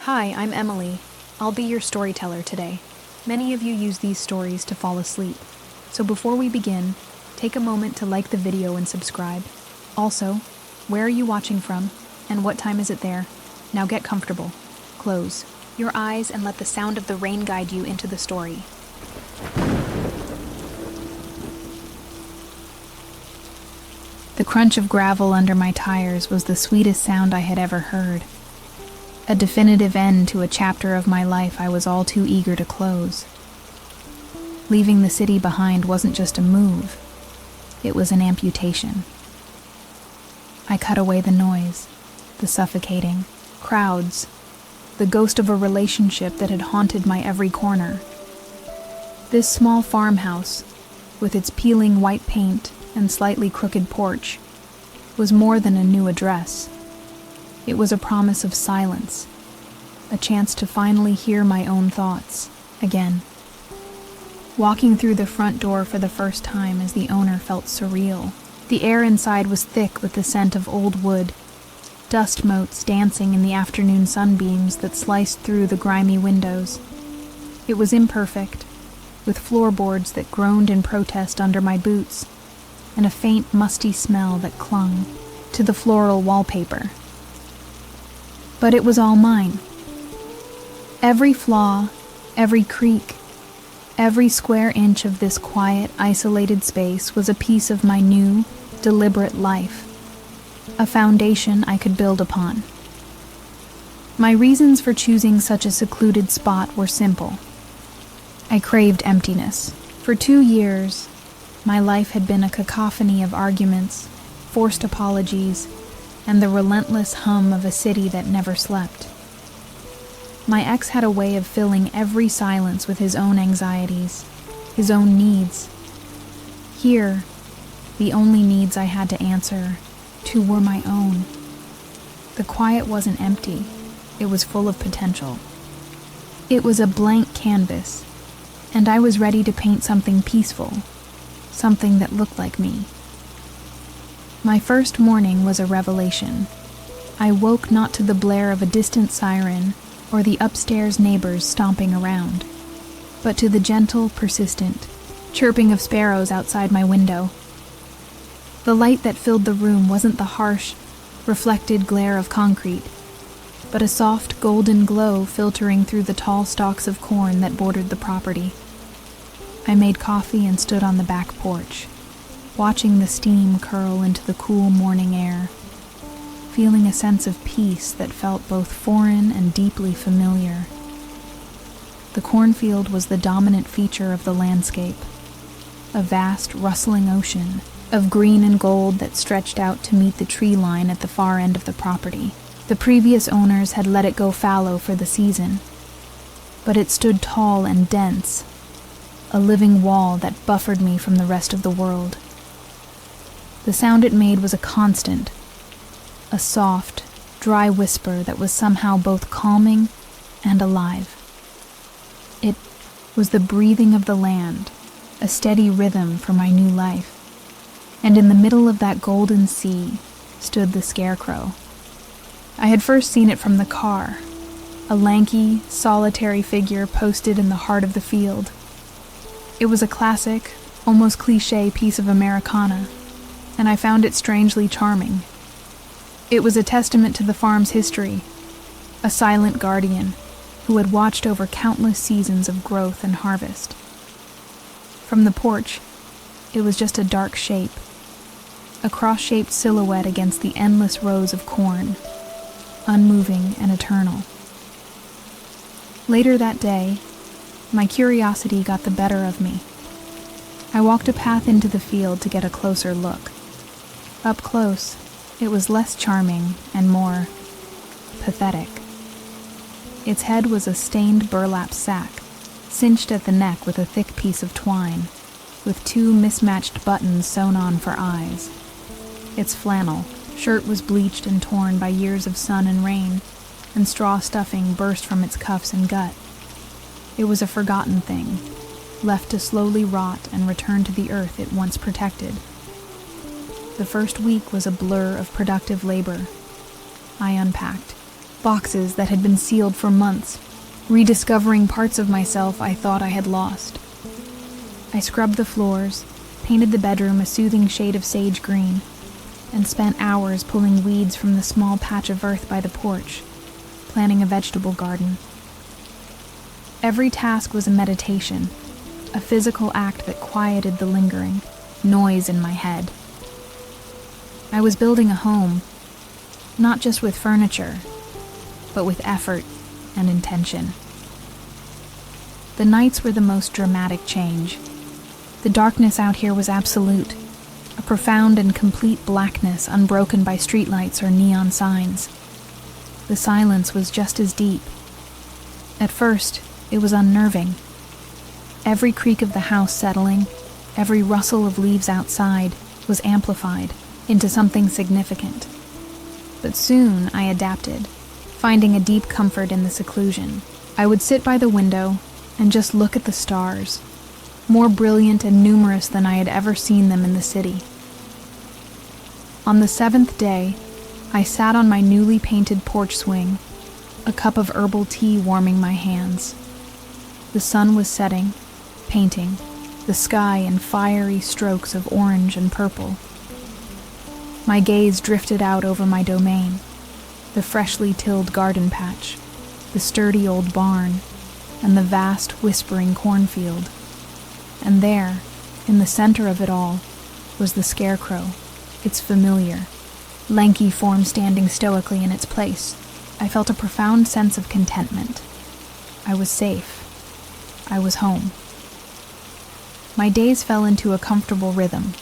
Hi, I'm Emily. I'll be your storyteller today. Many of you use these stories to fall asleep. So before we begin, take a moment to like the video and subscribe. Also, where are you watching from, and what time is it there? Now get comfortable. Close your eyes and let the sound of the rain guide you into the story. The crunch of gravel under my tires was the sweetest sound I had ever heard. A definitive end to a chapter of my life I was all too eager to close. Leaving the city behind wasn't just a move, it was an amputation. I cut away the noise, the suffocating crowds, the ghost of a relationship that had haunted my every corner. This small farmhouse, with its peeling white paint and slightly crooked porch, was more than a new address. It was a promise of silence, a chance to finally hear my own thoughts again. Walking through the front door for the first time as the owner felt surreal. The air inside was thick with the scent of old wood, dust motes dancing in the afternoon sunbeams that sliced through the grimy windows. It was imperfect, with floorboards that groaned in protest under my boots, and a faint, musty smell that clung to the floral wallpaper. But it was all mine. Every flaw, every creak, every square inch of this quiet, isolated space was a piece of my new, deliberate life, a foundation I could build upon. My reasons for choosing such a secluded spot were simple. I craved emptiness. For 2 years, my life had been a cacophony of arguments, forced apologies, and the relentless hum of a city that never slept. My ex had a way of filling every silence with his own anxieties, his own needs. Here, the only needs I had to answer to were my own. The quiet wasn't empty, it was full of potential. It was a blank canvas, and I was ready to paint something peaceful, something that looked like me. My first morning was a revelation. I woke not to the blare of a distant siren or the upstairs neighbors stomping around, but to the gentle, persistent chirping of sparrows outside my window. The light that filled the room wasn't the harsh, reflected glare of concrete, but a soft, golden glow filtering through the tall stalks of corn that bordered the property. I made coffee and stood on the back porch, watching the steam curl into the cool morning air, feeling a sense of peace that felt both foreign and deeply familiar. The cornfield was the dominant feature of the landscape, a vast, rustling ocean of green and gold that stretched out to meet the tree line at the far end of the property. The previous owners had let it go fallow for the season, but it stood tall and dense, a living wall that buffered me from the rest of the world. The sound it made was a constant, a soft, dry whisper that was somehow both calming and alive. It was the breathing of the land, a steady rhythm for my new life. And in the middle of that golden sea stood the Scarecrow. I had first seen it from the car, a lanky, solitary figure posted in the heart of the field. It was a classic, almost cliché piece of Americana, and I found it strangely charming. It was a testament to the farm's history, a silent guardian who had watched over countless seasons of growth and harvest. From the porch, it was just a dark shape, a cross-shaped silhouette against the endless rows of corn, unmoving and eternal. Later that day, my curiosity got the better of me. I walked a path into the field to get a closer look. Up close, it was less charming and more pathetic. Its head was a stained burlap sack, cinched at the neck with a thick piece of twine, with 2 mismatched buttons sewn on for eyes. Its flannel shirt was bleached and torn by years of sun and rain, and straw stuffing burst from its cuffs and gut. It was a forgotten thing, left to slowly rot and return to the earth it once protected. The first week was a blur of productive labor. I unpacked, boxes that had been sealed for months, rediscovering parts of myself I thought I had lost. I scrubbed the floors, painted the bedroom a soothing shade of sage green, and spent hours pulling weeds from the small patch of earth by the porch, planting a vegetable garden. Every task was a meditation, a physical act that quieted the lingering noise in my head. I was building a home, not just with furniture, but with effort and intention. The nights were the most dramatic change. The darkness out here was absolute, a profound and complete blackness unbroken by streetlights or neon signs. The silence was just as deep. At first, it was unnerving. Every creak of the house settling, every rustle of leaves outside was amplified into something significant. But soon I adapted, finding a deep comfort in the seclusion. I would sit by the window and just look at the stars, more brilliant and numerous than I had ever seen them in the city. On the 7th day, I sat on my newly painted porch swing, a cup of herbal tea warming my hands. The sun was setting, painting the sky in fiery strokes of orange and purple. My gaze drifted out over my domain, the freshly tilled garden patch, the sturdy old barn, and the vast, whispering cornfield. And there, in the center of it all, was the Scarecrow, its familiar, lanky form standing stoically in its place. I felt a profound sense of contentment. I was safe. I was home. My days fell into a comfortable rhythm,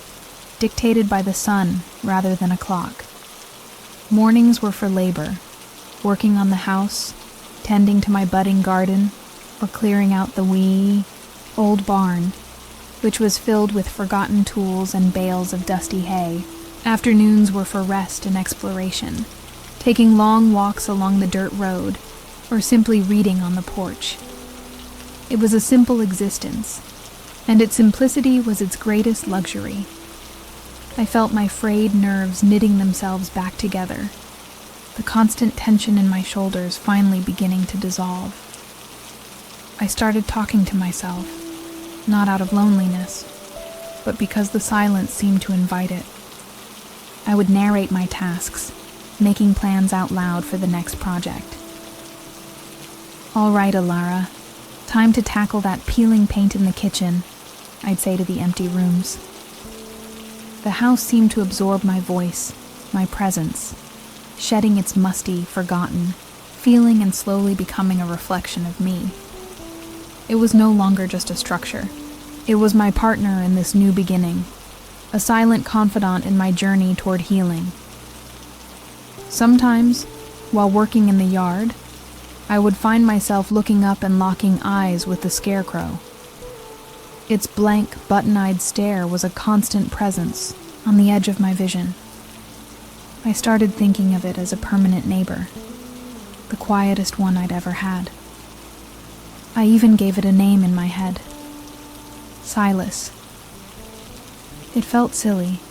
dictated by the sun rather than a clock. Mornings were for labor, working on the house, tending to my budding garden, or clearing out the wee, old barn, which was filled with forgotten tools and bales of dusty hay. Afternoons were for rest and exploration, taking long walks along the dirt road, or simply reading on the porch. It was a simple existence, and its simplicity was its greatest luxury. I felt my frayed nerves knitting themselves back together, the constant tension in my shoulders finally beginning to dissolve. I started talking to myself, not out of loneliness, but because the silence seemed to invite it. I would narrate my tasks, making plans out loud for the next project. "All right, Alara, time to tackle that peeling paint in the kitchen," I'd say to the empty rooms. The house seemed to absorb my voice, my presence, shedding its musty, forgotten, feeling and slowly becoming a reflection of me. It was no longer just a structure. It was my partner in this new beginning, a silent confidant in my journey toward healing. Sometimes, while working in the yard, I would find myself looking up and locking eyes with the Scarecrow. Its blank, button-eyed stare was a constant presence on the edge of my vision. I started thinking of it as a permanent neighbor, the quietest one I'd ever had. I even gave it a name in my head. Silas. It felt silly,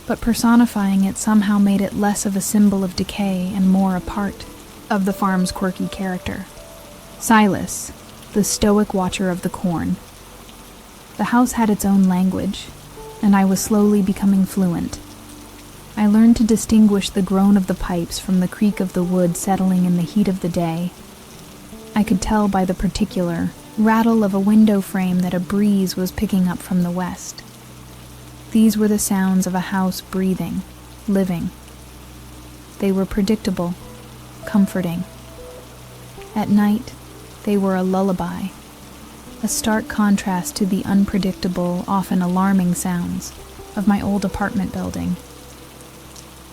but personifying it somehow made it less of a symbol of decay and more a part of the farm's quirky character. Silas, the stoic watcher of the corn. The house had its own language, and I was slowly becoming fluent. I learned to distinguish the groan of the pipes from the creak of the wood settling in the heat of the day. I could tell by the particular rattle of a window frame that a breeze was picking up from the west. These were the sounds of a house breathing, living. They were predictable, comforting. At night, they were a lullaby, a stark contrast to the unpredictable, often alarming sounds of my old apartment building.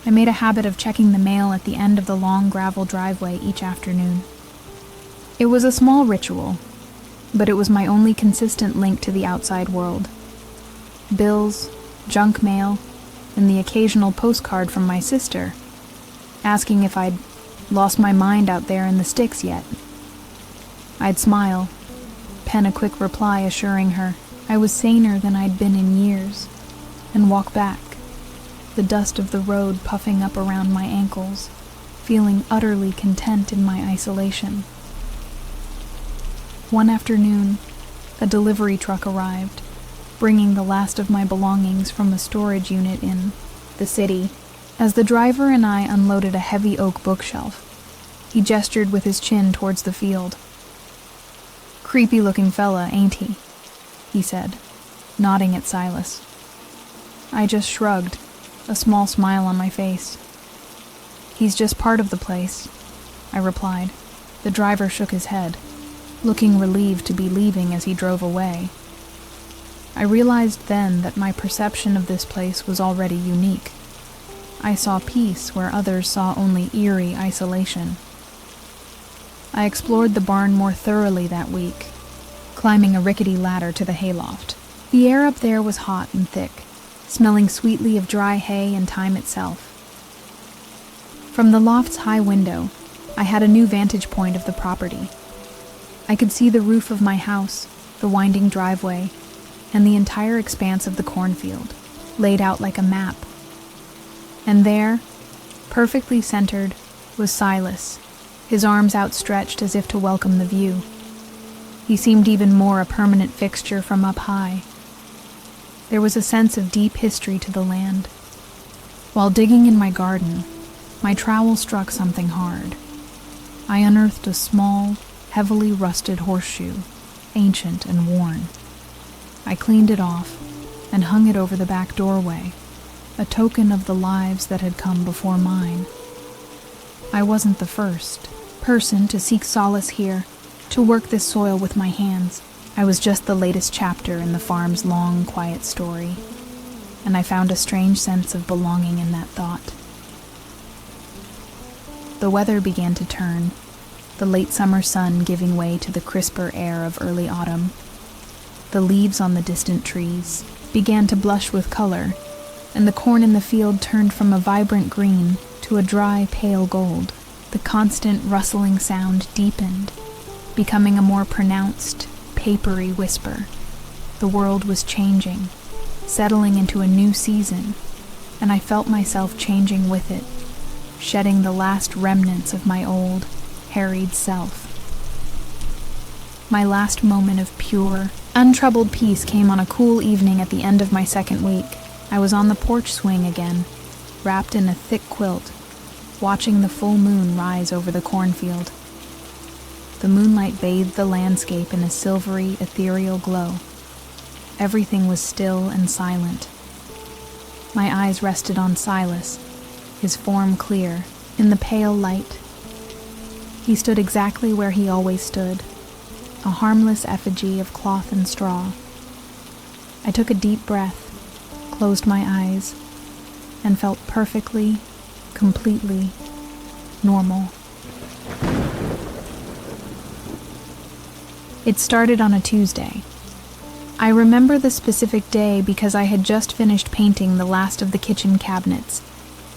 I made a habit of checking the mail at the end of the long gravel driveway each afternoon. It was a small ritual, but it was my only consistent link to the outside world. Bills, junk mail, and the occasional postcard from my sister, asking if I'd lost my mind out there in the sticks yet. I'd smile, pen a quick reply assuring her I was saner than I'd been in years, and walk back, the dust of the road puffing up around my ankles, feeling utterly content in my isolation. One afternoon, a delivery truck arrived, bringing the last of my belongings from a storage unit in the city. As the driver and I unloaded a heavy oak bookshelf, he gestured with his chin towards the field. "Creepy-looking fella, ain't he?" he said, nodding at Silas. I just shrugged, a small smile on my face. "He's just part of the place," I replied. The driver shook his head, looking relieved to be leaving as he drove away. I realized then that my perception of this place was already unique. I saw peace where others saw only eerie isolation. I explored the barn more thoroughly that week, climbing a rickety ladder to the hayloft. The air up there was hot and thick, smelling sweetly of dry hay and time itself. From the loft's high window, I had a new vantage point of the property. I could see the roof of my house, the winding driveway, and the entire expanse of the cornfield, laid out like a map. And there, perfectly centered, was Silas, his arms outstretched as if to welcome the view. He seemed even more a permanent fixture from up high. There was a sense of deep history to the land. While digging in my garden, my trowel struck something hard. I unearthed a small, heavily rusted horseshoe, ancient and worn. I cleaned it off and hung it over the back doorway, a token of the lives that had come before mine. I wasn't the first person to seek solace here, to work this soil with my hands. I was just the latest chapter in the farm's long, quiet story, and I found a strange sense of belonging in that thought. The weather began to turn, the late summer sun giving way to the crisper air of early autumn. The leaves on the distant trees began to blush with color, and the corn in the field turned from a vibrant green to a dry, pale gold. The constant rustling sound deepened, becoming a more pronounced, papery whisper. The world was changing, settling into a new season, and I felt myself changing with it, shedding the last remnants of my old, harried self. My last moment of pure, untroubled peace came on a cool evening at the end of my second week. I was on the porch swing again, wrapped in a thick quilt, watching the full moon rise over the cornfield. The moonlight bathed the landscape in a silvery, ethereal glow. Everything was still and silent. My eyes rested on Silas, his form clear, in the pale light. He stood exactly where he always stood, a harmless effigy of cloth and straw. I took a deep breath, closed my eyes, and felt perfectly, completely normal. It started on a Tuesday. I remember the specific day because I had just finished painting the last of the kitchen cabinets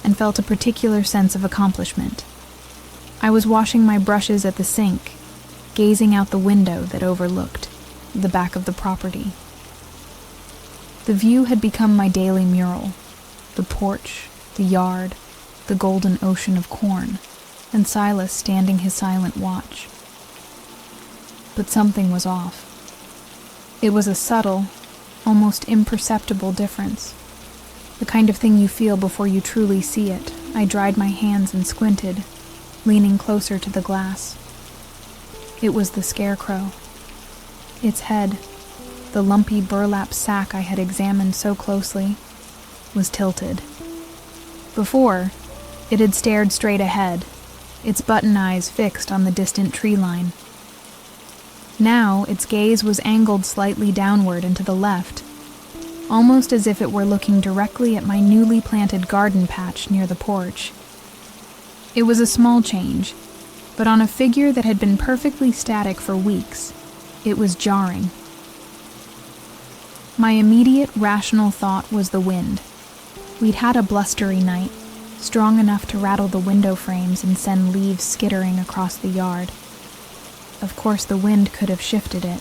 and felt a particular sense of accomplishment. I was washing my brushes at the sink, gazing out the window that overlooked the back of the property. The view had become my daily mural, the porch, the yard, the golden ocean of corn, and Silas standing his silent watch. But something was off. It was a subtle, almost imperceptible difference, the kind of thing you feel before you truly see it. I dried my hands and squinted, leaning closer to the glass. It was the Scarecrow. Its head, the lumpy burlap sack I had examined so closely, was tilted. Before, it had stared straight ahead, its button eyes fixed on the distant tree line. Now its gaze was angled slightly downward and to the left, almost as if it were looking directly at my newly planted garden patch near the porch. It was a small change, but on a figure that had been perfectly static for weeks, it was jarring. My immediate rational thought was the wind. We'd had a blustery night, strong enough to rattle the window frames and send leaves skittering across the yard. Of course, the wind could have shifted it.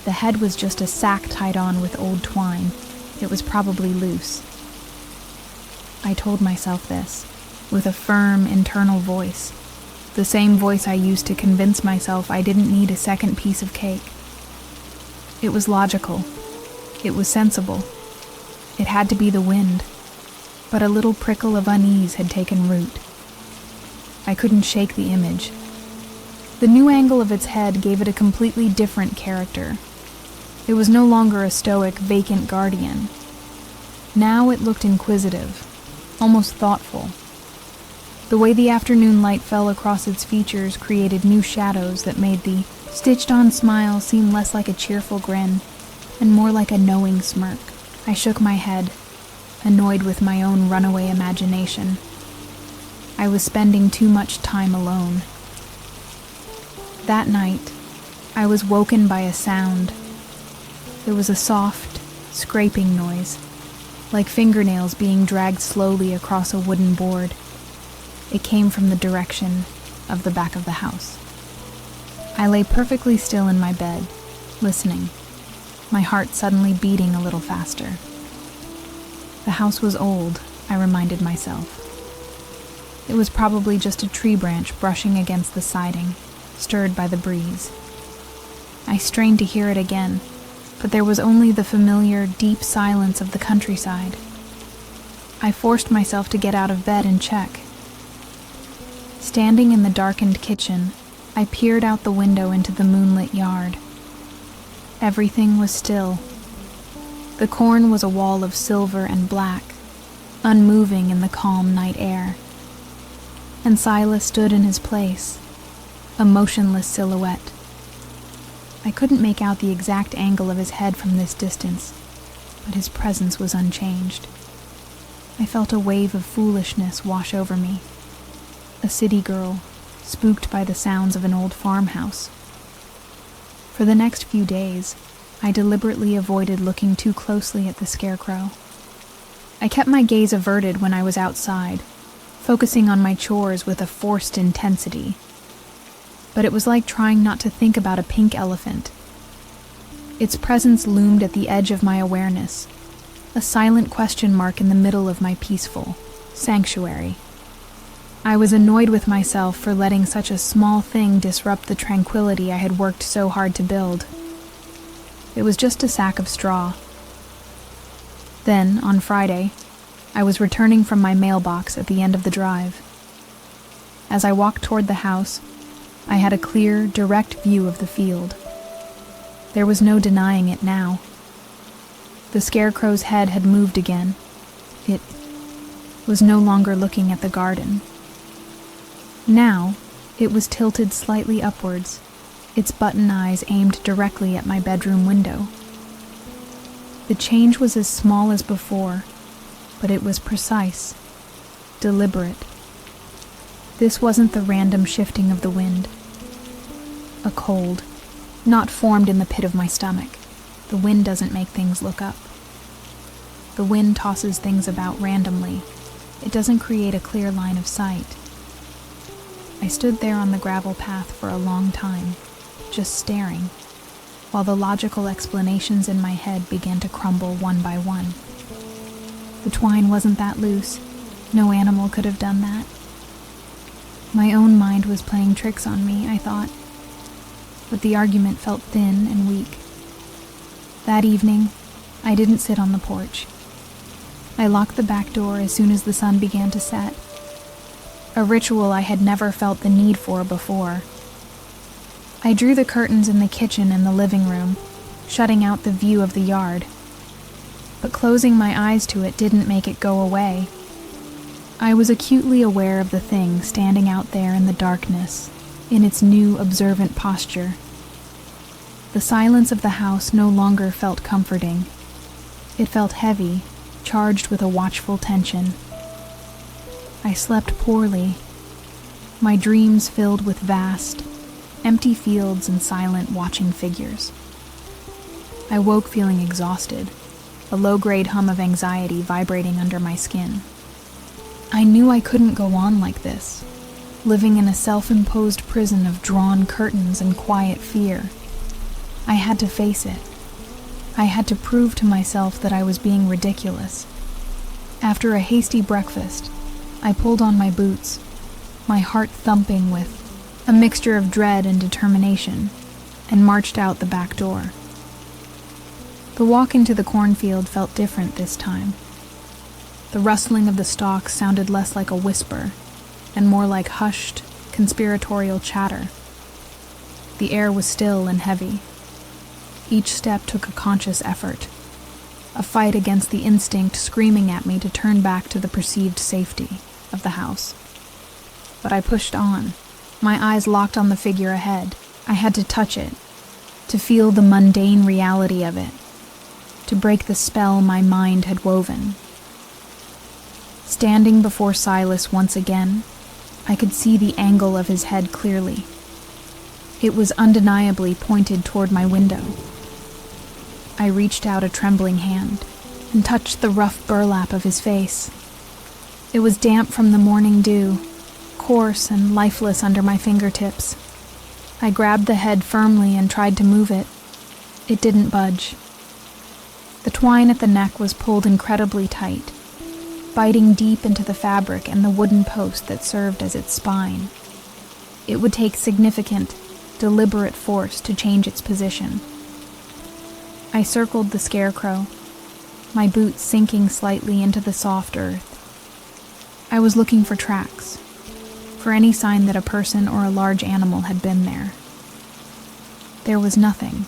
The head was just a sack tied on with old twine. It was probably loose. I told myself this, with a firm internal voice, the same voice I used to convince myself I didn't need a second piece of cake. It was logical. It was sensible. It had to be the wind, but a little prickle of unease had taken root. I couldn't shake the image. The new angle of its head gave it a completely different character. It was no longer a stoic, vacant guardian. Now it looked inquisitive, almost thoughtful. The way the afternoon light fell across its features created new shadows that made the stitched-on smile seem less like a cheerful grin and more like a knowing smirk. I shook my head, annoyed with my own runaway imagination. I was spending too much time alone. That night, I was woken by a sound. There was a soft, scraping noise, like fingernails being dragged slowly across a wooden board. It came from the direction of the back of the house. I lay perfectly still in my bed, listening, my heart suddenly beating a little faster. The house was old, I reminded myself. It was probably just a tree branch brushing against the siding, stirred by the breeze. I strained to hear it again, but there was only the familiar, deep silence of the countryside. I forced myself to get out of bed and check. Standing in the darkened kitchen, I peered out the window into the moonlit yard. Everything was still. The corn was a wall of silver and black, unmoving in the calm night air. And Silas stood in his place, a motionless silhouette. I couldn't make out the exact angle of his head from this distance, but his presence was unchanged. I felt a wave of foolishness wash over me. A city girl, spooked by the sounds of an old farmhouse. For the next few days, I deliberately avoided looking too closely at the Scarecrow. I kept my gaze averted when I was outside, focusing on my chores with a forced intensity. But it was like trying not to think about a pink elephant. Its presence loomed at the edge of my awareness, a silent question mark in the middle of my peaceful sanctuary. I was annoyed with myself for letting such a small thing disrupt the tranquility I had worked so hard to build. It was just a sack of straw. Then, on Friday, I was returning from my mailbox at the end of the drive. As I walked toward the house, I had a clear, direct view of the field. There was no denying it now. The Scarecrow's head had moved again. It was no longer looking at the garden. Now, it was tilted slightly upwards, its button eyes aimed directly at my bedroom window. The change was as small as before, but it was precise, deliberate. This wasn't the random shifting of the wind. A cold, not formed in the pit of my stomach. The wind doesn't make things look up. The wind tosses things about randomly. It doesn't create a clear line of sight. I stood there on the gravel path for a long time, just staring, while the logical explanations in my head began to crumble one by one. The twine wasn't that loose. No animal could have done that. My own mind was playing tricks on me, I thought, but the argument felt thin and weak. That evening, I didn't sit on the porch. I locked the back door as soon as the sun began to set, a ritual I had never felt the need for before. I drew the curtains in the kitchen and the living room, shutting out the view of the yard. But closing my eyes to it didn't make it go away. I was acutely aware of the thing standing out there in the darkness, in its new observant posture. The silence of the house no longer felt comforting. It felt heavy, charged with a watchful tension. I slept poorly, my dreams filled with vast, empty fields and silent watching figures. I woke feeling exhausted, a low-grade hum of anxiety vibrating under my skin. I knew I couldn't go on like this, living in a self-imposed prison of drawn curtains and quiet fear. I had to face it. I had to prove to myself that I was being ridiculous. After a hasty breakfast, I pulled on my boots, my heart thumping with a mixture of dread and determination, and marched out the back door. The walk into the cornfield felt different this time. The rustling of the stalks sounded less like a whisper and more like hushed, conspiratorial chatter. The air was still and heavy. Each step took a conscious effort, a fight against the instinct screaming at me to turn back to the perceived safety of the house. But I pushed on, my eyes locked on the figure ahead. I had to touch it, to feel the mundane reality of it, to break the spell my mind had woven. Standing before Silas once again, I could see the angle of his head clearly. It was undeniably pointed toward my window. I reached out a trembling hand and touched the rough burlap of his face. It was damp from the morning dew, coarse and lifeless under my fingertips. I grabbed the head firmly and tried to move it. It didn't budge. The twine at the neck was pulled incredibly tight, biting deep into the fabric and the wooden post that served as its spine. It would take significant, deliberate force to change its position. I circled the Scarecrow, my boots sinking slightly into the soft earth. I was looking for tracks, for any sign that a person or a large animal had been there. There was nothing.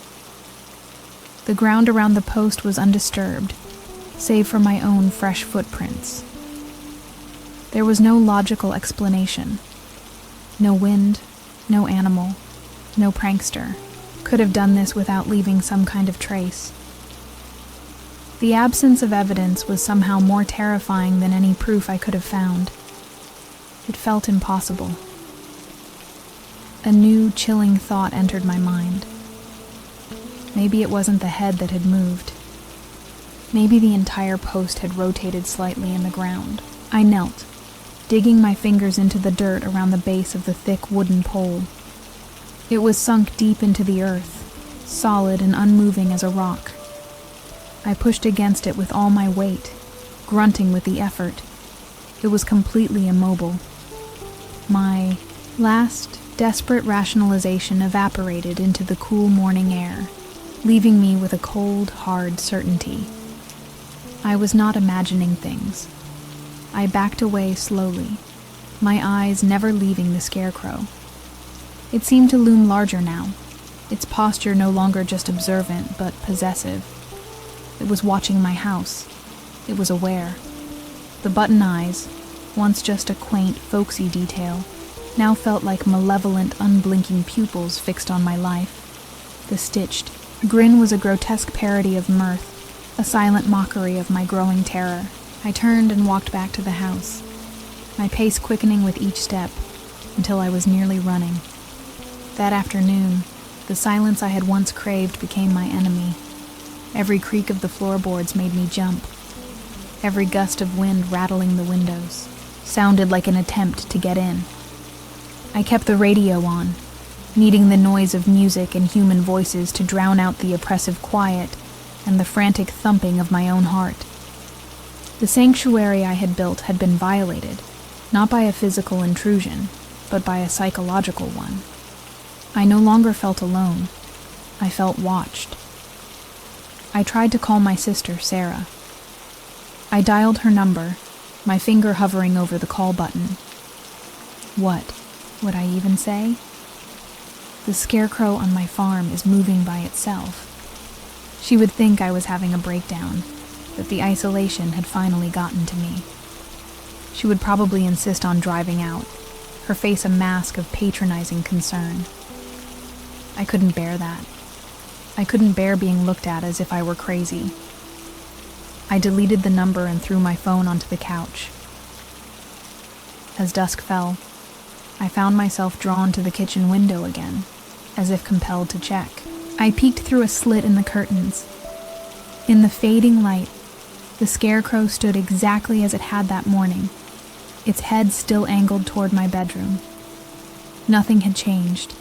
The ground around the post was undisturbed, save for my own fresh footprints. There was no logical explanation. No wind, no animal, no prankster could have done this without leaving some kind of trace. The absence of evidence was somehow more terrifying than any proof I could have found. It felt impossible. A new, chilling thought entered my mind. Maybe it wasn't the head that had moved. Maybe the entire post had rotated slightly in the ground. I knelt, digging my fingers into the dirt around the base of the thick wooden pole. It was sunk deep into the earth, solid and unmoving as a rock. I pushed against it with all my weight, grunting with the effort. It was completely immobile. My last desperate rationalization evaporated into the cool morning air, leaving me with a cold, hard certainty. I was not imagining things. I backed away slowly, my eyes never leaving the Scarecrow. It seemed to loom larger now, its posture no longer just observant, but possessive. It was watching my house. It was aware. The button eyes, once just a quaint, folksy detail, now felt like malevolent, unblinking pupils fixed on my life. The stitched grin was a grotesque parody of mirth, a silent mockery of my growing terror. I turned and walked back to the house, my pace quickening with each step until I was nearly running. That afternoon, the silence I had once craved became my enemy. Every creak of the floorboards made me jump. Every gust of wind rattling the windows sounded like an attempt to get in. I kept the radio on, needing the noise of music and human voices to drown out the oppressive quiet and the frantic thumping of my own heart. The sanctuary I had built had been violated, not by a physical intrusion, but by a psychological one. I no longer felt alone. I felt watched. I tried to call my sister, Sarah. I dialed her number, my finger hovering over the call button. What would I even say? The Scarecrow on my farm is moving by itself. She would think I was having a breakdown, that the isolation had finally gotten to me. She would probably insist on driving out, her face a mask of patronizing concern. I couldn't bear that. I couldn't bear being looked at as if I were crazy. I deleted the number and threw my phone onto the couch. As dusk fell, I found myself drawn to the kitchen window again, as if compelled to check. I peeked through a slit in the curtains. In the fading light, the Scarecrow stood exactly as it had that morning, its head still angled toward my bedroom. Nothing had changed.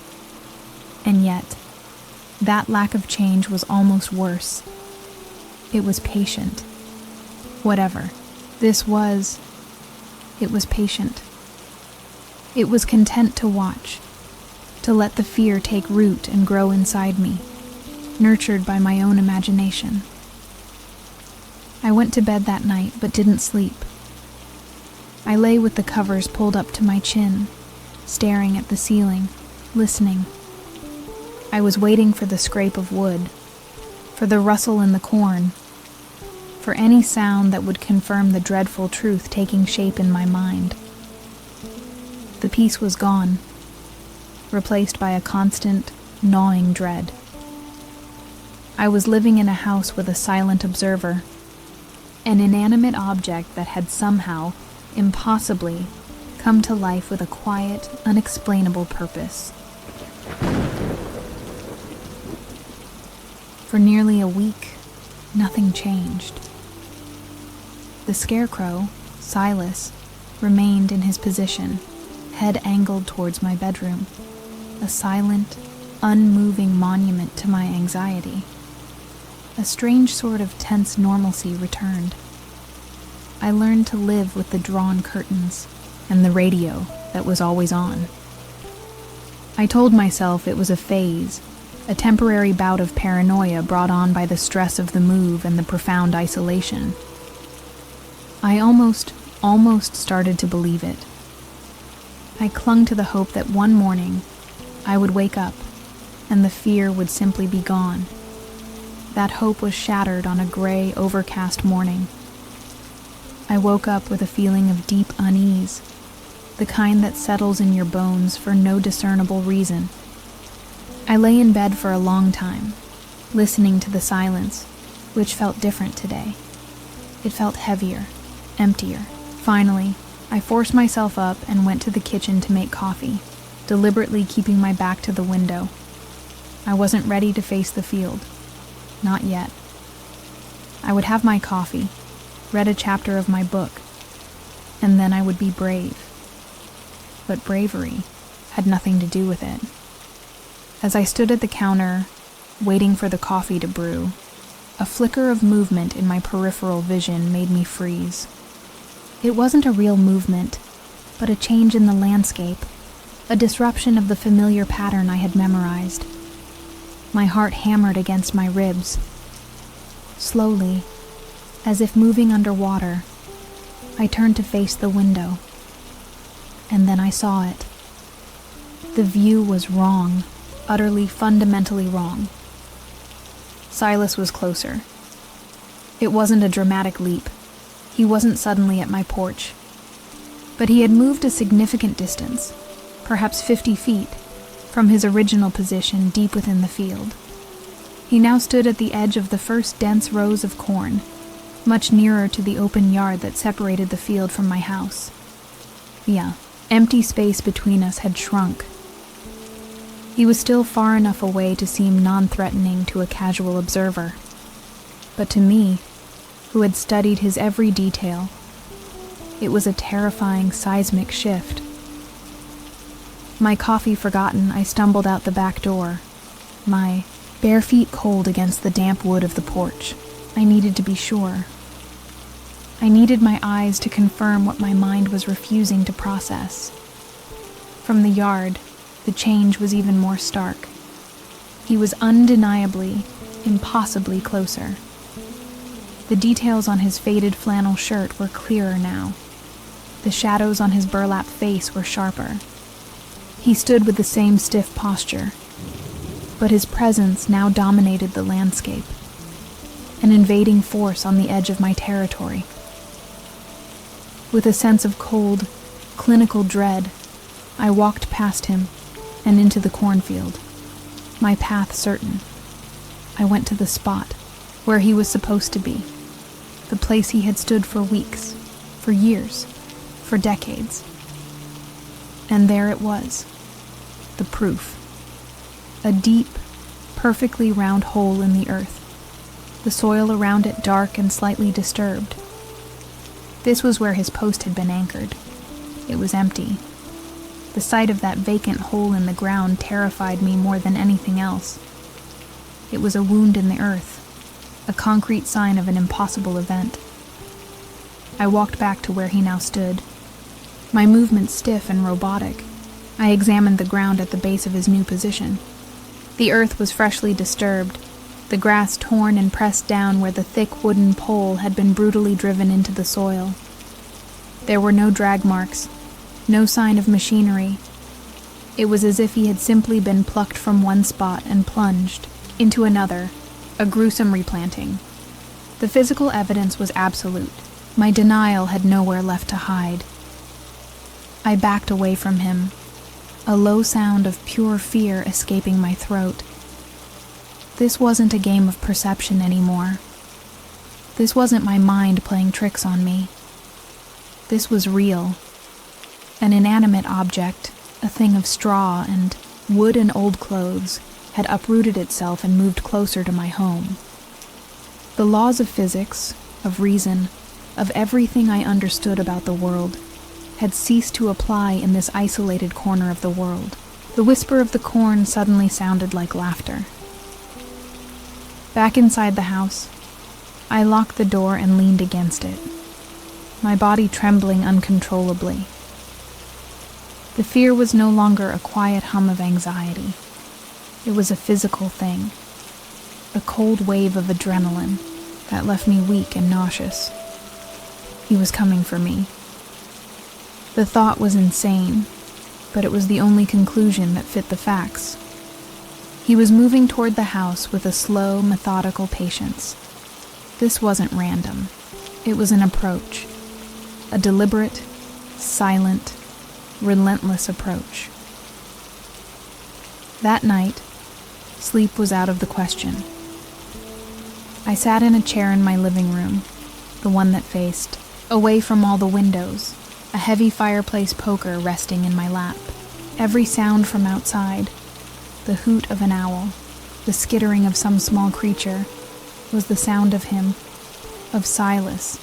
And yet, that lack of change was almost worse. It was patient. Whatever. This was It was patient. It was content to watch, to let the fear take root and grow inside me, nurtured by my own imagination. I went to bed that night but didn't sleep. I lay with the covers pulled up to my chin, staring at the ceiling, listening. I was waiting for the scrape of wood, for the rustle in the corn, for any sound that would confirm the dreadful truth taking shape in my mind. The peace was gone, replaced by a constant, gnawing dread. I was living in a house with a silent observer, an inanimate object that had somehow, impossibly, come to life with a quiet, unexplainable purpose. For nearly a week, nothing changed. The Scarecrow, Silas, remained in his position, head angled towards my bedroom, a silent, unmoving monument to my anxiety. A strange sort of tense normalcy returned. I learned to live with the drawn curtains and the radio that was always on. I told myself it was a phase, a temporary bout of paranoia brought on by the stress of the move and the profound isolation. I almost started to believe it. I clung to the hope that one morning I would wake up and the fear would simply be gone. That hope was shattered on a gray, overcast morning. I woke up with a feeling of deep unease, the kind that settles in your bones for no discernible reason. I lay in bed for a long time, listening to the silence, which felt different today. It felt heavier, emptier. Finally, I forced myself up and went to the kitchen to make coffee, deliberately keeping my back to the window. I wasn't ready to face the field. Not yet. I would have my coffee, read a chapter of my book, and then I would be brave. But bravery had nothing to do with it. As I stood at the counter, waiting for the coffee to brew, a flicker of movement in my peripheral vision made me freeze. It wasn't a real movement, but a change in the landscape, a disruption of the familiar pattern I had memorized. My heart hammered against my ribs. Slowly, as if moving underwater, I turned to face the window. And then I saw it. The view was wrong, utterly, fundamentally wrong. Silas was closer. It wasn't a dramatic leap. He wasn't suddenly at my porch. But he had moved a significant distance, perhaps 50 feet, from his original position deep within the field. He now stood at the edge of the first dense rows of corn, much nearer to the open yard that separated the field from my house. The empty space between us had shrunk. He was still far enough away to seem non-threatening to a casual observer. But to me, who had studied his every detail, it was a terrifying seismic shift. My coffee forgotten, I stumbled out the back door, my bare feet cold against the damp wood of the porch. I needed to be sure. I needed my eyes to confirm what my mind was refusing to process. From the yard, the change was even more stark. He was undeniably, impossibly closer. The details on his faded flannel shirt were clearer now. The shadows on his burlap face were sharper. He stood with the same stiff posture, but his presence now dominated the landscape, an invading force on the edge of my territory. With a sense of cold, clinical dread, I walked past him and into the cornfield, my path certain. I went to the spot where he was supposed to be, the place he had stood for weeks, for years, for decades. And there it was, the proof. A deep, perfectly round hole in the earth, the soil around it dark and slightly disturbed. This was where his post had been anchored. It was empty. The sight of that vacant hole in the ground terrified me more than anything else. It was a wound in the earth, a concrete sign of an impossible event. I walked back to where he now stood, my movements stiff and robotic. I examined the ground at the base of his new position. The earth was freshly disturbed, the grass torn and pressed down where the thick wooden pole had been brutally driven into the soil. There were no drag marks, no sign of machinery. It was as if he had simply been plucked from one spot and plunged into another, a gruesome replanting. The physical evidence was absolute. My denial had nowhere left to hide. I backed away from him, a low sound of pure fear escaping my throat. This wasn't a game of perception anymore. This wasn't my mind playing tricks on me. This was real. An inanimate object, a thing of straw and wood and old clothes, had uprooted itself and moved closer to my home. The laws of physics, of reason, of everything I understood about the world, had ceased to apply in this isolated corner of the world. The whisper of the corn suddenly sounded like laughter. Back inside the house, I locked the door and leaned against it, my body trembling uncontrollably. The fear was no longer a quiet hum of anxiety. It was a physical thing, a cold wave of adrenaline that left me weak and nauseous. He was coming for me. The thought was insane, but it was the only conclusion that fit the facts. He was moving toward the house with a slow, methodical patience. This wasn't random. It was an approach, a deliberate, silent, relentless approach. That night, sleep was out of the question. I sat in a chair in my living room, the one that faced away from all the windows, a heavy fireplace poker resting in my lap. Every sound from outside, the hoot of an owl, the skittering of some small creature, was the sound of him, of Silas,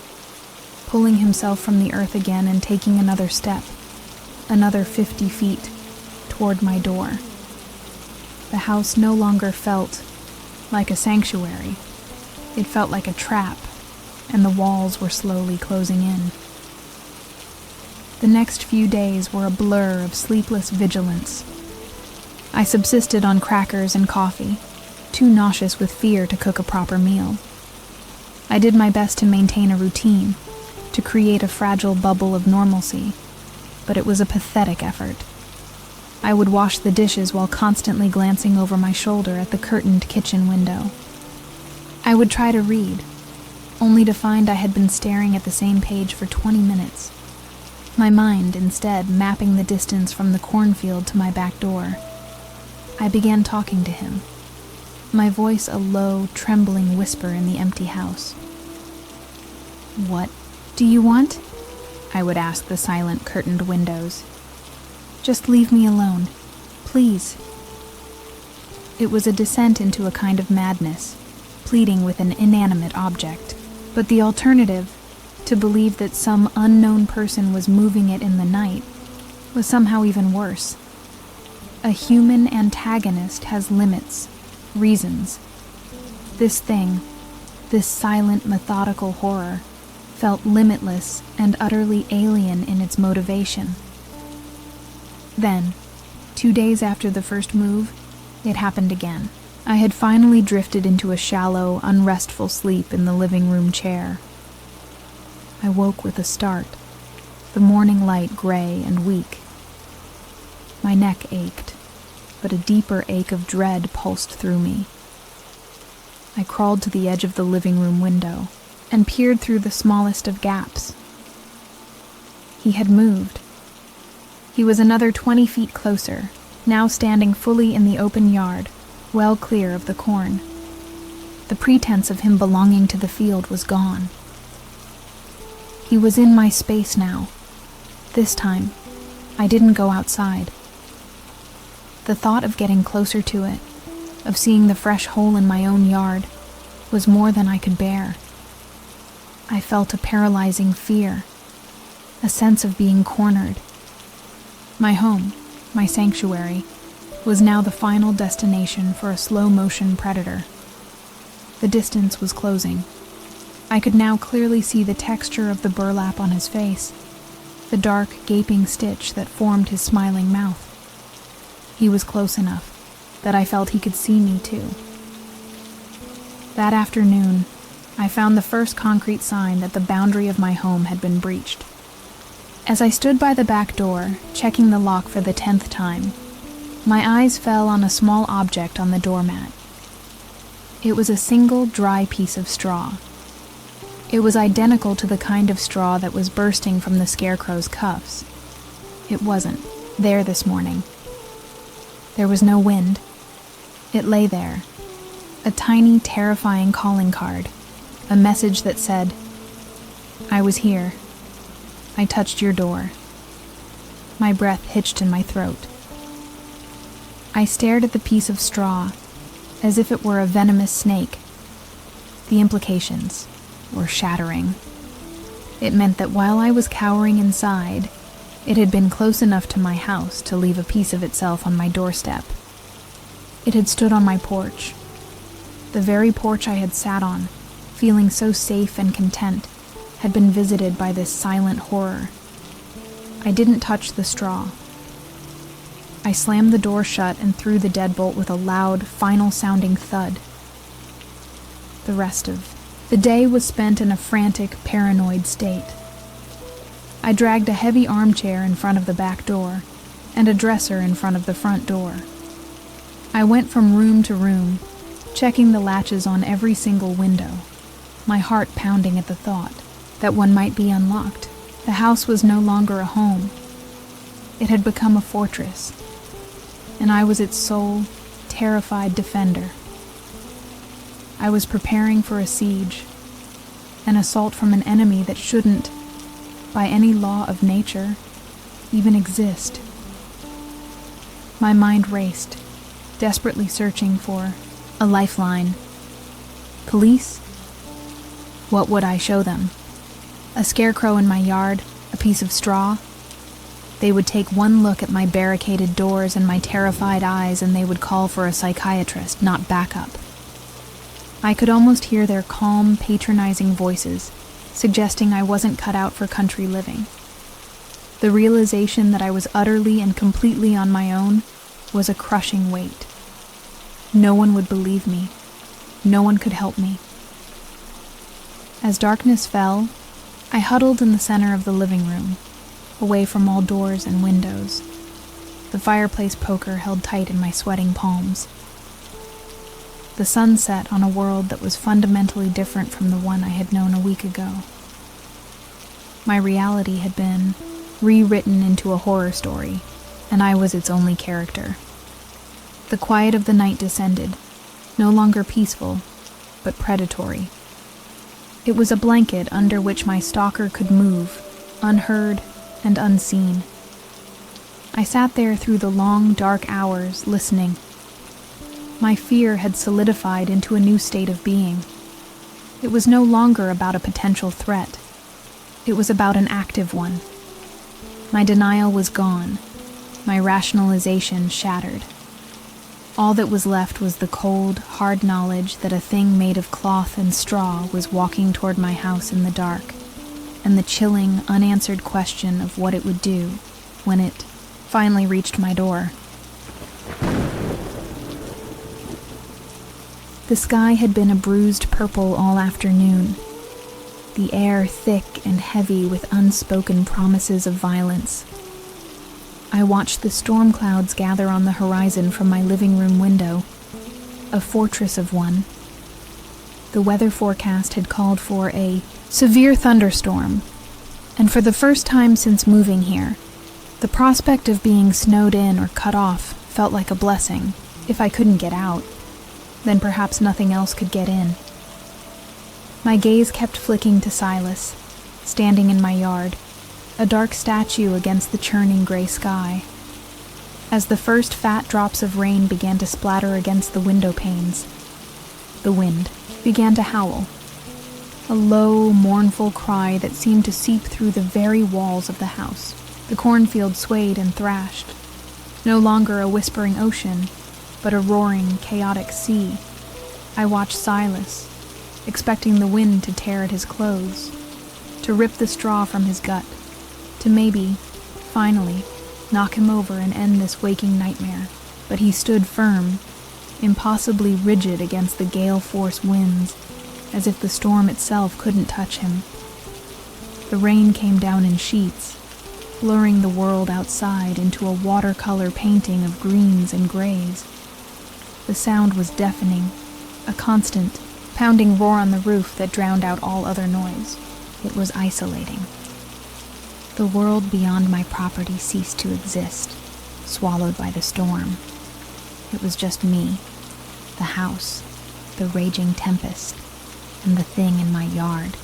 pulling himself from the earth again and taking another step, another 50 feet, toward my door. The house no longer felt like a sanctuary. It felt like a trap, and the walls were slowly closing in. The next few days were a blur of sleepless vigilance. I subsisted on crackers and coffee, too nauseous with fear to cook a proper meal. I did my best to maintain a routine, to create a fragile bubble of normalcy, but it was a pathetic effort. I would wash the dishes while constantly glancing over my shoulder at the curtained kitchen window. I would try to read, only to find I had been staring at the same page for 20 minutes, my mind instead mapping the distance from the cornfield to my back door. I began talking to him, my voice a low, trembling whisper in the empty house. "What do you want?" I would ask the silent, curtained windows. "Just leave me alone, please." It was a descent into a kind of madness, pleading with an inanimate object. But the alternative, to believe that some unknown person was moving it in the night, was somehow even worse. A human antagonist has limits, reasons. This thing, this silent, methodical horror, felt limitless and utterly alien in its motivation. Then, 2 days after the first move, it happened again. I had finally drifted into a shallow, unrestful sleep in the living room chair. I woke with a start, the morning light gray and weak. My neck ached, but a deeper ache of dread pulsed through me. I crawled to the edge of the living room window and peered through the smallest of gaps. He had moved. He was another 20 feet closer, now standing fully in the open yard, well clear of the corn. The pretense of him belonging to the field was gone. He was in my space now. This time, I didn't go outside. The thought of getting closer to it, of seeing the fresh hole in my own yard, was more than I could bear. I felt a paralyzing fear, a sense of being cornered. My home, my sanctuary, was now the final destination for a slow-motion predator. The distance was closing. I could now clearly see the texture of the burlap on his face, the dark, gaping stitch that formed his smiling mouth. He was close enough that I felt he could see me too. That afternoon, I found the first concrete sign that the boundary of my home had been breached. As I stood by the back door, checking the lock for the 10th time, my eyes fell on a small object on the doormat. It was a single, dry piece of straw. It was identical to the kind of straw that was bursting from the Scarecrow's cuffs. It wasn't there this morning. There was no wind. It lay there, a tiny, terrifying calling card, a message that said, "I was here. I touched your door." My breath hitched in my throat. I stared at the piece of straw as if it were a venomous snake. The implications were shattering. It meant that while I was cowering inside, it had been close enough to my house to leave a piece of itself on my doorstep. It had stood on my porch. The very porch I had sat on, feeling so safe and content, had been visited by this silent horror. I didn't touch the straw. I slammed the door shut and threw the deadbolt with a loud, final-sounding thud. The rest of the day was spent in a frantic, paranoid state. I dragged a heavy armchair in front of the back door and a dresser in front of the front door. I went from room to room, checking the latches on every single window, my heart pounding at the thought that one might be unlocked. The house was no longer a home. It had become a fortress, and I was its sole, terrified defender. I was preparing for a siege, an assault from an enemy that shouldn't, by any law of nature, even exist. My mind raced, desperately searching for a lifeline. Police? What would I show them? A scarecrow in my yard, a piece of straw? They would take one look at my barricaded doors and my terrified eyes, and they would call for a psychiatrist, not backup. I could almost hear their calm, patronizing voices, suggesting I wasn't cut out for country living. The realization that I was utterly and completely on my own was a crushing weight. No one would believe me. No one could help me. As darkness fell, I huddled in the center of the living room, away from all doors and windows, the fireplace poker held tight in my sweating palms. The sun set on a world that was fundamentally different from the one I had known a week ago. My reality had been rewritten into a horror story, and I was its only character. The quiet of the night descended, no longer peaceful, but predatory. It was a blanket under which my stalker could move, unheard and unseen. I sat there through the long, dark hours, listening. My fear had solidified into a new state of being. It was no longer about a potential threat. It was about an active one. My denial was gone, my rationalization shattered. All that was left was the cold, hard knowledge that a thing made of cloth and straw was walking toward my house in the dark, and the chilling, unanswered question of what it would do when it finally reached my door. The sky had been a bruised purple all afternoon, the air thick and heavy with unspoken promises of violence. I watched the storm clouds gather on the horizon from my living room window, a fortress of one. The weather forecast had called for a severe thunderstorm, and for the first time since moving here, the prospect of being snowed in or cut off felt like a blessing. If I couldn't get out, then perhaps nothing else could get in. My gaze kept flicking to Silas, standing in my yard, a dark statue against the churning gray sky. As the first fat drops of rain began to splatter against the window panes, the wind began to howl, a low, mournful cry that seemed to seep through the very walls of the house. The cornfield swayed and thrashed, no longer a whispering ocean, but a roaring, chaotic sea. I watched Silas, expecting the wind to tear at his clothes, to rip the straw from his gut. to maybe, finally, knock him over and end this waking nightmare. But he stood firm, impossibly rigid against the gale-force winds, as if the storm itself couldn't touch him. The rain came down in sheets, blurring the world outside into a watercolor painting of greens and grays. The sound was deafening, a constant, pounding roar on the roof that drowned out all other noise. It was isolating. The world beyond my property ceased to exist, swallowed by the storm. It was just me, the house, the raging tempest, and the thing in my yard.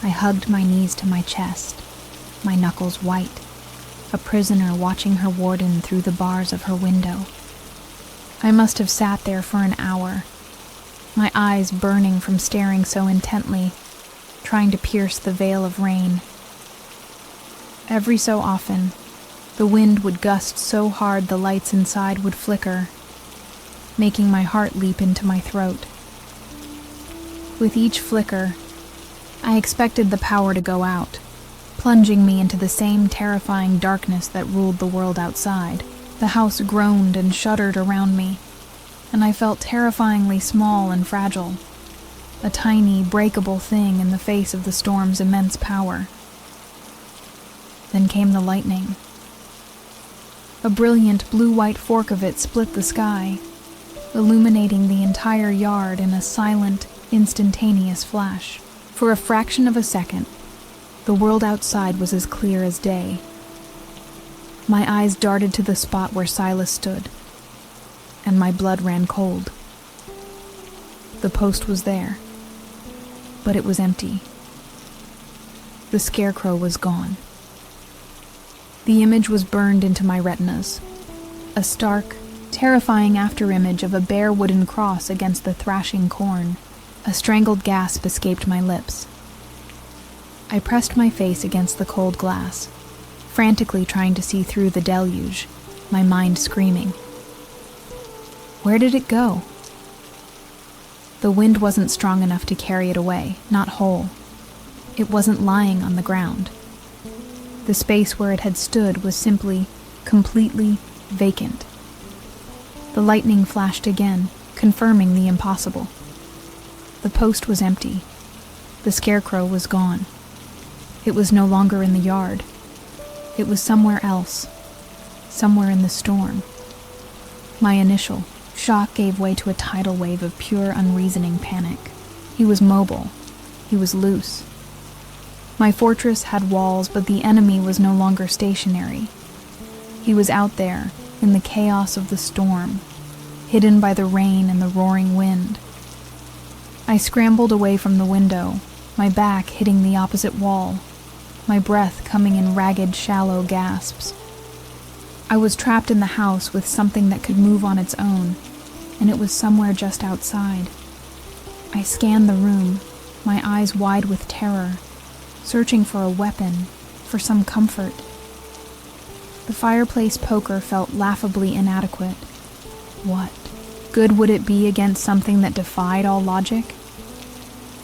I hugged my knees to my chest, my knuckles white, a prisoner watching her warden through the bars of her window. I must have sat there for an hour, my eyes burning from staring so intently, trying to pierce the veil of rain. Every so often, the wind would gust so hard the lights inside would flicker, making my heart leap into my throat. With each flicker, I expected the power to go out, plunging me into the same terrifying darkness that ruled the world outside. The house groaned and shuddered around me, and I felt terrifyingly small and fragile, a tiny, breakable thing in the face of the storm's immense power. Then came the lightning. A brilliant blue-white fork of it split the sky, illuminating the entire yard in a silent, instantaneous flash. For a fraction of a second, the world outside was as clear as day. My eyes darted to the spot where Silas stood, and my blood ran cold. The post was there, but it was empty. The Scarecrow was gone. The image was burned into my retinas, a stark, terrifying afterimage of a bare wooden cross against the thrashing corn. A strangled gasp escaped my lips. I pressed my face against the cold glass, frantically trying to see through the deluge, my mind screaming. Where did it go? The wind wasn't strong enough to carry it away, not whole. It wasn't lying on the ground. The space where it had stood was simply, completely vacant. The lightning flashed again, confirming the impossible. The post was empty. The Scarecrow was gone. It was no longer in the yard. It was somewhere else, somewhere in the storm. My initial shock gave way to a tidal wave of pure, unreasoning panic. He was mobile. He was loose. My fortress had walls, but the enemy was no longer stationary. He was out there, in the chaos of the storm, hidden by the rain and the roaring wind. I scrambled away from the window, my back hitting the opposite wall, my breath coming in ragged, shallow gasps. I was trapped in the house with something that could move on its own, and it was somewhere just outside. I scanned the room, my eyes wide with terror, searching for a weapon, for some comfort. The fireplace poker felt laughably inadequate. What good would it be against something that defied all logic?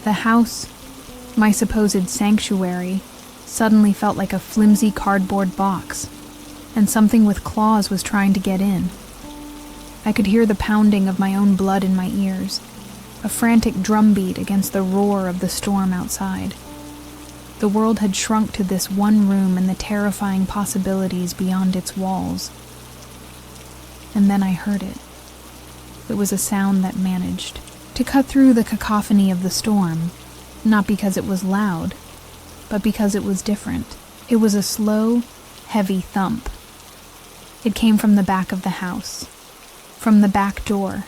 The house, my supposed sanctuary, suddenly felt like a flimsy cardboard box, and something with claws was trying to get in. I could hear the pounding of my own blood in my ears, a frantic drumbeat against the roar of the storm outside. The world had shrunk to this one room and the terrifying possibilities beyond its walls. And then I heard it. It was a sound that managed to cut through the cacophony of the storm, not because it was loud, but because it was different. It was a slow, heavy thump. It came from the back of the house, from the back door.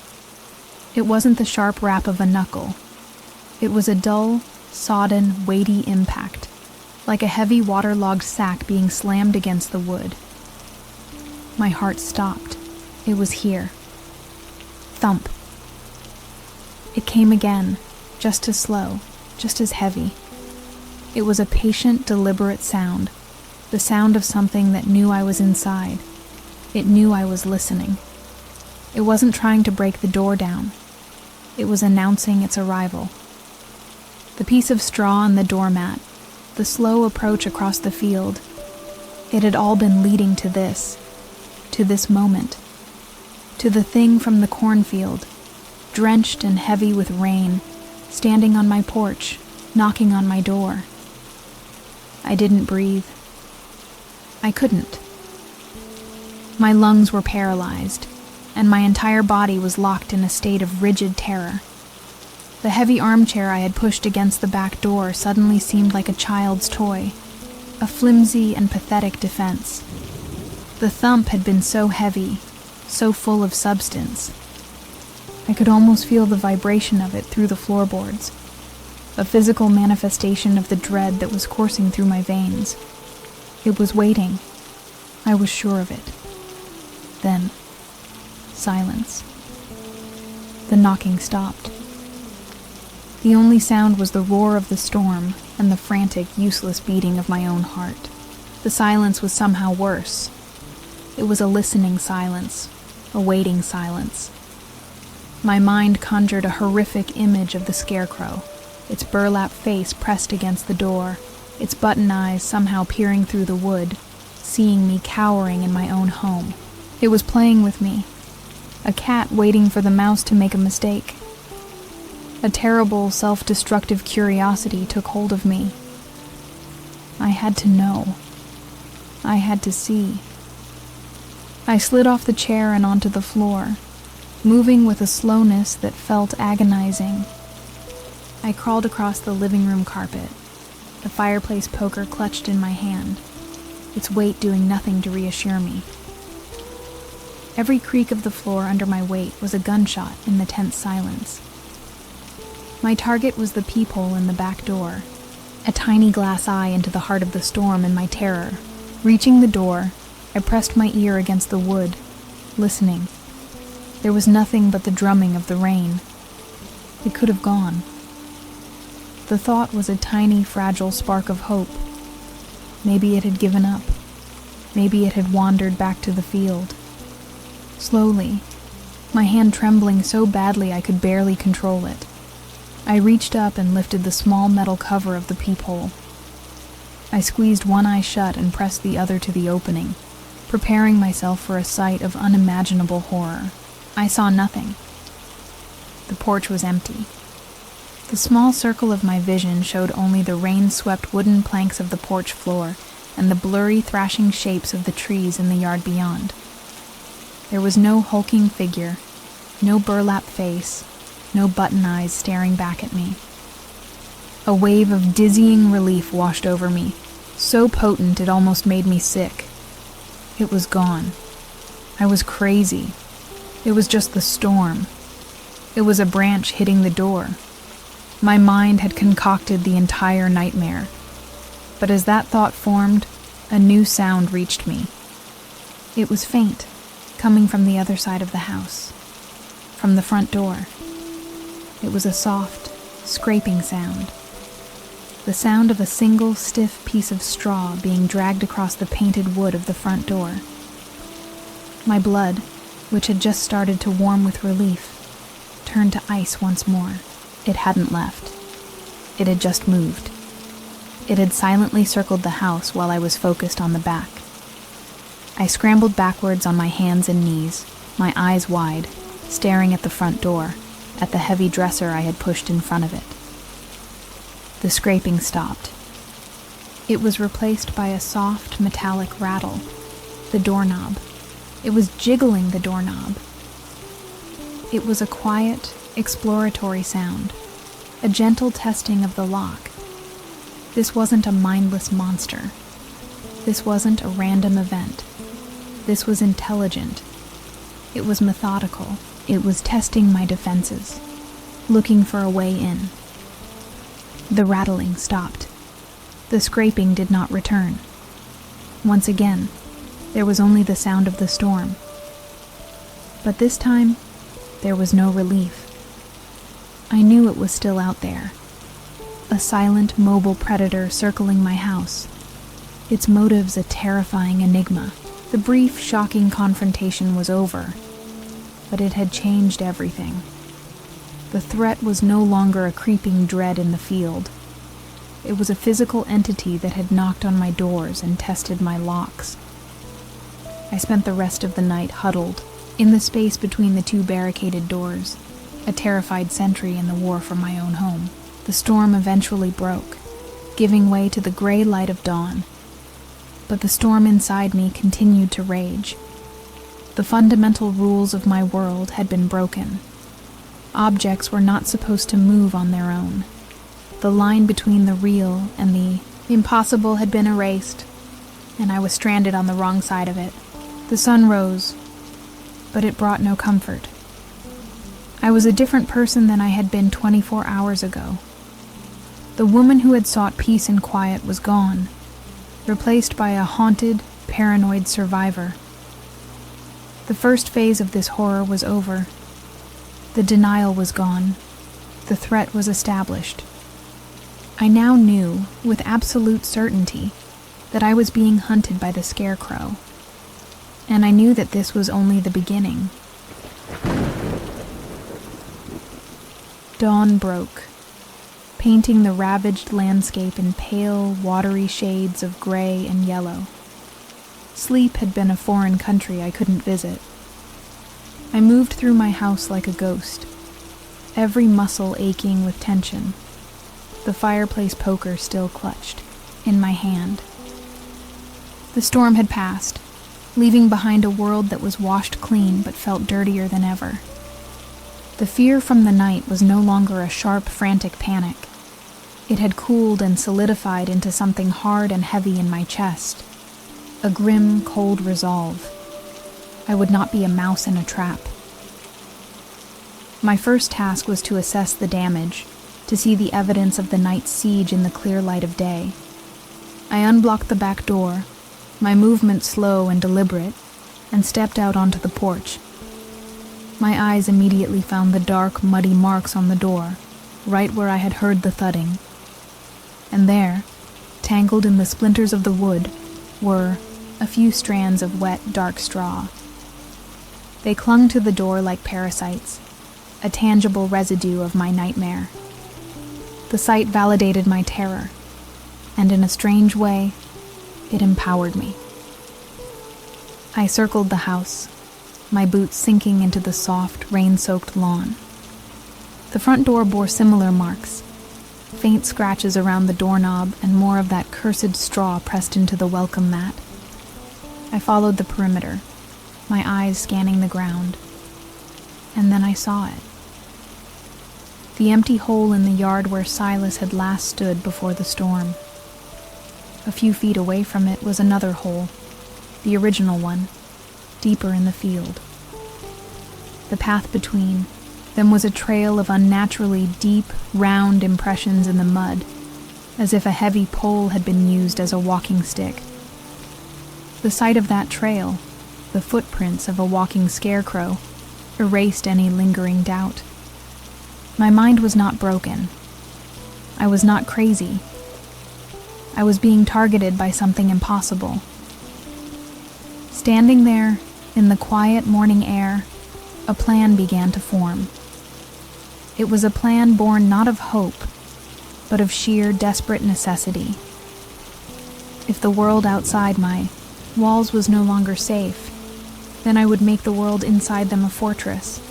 It wasn't the sharp rap of a knuckle. It was a dull, sodden, weighty impact, like a heavy waterlogged sack being slammed against the wood. My heart stopped. It was here. Thump. It came again, just as slow, just as heavy. It was a patient, deliberate sound, the sound of something that knew I was inside. It knew I was listening. It wasn't trying to break the door down. It was announcing its arrival. The piece of straw on the doormat, the slow approach across the field. It had all been leading to this moment, to the thing from the cornfield, drenched and heavy with rain, standing on my porch, knocking on my door. I didn't breathe. I couldn't. My lungs were paralyzed, and my entire body was locked in a state of rigid terror. The heavy armchair I had pushed against the back door suddenly seemed like a child's toy, a flimsy and pathetic defense. The thump had been so heavy, so full of substance. I could almost feel the vibration of it through the floorboards, a physical manifestation of the dread that was coursing through my veins. It was waiting. I was sure of it. Then, silence. The knocking stopped. The only sound was the roar of the storm and the frantic, useless beating of my own heart. The silence was somehow worse. It was a listening silence, a waiting silence. My mind conjured a horrific image of the Scarecrow, its burlap face pressed against the door, its button eyes somehow peering through the wood, seeing me cowering in my own home. It was playing with me, a cat waiting for the mouse to make a mistake. A terrible, self-destructive curiosity took hold of me. I had to know. I had to see. I slid off the chair and onto the floor, moving with a slowness that felt agonizing. I crawled across the living room carpet, the fireplace poker clutched in my hand, its weight doing nothing to reassure me. Every creak of the floor under my weight was a gunshot in the tense silence. My target was the peephole in the back door, a tiny glass eye into the heart of the storm in my terror. Reaching the door, I pressed my ear against the wood, listening. There was nothing but the drumming of the rain. It could have gone. The thought was a tiny, fragile spark of hope. Maybe it had given up. Maybe it had wandered back to the field. Slowly, my hand trembling so badly I could barely control it, I reached up and lifted the small metal cover of the peephole. I squeezed one eye shut and pressed the other to the opening, preparing myself for a sight of unimaginable horror. I saw nothing. The porch was empty. The small circle of my vision showed only the rain-swept wooden planks of the porch floor and the blurry, thrashing shapes of the trees in the yard beyond. There was no hulking figure, no burlap face, no button eyes staring back at me. A wave of dizzying relief washed over me, so potent it almost made me sick. It was gone. I was crazy. It was just the storm. It was a branch hitting the door. My mind had concocted the entire nightmare. But as that thought formed, a new sound reached me. It was faint, coming from the other side of the house, from the front door. It was a soft, scraping sound. The sound of a single stiff piece of straw being dragged across the painted wood of the front door. My blood, which had just started to warm with relief, turned to ice once more. It hadn't left. It had just moved. It had silently circled the house while I was focused on the back. I scrambled backwards on my hands and knees, my eyes wide, staring at the front door, at the heavy dresser I had pushed in front of it. The scraping stopped. It was replaced by a soft, metallic rattle, the doorknob. It was jiggling the doorknob. It was a quiet, exploratory sound, a gentle testing of the lock. This wasn't a mindless monster. This wasn't a random event. This was intelligent. It was methodical. It was testing my defenses, looking for a way in. The rattling stopped. The scraping did not return. Once again, there was only the sound of the storm. But this time, there was no relief. I knew it was still out there. A silent, mobile predator circling my house. Its motives a terrifying enigma. The brief, shocking confrontation was over, but it had changed everything. The threat was no longer a creeping dread in the field. it was a physical entity that had knocked on my doors and tested my locks. I spent the rest of the night huddled in the space between the two barricaded doors, a terrified sentry in the war for my own home. The storm eventually broke, giving way to the gray light of dawn. But the storm inside me continued to rage. The fundamental rules of my world had been broken. Objects were not supposed to move on their own. The line between the real and the impossible had been erased, and I was stranded on the wrong side of it. The sun rose, but it brought no comfort. I was a different person than I had been 24 hours ago. The woman who had sought peace and quiet was gone, replaced by a haunted, paranoid survivor. The first phase of this horror was over. The denial was gone. The threat was established. I now knew, with absolute certainty, that I was being hunted by the Scarecrow. And I knew that this was only the beginning. Dawn broke, painting the ravaged landscape in pale, watery shades of gray and yellow. Sleep had been a foreign country I couldn't visit. I moved through my house like a ghost, every muscle aching with tension, the fireplace poker still clutched in my hand. The storm had passed, leaving behind a world that was washed clean but felt dirtier than ever. The fear from the night was no longer a sharp, frantic panic. It had cooled and solidified into something hard and heavy in my chest. A grim, cold resolve. I would not be a mouse in a trap. My first task was to assess the damage, to see the evidence of the night's siege in the clear light of day. I unblocked the back door, my movement slow and deliberate, and stepped out onto the porch. My eyes immediately found the dark, muddy marks on the door, right where I had heard the thudding. And there, tangled in the splinters of the wood, were a few strands of wet, dark straw. They clung to the door like parasites, a tangible residue of my nightmare. The sight validated my terror, and in a strange way, it empowered me. I circled the house, my boots sinking into the soft, rain-soaked lawn. The front door bore similar marks, faint scratches around the doorknob and more of that cursed straw pressed into the welcome mat. I followed the perimeter, my eyes scanning the ground, and then I saw it. The empty hole in the yard where Silas had last stood before the storm. A few feet away from it was another hole, the original one, deeper in the field. The path between them was a trail of unnaturally deep, round impressions in the mud, as if a heavy pole had been used as a walking stick. The sight of that trail, the footprints of a walking scarecrow, erased any lingering doubt. My mind was not broken. I was not crazy. I was being targeted by something impossible. Standing there, in the quiet morning air, a plan began to form. It was a plan born not of hope, but of sheer, desperate necessity. If the world outside my walls was no longer safe, then I would make the world inside them a fortress.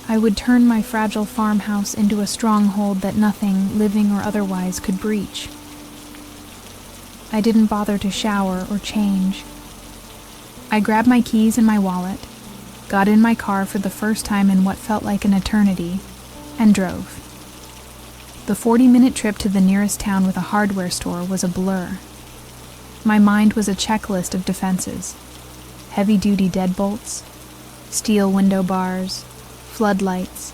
I would turn my fragile farmhouse into a stronghold that nothing, living or otherwise, could breach. I didn't bother to shower or change. I grabbed my keys and my wallet, got in my car for the first time in what felt like an eternity, and drove. The 40-minute trip to the nearest town with a hardware store was a blur. My mind was a checklist of defenses: heavy-duty deadbolts, steel window bars, floodlights,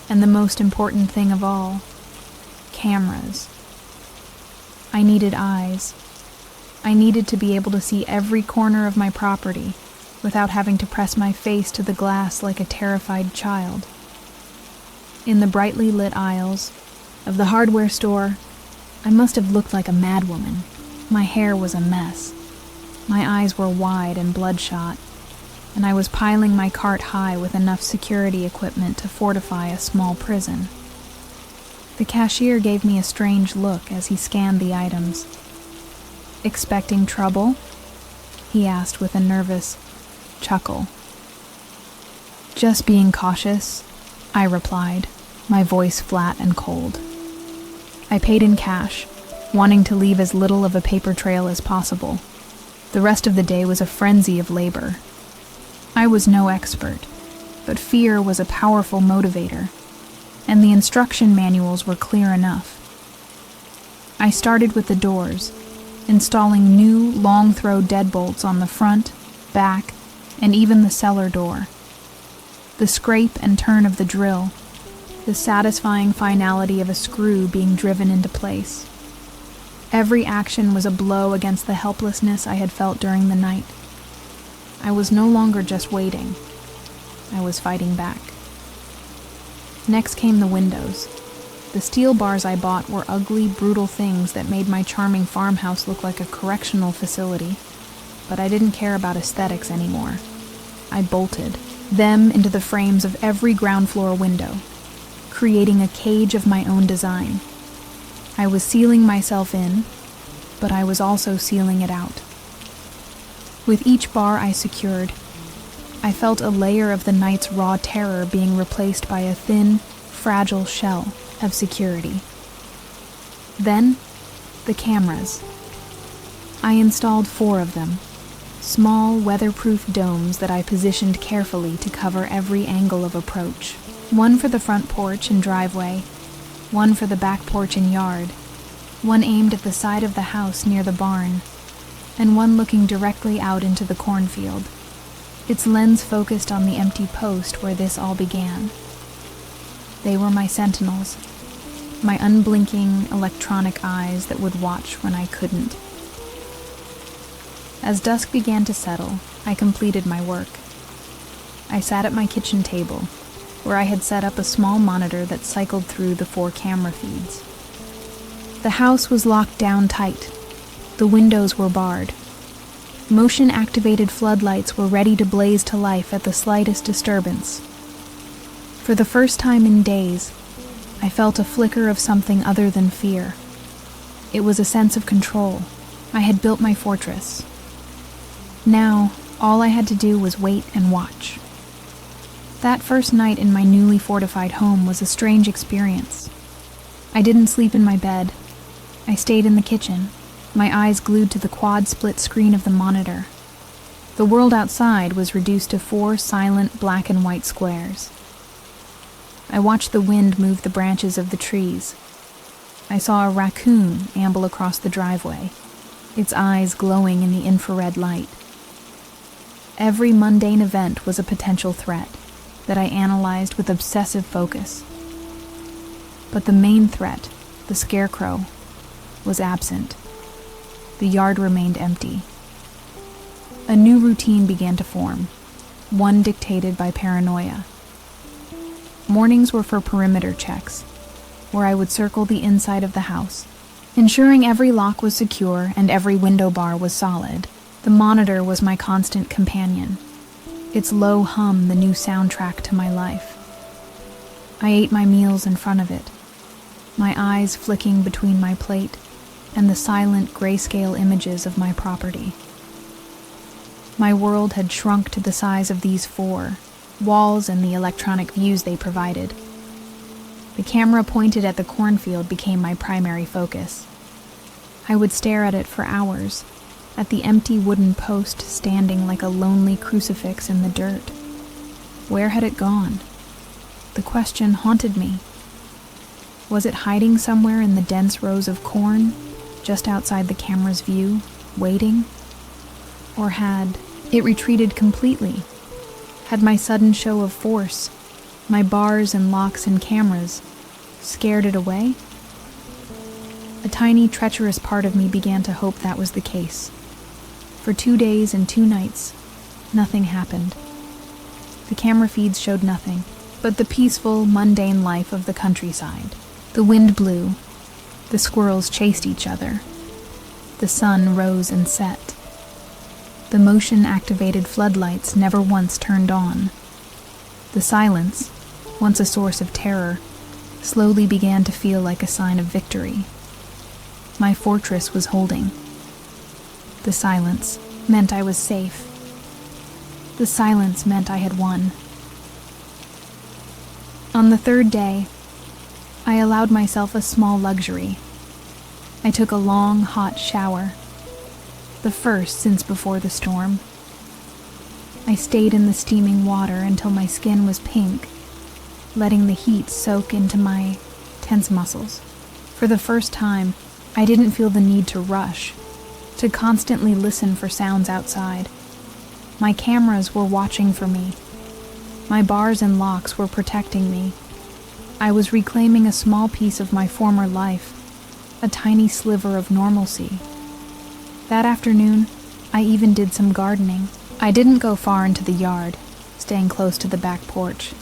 and the most important thing of all, cameras. I needed eyes. I needed to be able to see every corner of my property without having to press my face to the glass like a terrified child. In the brightly lit aisles of the hardware store, I must have looked like a madwoman. My hair was a mess. My eyes were wide and bloodshot, and I was piling my cart high with enough security equipment to fortify a small prison. The cashier gave me a strange look as he scanned the items. "Expecting trouble?" he asked with a nervous chuckle. "Just being cautious," I replied, my voice flat and cold. I paid in cash, wanting to leave as little of a paper trail as possible. The rest of the day was a frenzy of labor. I was no expert, but fear was a powerful motivator, and the instruction manuals were clear enough. I started with the doors, installing new long-throw deadbolts on the front, back, and even the cellar door. The scrape and turn of the drill, the satisfying finality of a screw being driven into place. Every action was a blow against the helplessness I had felt during the night. I was no longer just waiting. I was fighting back. Next came the windows. The steel bars I bought were ugly, brutal things that made my charming farmhouse look like a correctional facility, but I didn't care about aesthetics anymore. I bolted them into the frames of every ground floor window, creating a cage of my own design. I was sealing myself in, but I was also sealing it out. With each bar I secured, I felt a layer of the night's raw terror being replaced by a thin, fragile shell of security. Then, the cameras. I installed 4 of them, small, weatherproof domes that I positioned carefully to cover every angle of approach. One for the front porch and driveway, one for the back porch and yard, one aimed at the side of the house near the barn, and one looking directly out into the cornfield. Its lens focused on the empty post where this all began. They were my sentinels, my unblinking electronic eyes that would watch when I couldn't. As dusk began to settle, I completed my work. I sat at my kitchen table, where I had set up a small monitor that cycled through the 4 camera feeds. The house was locked down tight. The windows were barred. Motion-activated floodlights were ready to blaze to life at the slightest disturbance. For the first time in days, I felt a flicker of something other than fear. It was a sense of control. I had built my fortress. Now, all I had to do was wait and watch. That first night in my newly fortified home was a strange experience. I didn't sleep in my bed. I stayed in the kitchen, my eyes glued to the quad-split screen of the monitor. The world outside was reduced to 4 silent black and white squares. I watched the wind move the branches of the trees. I saw a raccoon amble across the driveway, its eyes glowing in the infrared light. Every mundane event was a potential threat that I analyzed with obsessive focus. But the main threat, the Scarecrow, was absent. The yard remained empty. A new routine began to form, one dictated by paranoia. Mornings were for perimeter checks, where I would circle the inside of the house, ensuring every lock was secure and every window bar was solid. The monitor was my constant companion, its low hum the new soundtrack to my life. I ate my meals in front of it, my eyes flicking between my plate and the silent grayscale images of my property. My world had shrunk to the size of these 4 walls and the electronic views they provided. The camera pointed at the cornfield became my primary focus. I would stare at it for hours, at the empty wooden post standing like a lonely crucifix in the dirt. Where had it gone? The question haunted me. Was it hiding somewhere in the dense rows of corn, just outside the camera's view, waiting? Or had it retreated completely? Had my sudden show of force, my bars and locks and cameras, scared it away? A tiny, treacherous part of me began to hope that was the case. For 2 days and 2 nights, nothing happened. The camera feeds showed nothing but the peaceful, mundane life of the countryside. The wind blew. The squirrels chased each other. The sun rose and set. The motion-activated floodlights never once turned on. The silence, once a source of terror, slowly began to feel like a sign of victory. My fortress was holding. The silence meant I was safe. The silence meant I had won. On the third day, I allowed myself a small luxury. I took a long, hot shower, the first since before the storm. I stayed in the steaming water until my skin was pink, letting the heat soak into my tense muscles. For the first time, I didn't feel the need to rush, to constantly listen for sounds outside. My cameras were watching for me. My bars and locks were protecting me. I was reclaiming a small piece of my former life, a tiny sliver of normalcy. That afternoon, I even did some gardening. I didn't go far into the yard, staying close to the back porch,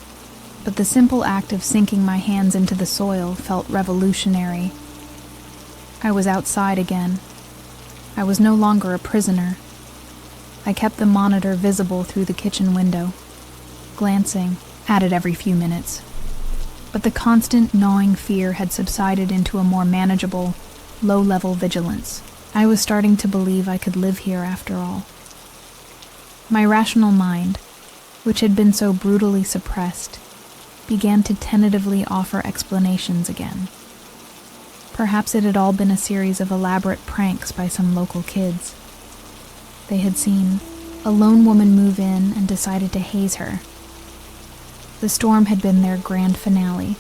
but the simple act of sinking my hands into the soil felt revolutionary. I was outside again. I was no longer a prisoner. I kept the monitor visible through the kitchen window, glancing at it every few minutes. But the constant gnawing fear had subsided into a more manageable, low-level vigilance. I was starting to believe I could live here after all. My rational mind, which had been so brutally suppressed, began to tentatively offer explanations again. Perhaps it had all been a series of elaborate pranks by some local kids. They had seen a lone woman move in and decided to haze her. The storm had been their grand finale,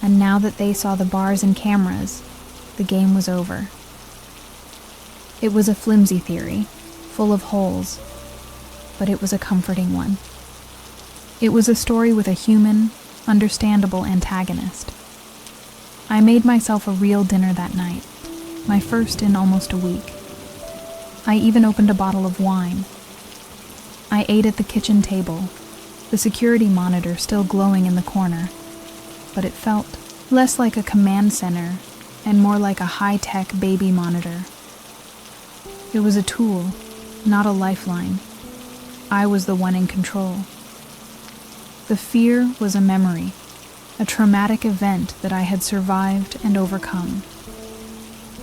and now that they saw the bars and cameras, the game was over. It was a flimsy theory, full of holes, but it was a comforting one. It was a story with a human, understandable antagonist. I made myself a real dinner that night, my first in almost a week. I even opened a bottle of wine. I ate at the kitchen table, the security monitor still glowing in the corner, but it felt less like a command center and more like a high-tech baby monitor. It was a tool, not a lifeline. I was the one in control. The fear was a memory, a traumatic event that I had survived and overcome.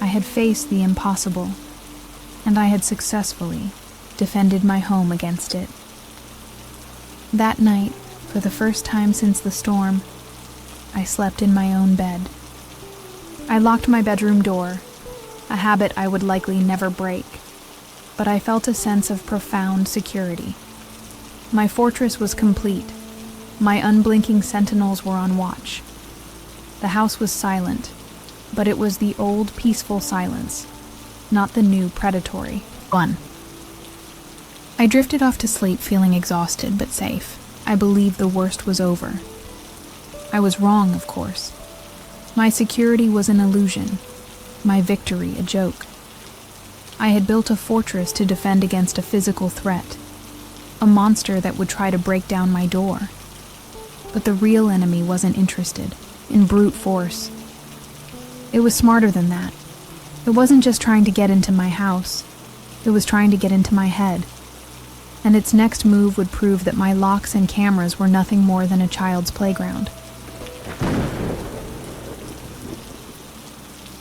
I had faced the impossible, and I had successfully defended my home against it. That night, for the first time since the storm, I slept in my own bed. I locked my bedroom door, a habit I would likely never break, but I felt a sense of profound security. My fortress was complete. My unblinking sentinels were on watch. The house was silent, but it was the old, peaceful silence, not the new, predatory one. I drifted off to sleep feeling exhausted but safe. I believed the worst was over. I was wrong, of course. My security was an illusion, my victory a joke. I had built a fortress to defend against a physical threat, a monster that would try to break down my door. But the real enemy wasn't interested in brute force. It was smarter than that. It wasn't just trying to get into my house. It was trying to get into my head. And its next move would prove that my locks and cameras were nothing more than a child's playground.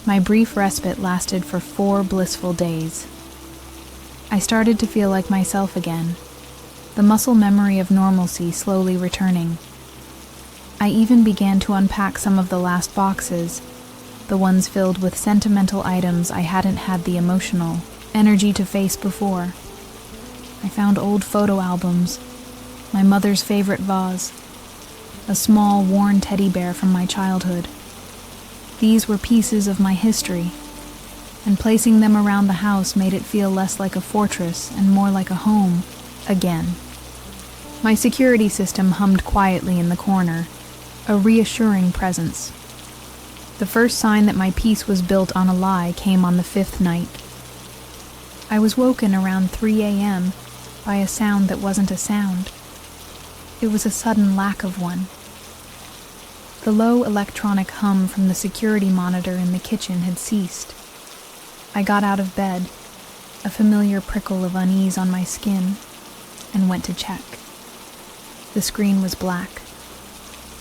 My brief respite lasted for 4 blissful days. I started to feel like myself again, the muscle memory of normalcy slowly returning. I even began to unpack some of the last boxes, the ones filled with sentimental items I hadn't had the emotional energy to face before. I found old photo albums, my mother's favorite vase, a small, worn teddy bear from my childhood. These were pieces of my history, and placing them around the house made it feel less like a fortress and more like a home again. My security system hummed quietly in the corner, a reassuring presence. The first sign that my peace was built on a lie came on the 5th night. I was woken around 3 a.m. by a sound that wasn't a sound. It was a sudden lack of one. The low electronic hum from the security monitor in the kitchen had ceased. I got out of bed, a familiar prickle of unease on my skin, and went to check. The screen was black.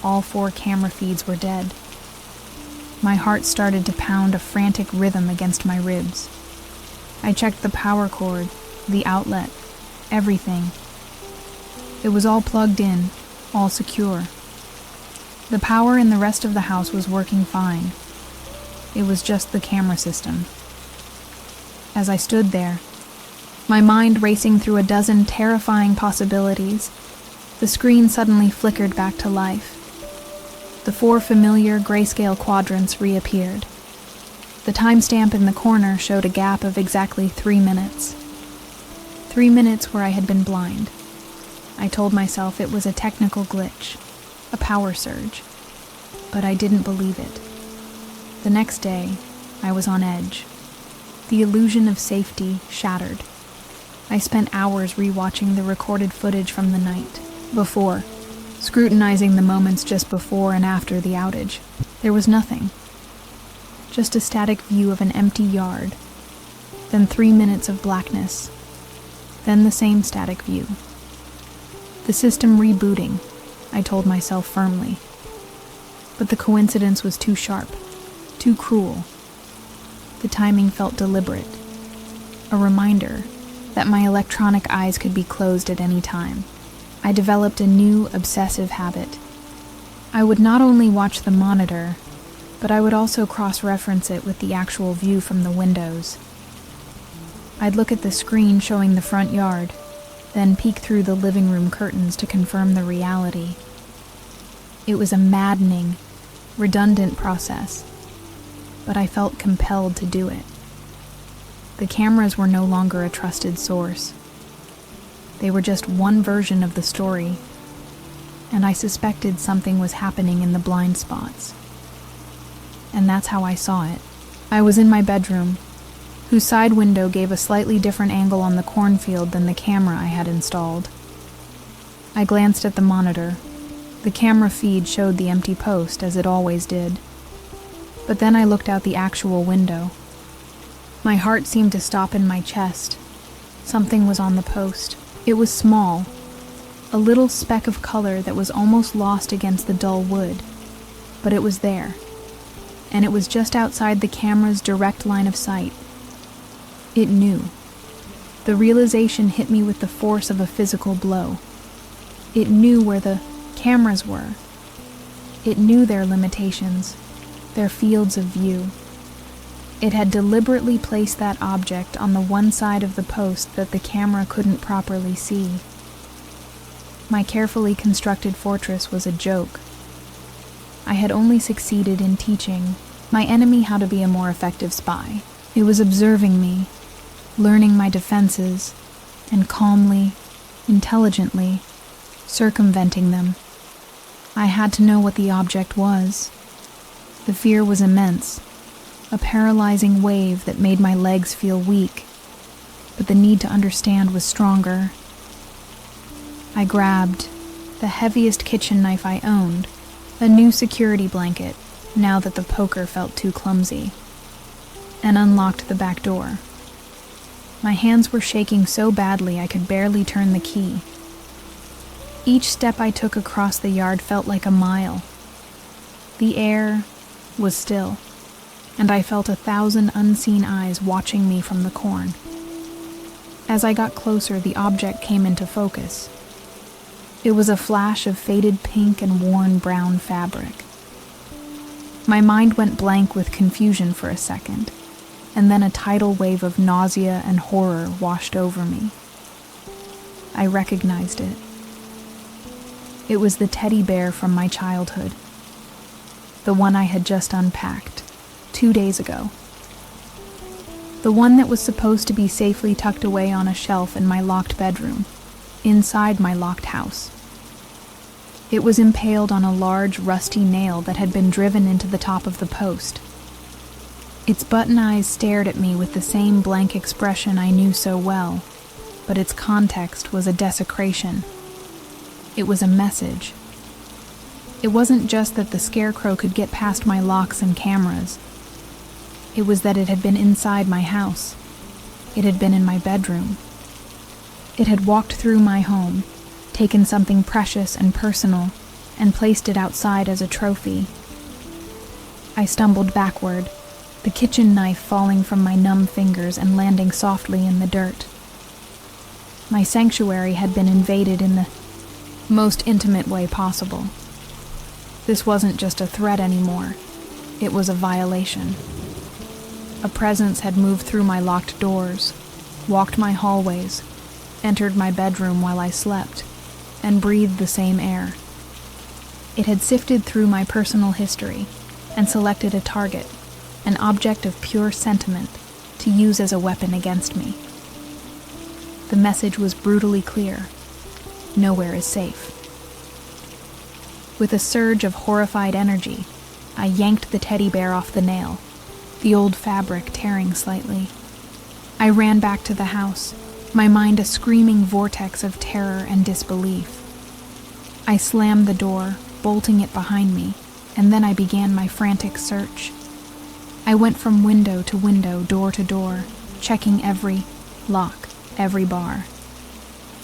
all 4 camera feeds were dead. My heart started to pound a frantic rhythm against my ribs. I checked the power cord, the outlet, everything. It was all plugged in, all secure. The power in the rest of the house was working fine. It was just the camera system. As I stood there, my mind racing through a dozen terrifying possibilities, the screen suddenly flickered back to life. The 4 familiar grayscale quadrants reappeared. The timestamp in the corner showed a gap of exactly 3 minutes. 3 minutes where I had been blind. I told myself it was a technical glitch, a power surge, but I didn't believe it. The next day, I was on edge. The illusion of safety shattered. I spent hours rewatching the recorded footage from the night before, scrutinizing the moments just before and after the outage. There was nothing. Just a static view of an empty yard, then 3 minutes of blackness, then the same static view. The system rebooting, I told myself firmly. But the coincidence was too sharp, too cruel. The timing felt deliberate, a reminder that my electronic eyes could be closed at any time. I developed a new obsessive habit. I would not only watch the monitor, but I would also cross-reference it with the actual view from the windows. I'd look at the screen showing the front yard, then peek through the living room curtains to confirm the reality. It was a maddening, redundant process, but I felt compelled to do it. The cameras were no longer a trusted source. They were just one version of the story, and I suspected something was happening in the blind spots. And that's how I saw it. I was in my bedroom, whose side window gave a slightly different angle on the cornfield than the camera I had installed. I glanced at the monitor. The camera feed showed the empty post, as it always did. But then I looked out the actual window. My heart seemed to stop in my chest. Something was on the post. It was small, a little speck of color that was almost lost against the dull wood, but it was there, and it was just outside the camera's direct line of sight. It knew. The realization hit me with the force of a physical blow. It knew where the cameras were. It knew their limitations, their fields of view. It had deliberately placed that object on the one side of the post that the camera couldn't properly see. My carefully constructed fortress was a joke. I had only succeeded in teaching my enemy how to be a more effective spy. It was observing me, learning my defenses, and calmly, intelligently, circumventing them. I had to know what the object was. The fear was immense. A paralyzing wave that made my legs feel weak, but the need to understand was stronger. I grabbed the heaviest kitchen knife I owned, a new security blanket, now that the poker felt too clumsy, and unlocked the back door. My hands were shaking so badly I could barely turn the key. Each step I took across the yard felt like a mile. The air was still, and I felt 1,000 unseen eyes watching me from the corn. As I got closer, the object came into focus. It was a flash of faded pink and worn brown fabric. My mind went blank with confusion for a second, and then a tidal wave of nausea and horror washed over me. I recognized it. It was the teddy bear from my childhood, the one I had just unpacked 2 days ago. The one that was supposed to be safely tucked away on a shelf in my locked bedroom, inside my locked house. It was impaled on a large, rusty nail that had been driven into the top of the post. Its button eyes stared at me with the same blank expression I knew so well, but its context was a desecration. It was a message. It wasn't just that the Scarecrow could get past my locks and cameras. It was that it had been inside my house. It had been in my bedroom. It had walked through my home, taken something precious and personal, and placed it outside as a trophy. I stumbled backward, the kitchen knife falling from my numb fingers and landing softly in the dirt. My sanctuary had been invaded in the most intimate way possible. This wasn't just a threat anymore. It was a violation. A presence had moved through my locked doors, walked my hallways, entered my bedroom while I slept, and breathed the same air. It had sifted through my personal history and selected a target, an object of pure sentiment, to use as a weapon against me. The message was brutally clear. Nowhere is safe. With a surge of horrified energy, I yanked the teddy bear off the nail, the old fabric tearing slightly. I ran back to the house, my mind a screaming vortex of terror and disbelief. I slammed the door, bolting it behind me, and then I began my frantic search. I went from window to window, door to door, checking every lock, every bar.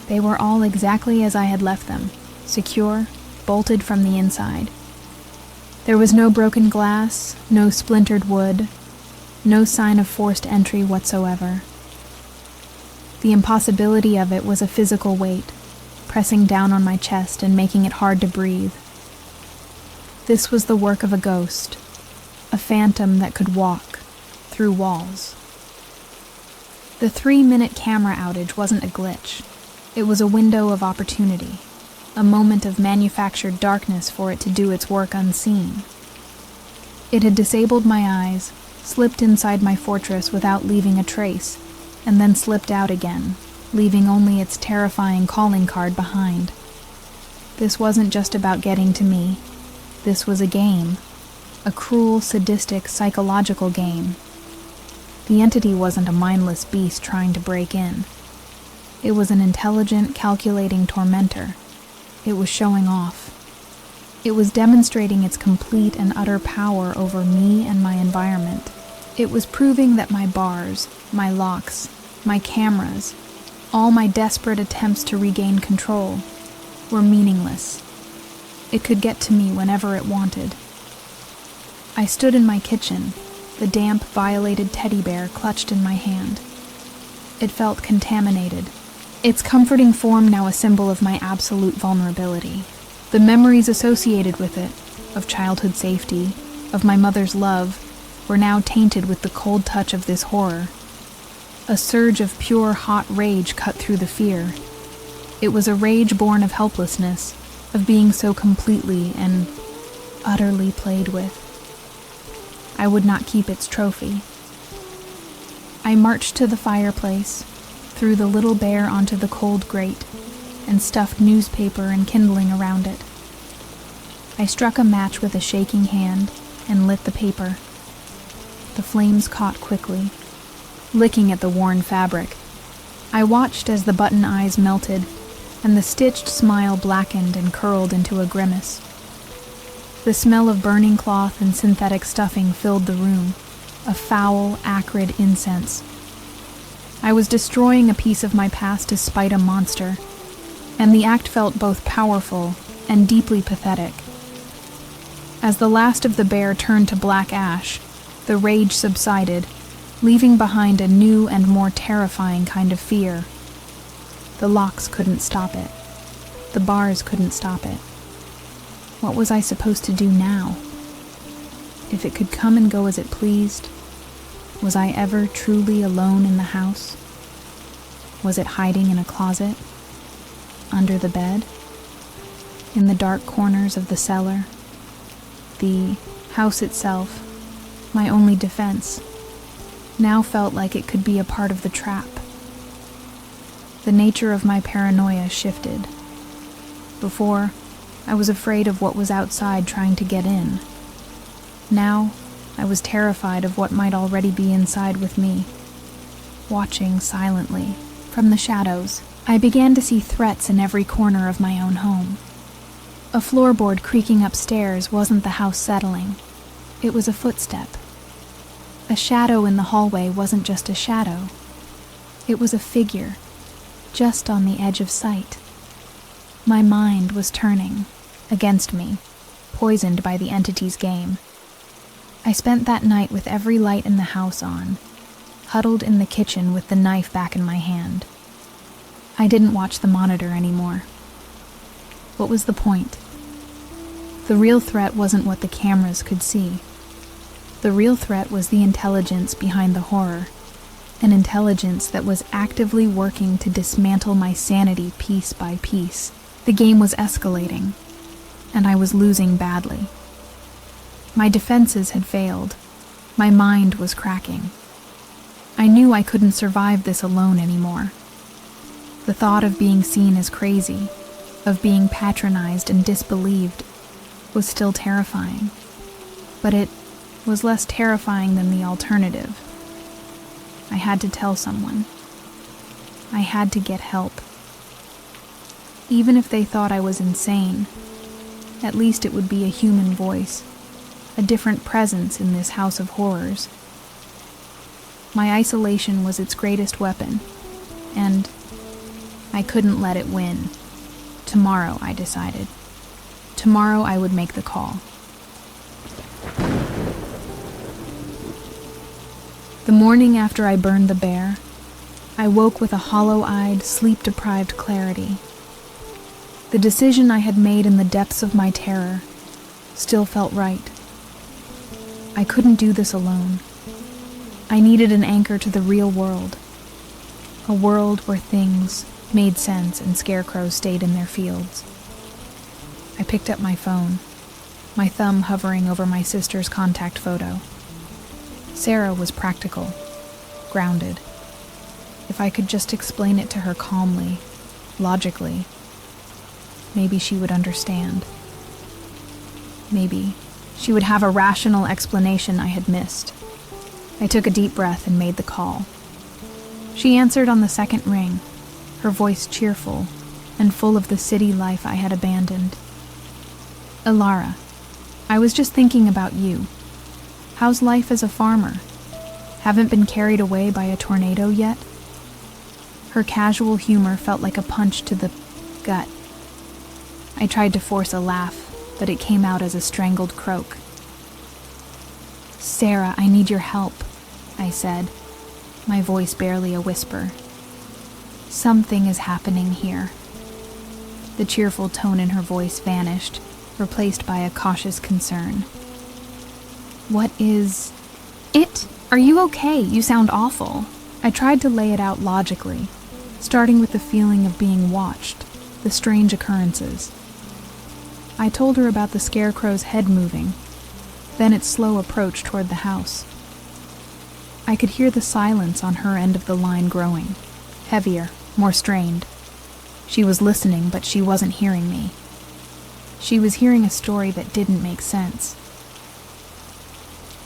They were all exactly as I had left them, secure, bolted from the inside. There was no broken glass, no splintered wood, no sign of forced entry whatsoever. The impossibility of it was a physical weight, pressing down on my chest and making it hard to breathe. This was the work of a ghost, a phantom that could walk through walls. The 3-minute camera outage wasn't a glitch. It was a window of opportunity, a moment of manufactured darkness for it to do its work unseen. It had disabled my eyes, slipped inside my fortress without leaving a trace, and then slipped out again, leaving only its terrifying calling card behind. This wasn't just about getting to me. This was a game, a cruel, sadistic, psychological game. The entity wasn't a mindless beast trying to break in. It was an intelligent, calculating tormentor. It was showing off. It was demonstrating its complete and utter power over me and my environment. It was proving that my bars, my locks, my cameras, all my desperate attempts to regain control, were meaningless. It could get to me whenever it wanted. I stood in my kitchen, the damp, violated teddy bear clutched in my hand. It felt contaminated, its comforting form now a symbol of my absolute vulnerability. The memories associated with it, of childhood safety, of my mother's love, were now tainted with the cold touch of this horror. A surge of pure, hot rage cut through the fear. It was a rage born of helplessness, of being so completely and utterly played with. I would not keep its trophy. I marched to the fireplace, threw the little bear onto the cold grate, and stuffed newspaper and kindling around it. I struck a match with a shaking hand and lit the paper. The flames caught quickly, licking at the worn fabric. I watched as the button eyes melted, and the stitched smile blackened and curled into a grimace. The smell of burning cloth and synthetic stuffing filled the room, a foul, acrid incense. I was destroying a piece of my past to spite a monster, and the act felt both powerful and deeply pathetic. As the last of the bear turned to black ash, the rage subsided, leaving behind a new and more terrifying kind of fear. The locks couldn't stop it. The bars couldn't stop it. What was I supposed to do now? If it could come and go as it pleased, was I ever truly alone in the house? Was it hiding in a closet? Under the bed? In the dark corners of the cellar? The house itself, my only defense, now felt like it could be a part of the trap. The nature of my paranoia shifted. Before, I was afraid of what was outside trying to get in. Now, I was terrified of what might already be inside with me. Watching silently, from the shadows, I began to see threats in every corner of my own home. A floorboard creaking upstairs wasn't the house settling. It was a footstep. A shadow in the hallway wasn't just a shadow. It was a figure, just on the edge of sight. My mind was turning. against me, poisoned by the entity's game. I spent that night with every light in the house on, huddled in the kitchen with the knife back in my hand. I didn't watch the monitor anymore. What was the point? The real threat wasn't what the cameras could see. The real threat was the intelligence behind the horror, an intelligence that was actively working to dismantle my sanity piece by piece. The game was escalating, and I was losing badly. My defenses had failed. My mind was cracking. I knew I couldn't survive this alone anymore. The thought of being seen as crazy, of being patronized and disbelieved, was still terrifying. But it was less terrifying than the alternative. I had to tell someone. I had to get help. Even if they thought I was insane, at least it would be a human voice, a different presence in this house of horrors. My isolation was its greatest weapon, and I couldn't let it win. Tomorrow, I decided. Tomorrow I would make the call. The morning after I burned the bear, I woke with a hollow-eyed, sleep-deprived clarity. The decision I had made in the depths of my terror still felt right. I couldn't do this alone. I needed an anchor to the real world, a world where things made sense and scarecrows stayed in their fields. I picked up my phone, my thumb hovering over my sister's contact photo. Sarah was practical, grounded. If I could just explain it to her calmly, logically, maybe she would understand. Maybe she would have a rational explanation I had missed. I took a deep breath and made the call. She answered on the second ring, her voice cheerful and full of the city life I had abandoned. Alara, I was just thinking about you. How's life as a farmer? Haven't been carried away by a tornado yet? Her casual humor felt like a punch to the gut. I tried to force a laugh, but it came out as a strangled croak. Sarah, I need your help, I said, my voice barely a whisper. Something is happening here. The cheerful tone in her voice vanished, replaced by a cautious concern. What is it? Are you okay? You sound awful. I tried to lay it out logically, starting with the feeling of being watched, the strange occurrences. I told her about the Scarecrow's head moving, then its slow approach toward the house. I could hear the silence on her end of the line growing, heavier, more strained. She was listening, but she wasn't hearing me. She was hearing a story that didn't make sense.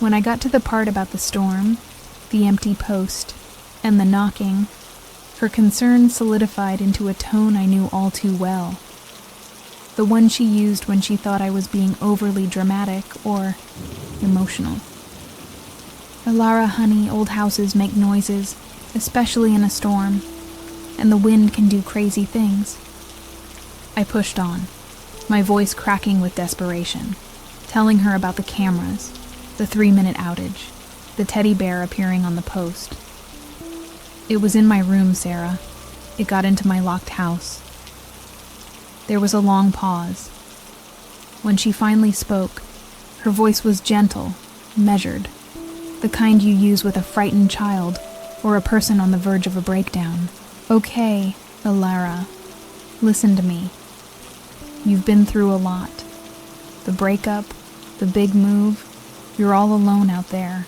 When I got to the part about the storm, the empty post, and the knocking, her concern solidified into a tone I knew all too well. The one she used when she thought I was being overly dramatic or emotional. Alara, honey, old houses make noises, especially in a storm, and the wind can do crazy things. I pushed on, my voice cracking with desperation, telling her about the cameras, the 3-minute outage, the teddy bear appearing on the post. It was in my room, Sarah. It got into my locked house. There was a long pause. When she finally spoke, her voice was gentle, measured, the kind you use with a frightened child or a person on the verge of a breakdown. Okay, Alara, listen to me. You've been through a lot. The breakup, the big move, you're all alone out there.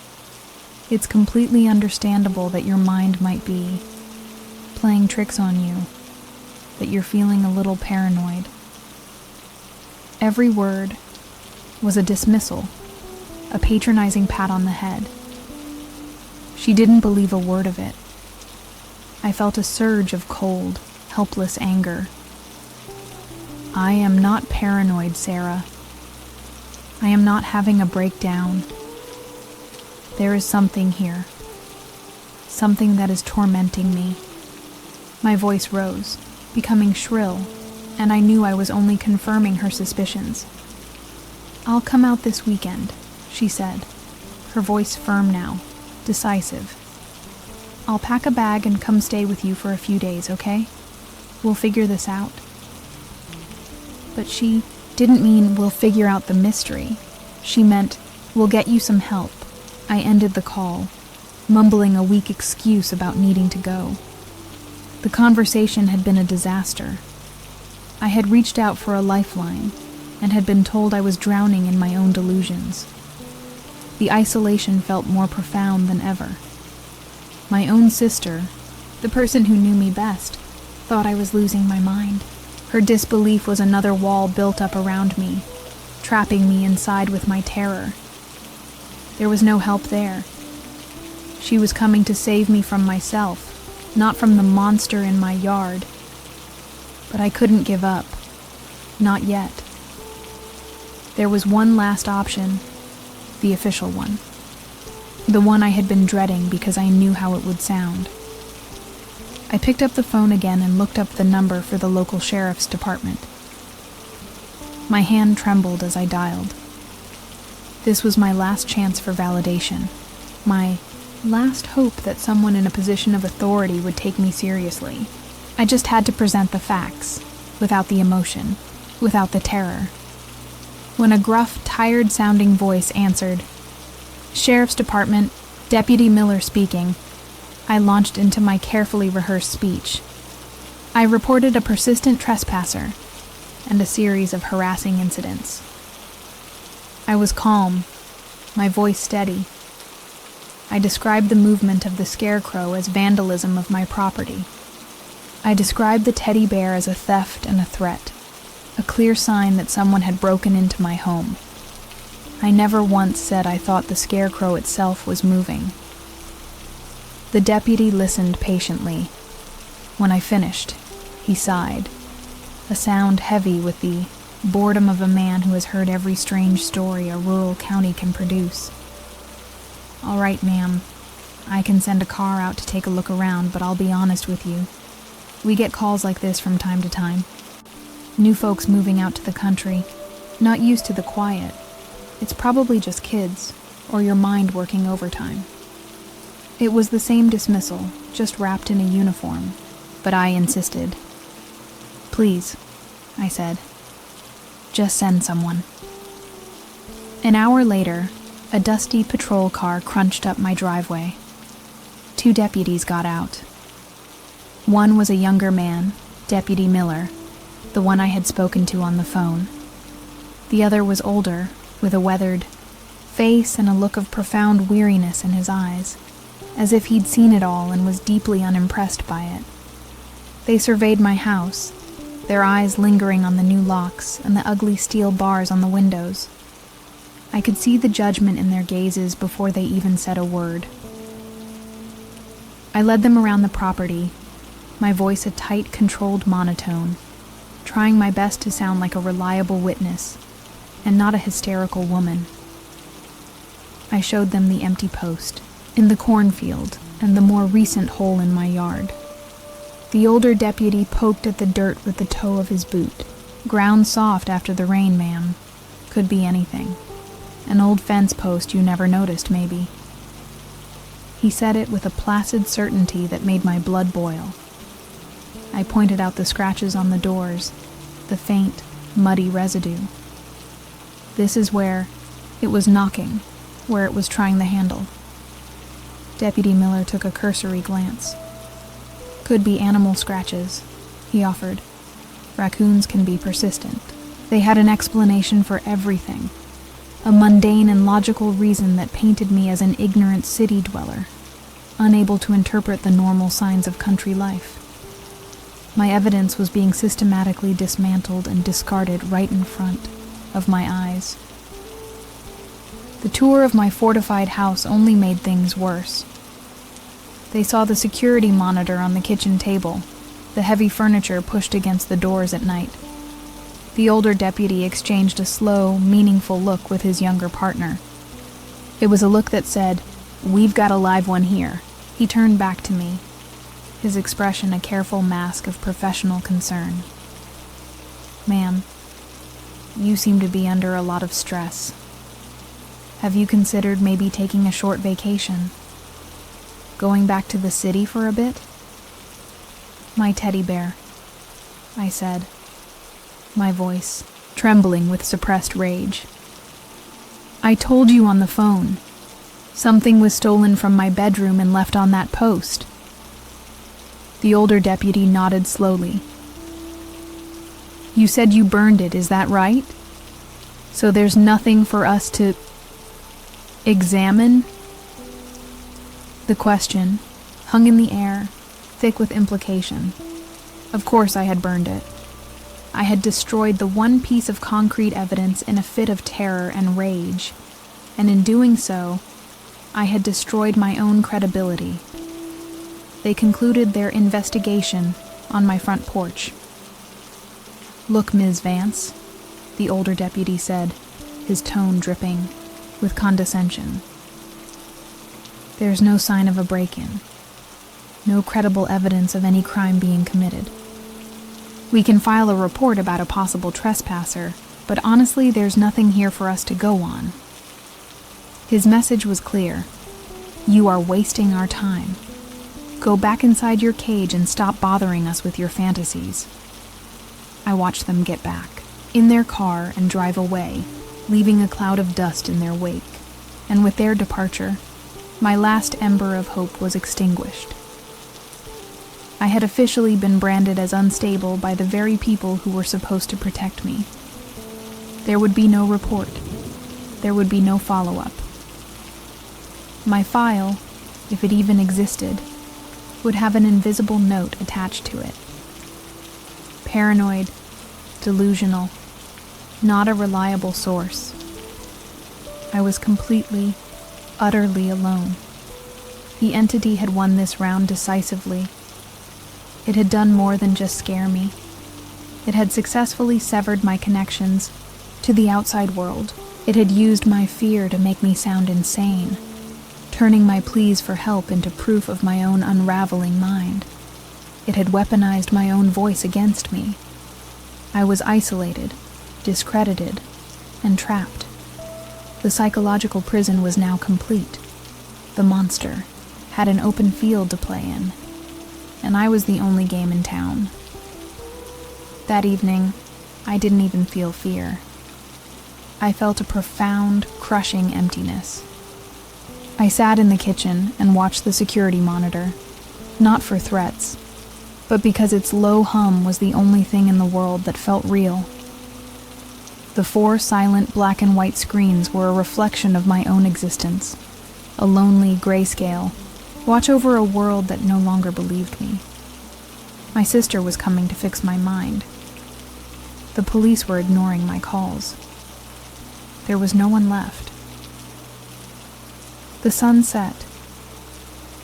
It's completely understandable that your mind might be playing tricks on you, that you're feeling a little paranoid. Every word was a dismissal, a patronizing pat on the head. She didn't believe a word of it. I felt a surge of cold, helpless anger. I am not paranoid, Sarah. I am not having a breakdown. There is something here. Something that is tormenting me. My voice rose, becoming shrill, and I knew I was only confirming her suspicions. "I'll come out this weekend," she said, her voice firm now, decisive. "I'll pack a bag and come stay with you for a few days, okay? We'll figure this out." But she didn't mean we'll figure out the mystery. She meant we'll get you some help. I ended the call, mumbling a weak excuse about needing to go. The conversation had been a disaster. I had reached out for a lifeline and had been told I was drowning in my own delusions. The isolation felt more profound than ever. My own sister, the person who knew me best, thought I was losing my mind. Her disbelief was another wall built up around me, trapping me inside with my terror. There was no help there. She was coming to save me from myself, not from the monster in my yard. But I couldn't give up. Not yet. There was one last option, the official one. The one I had been dreading because I knew how it would sound. I picked up the phone again and looked up the number for the local sheriff's department. My hand trembled as I dialed. This was my last chance for validation, my last hope that someone in a position of authority would take me seriously. I just had to present the facts, without the emotion, without the terror. When a gruff, tired-sounding voice answered, "Sheriff's Department, Deputy Miller speaking," I launched into my carefully rehearsed speech. I reported a persistent trespasser and a series of harassing incidents. I was calm, my voice steady. I described the movement of the Scarecrow as vandalism of my property. I described the teddy bear as a theft and a threat, a clear sign that someone had broken into my home. I never once said I thought the Scarecrow itself was moving. The deputy listened patiently. When I finished, he sighed, a sound heavy with the boredom of a man who has heard every strange story a rural county can produce. "All right, ma'am. I can send a car out to take a look around, but I'll be honest with you. We get calls like this from time to time. New folks moving out to the country, not used to the quiet. It's probably just kids, or your mind working overtime." It was the same dismissal, just wrapped in a uniform, but I insisted. "Please," I said. "Just send someone." An hour later, a dusty patrol car crunched up my driveway. 2 deputies got out. One was a younger man, Deputy Miller, the one I had spoken to on the phone. The other was older, with a weathered face and a look of profound weariness in his eyes, as if he'd seen it all and was deeply unimpressed by it. They surveyed my house, their eyes lingering on the new locks and the ugly steel bars on the windows. I could see the judgment in their gazes before they even said a word. I led them around the property, my voice a tight, controlled monotone, trying my best to sound like a reliable witness and not a hysterical woman. I showed them the empty post in the cornfield and the more recent hole in my yard. The older deputy poked at the dirt with the toe of his boot. "Ground soft after the rain, ma'am. Could be anything. An old fence post you never noticed, maybe." He said it with a placid certainty that made my blood boil. I pointed out the scratches on the doors, the faint, muddy residue. "This is where it was knocking, where it was trying the handle." Deputy Miller took a cursory glance. "Could be animal scratches," he offered. "Raccoons can be persistent." They had an explanation for everything, a mundane and logical reason that painted me as an ignorant city dweller, unable to interpret the normal signs of country life. My evidence was being systematically dismantled and discarded right in front of my eyes. The tour of my fortified house only made things worse. They saw the security monitor on the kitchen table, the heavy furniture pushed against the doors at night. The older deputy exchanged a slow, meaningful look with his younger partner. It was a look that said, "We've got a live one here." He turned back to me, his expression a careful mask of professional concern. Ma'am, you seem to be under a lot of stress. Have you considered maybe taking a short vacation? Going back to the city for a bit? My teddy bear, I said, my voice trembling with suppressed rage. I told you on the phone. Something was stolen from my bedroom and left on that post. The older deputy nodded slowly. You said you burned it, is that right? So there's nothing for us to examine? The question hung in the air, thick with implication. Of course I had burned it. I had destroyed the one piece of concrete evidence in a fit of terror and rage, and in doing so, I had destroyed my own credibility. They concluded their investigation on my front porch. Look, Ms. Vance, the older deputy said, his tone dripping with condescension. There's no sign of a break-in. No credible evidence of any crime being committed. We can file a report about a possible trespasser, but honestly, there's nothing here for us to go on. His message was clear. You are wasting our time. Go back inside your cage and stop bothering us with your fantasies. I watched them get back in their car and drive away, leaving a cloud of dust in their wake. And with their departure, my last ember of hope was extinguished. I had officially been branded as unstable by the very people who were supposed to protect me. There would be no report. There would be no follow-up. My file, if it even existed, would have an invisible note attached to it. Paranoid, delusional, not a reliable source. I was completely, utterly alone. The entity had won this round decisively. It had done more than just scare me. It had successfully severed my connections to the outside world. It had used my fear to make me sound insane, turning my pleas for help into proof of my own unraveling mind. It had weaponized my own voice against me. I was isolated, discredited, and trapped. The psychological prison was now complete. The monster had an open field to play in, and I was the only game in town. That evening, I didn't even feel fear. I felt a profound, crushing emptiness. I sat in the kitchen and watched the security monitor, not for threats, but because its low hum was the only thing in the world that felt real. The 4 silent black and white screens were a reflection of my own existence, a lonely grayscale, watch over a world that no longer believed me. My sister was coming to fix my mind. The police were ignoring my calls. There was no one left. The sun set,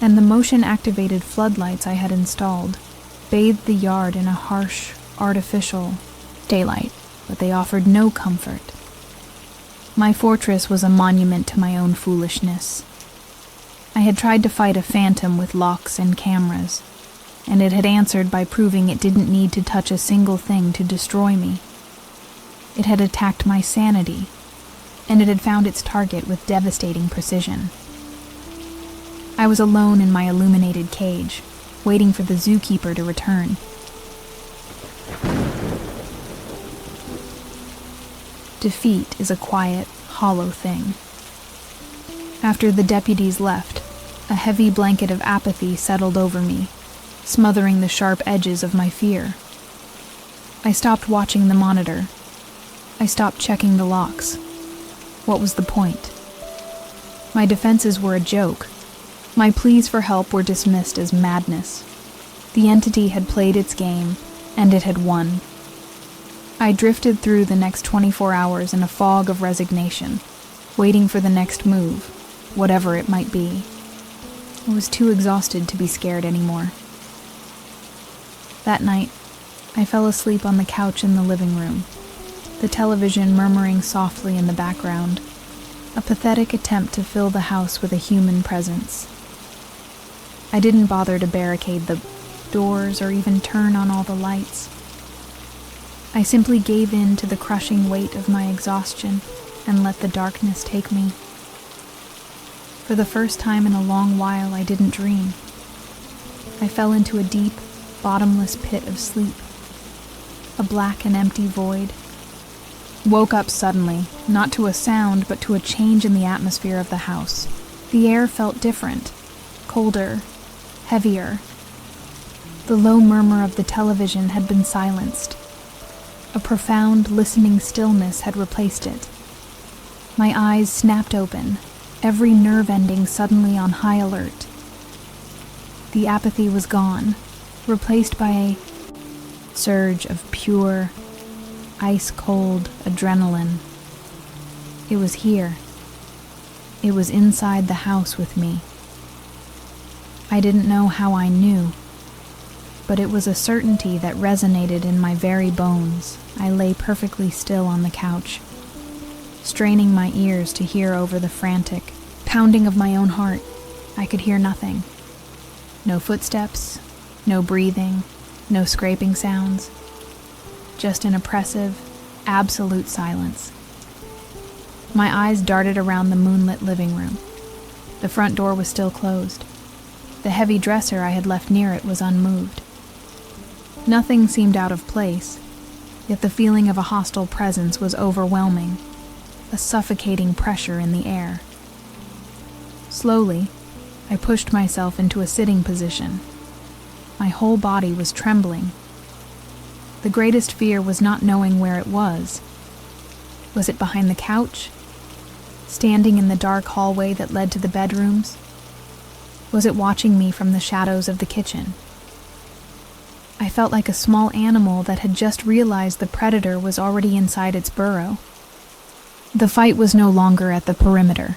and the motion-activated floodlights I had installed bathed the yard in a harsh, artificial daylight, but they offered no comfort. My fortress was a monument to my own foolishness. I had tried to fight a phantom with locks and cameras, and it had answered by proving it didn't need to touch a single thing to destroy me. It had attacked my sanity, and it had found its target with devastating precision. I was alone in my illuminated cage, waiting for the zookeeper to return. Defeat is a quiet, hollow thing. After the deputies left, a heavy blanket of apathy settled over me, smothering the sharp edges of my fear. I stopped watching the monitor. I stopped checking the locks. What was the point? My defenses were a joke. My pleas for help were dismissed as madness. The entity had played its game, and it had won. I drifted through the next 24 hours in a fog of resignation, waiting for the next move, whatever it might be. I was too exhausted to be scared anymore. That night, I fell asleep on the couch in the living room, the television murmuring softly in the background, a pathetic attempt to fill the house with a human presence. I didn't bother to barricade the doors or even turn on all the lights. I simply gave in to the crushing weight of my exhaustion and let the darkness take me. For the first time in a long while, I didn't dream. I fell into a deep, bottomless pit of sleep, a black and empty void. Woke up suddenly, not to a sound, but to a change in the atmosphere of the house. The air felt different, colder, heavier. The low murmur of the television had been silenced. A profound, listening stillness had replaced it. My eyes snapped open, every nerve ending suddenly on high alert. The apathy was gone, replaced by a surge of pure, ice-cold adrenaline. It was here. It was inside the house with me. I didn't know how I knew, but it was a certainty that resonated in my very bones. I lay perfectly still on the couch, straining my ears to hear over the frantic pounding of my own heart. I could hear nothing. No footsteps, no breathing, no scraping sounds. Just an oppressive, absolute silence. My eyes darted around the moonlit living room. The front door was still closed. The heavy dresser I had left near it was unmoved. Nothing seemed out of place, yet the feeling of a hostile presence was overwhelming, a suffocating pressure in the air. Slowly, I pushed myself into a sitting position. My whole body was trembling. The greatest fear was not knowing where it was. Was it behind the couch? Standing in the dark hallway that led to the bedrooms? Was it watching me from the shadows of the kitchen? I felt like a small animal that had just realized the predator was already inside its burrow. The fight was no longer at the perimeter.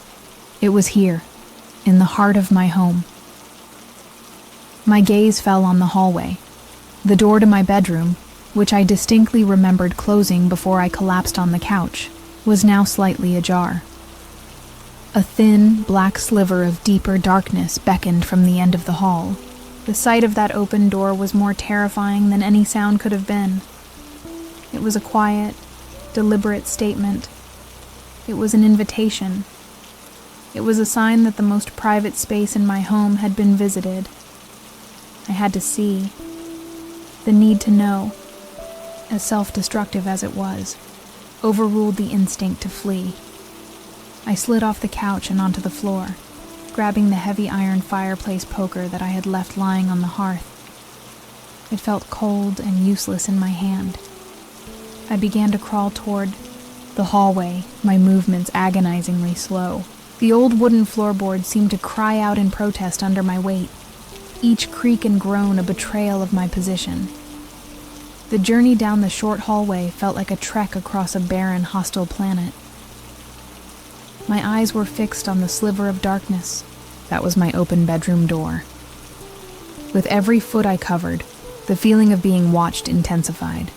It was here, in the heart of my home. My gaze fell on the hallway. The door to my bedroom, which I distinctly remembered closing before I collapsed on the couch, was now slightly ajar. A thin, black sliver of deeper darkness beckoned from the end of the hall. The sight of that open door was more terrifying than any sound could have been. It was a quiet, deliberate statement. It was an invitation. It was a sign that the most private space in my home had been visited. I had to see. The need to know, as self-destructive as it was, overruled the instinct to flee. I slid off the couch and onto the floor, grabbing the heavy iron fireplace poker that I had left lying on the hearth. It felt cold and useless in my hand. I began to crawl toward the hallway, my movements agonizingly slow. The old wooden floorboard seemed to cry out in protest under my weight, each creak and groan a betrayal of my position. The journey down the short hallway felt like a trek across a barren, hostile planet. My eyes were fixed on the sliver of darkness. That was my open bedroom door. With every foot I covered, the feeling of being watched intensified.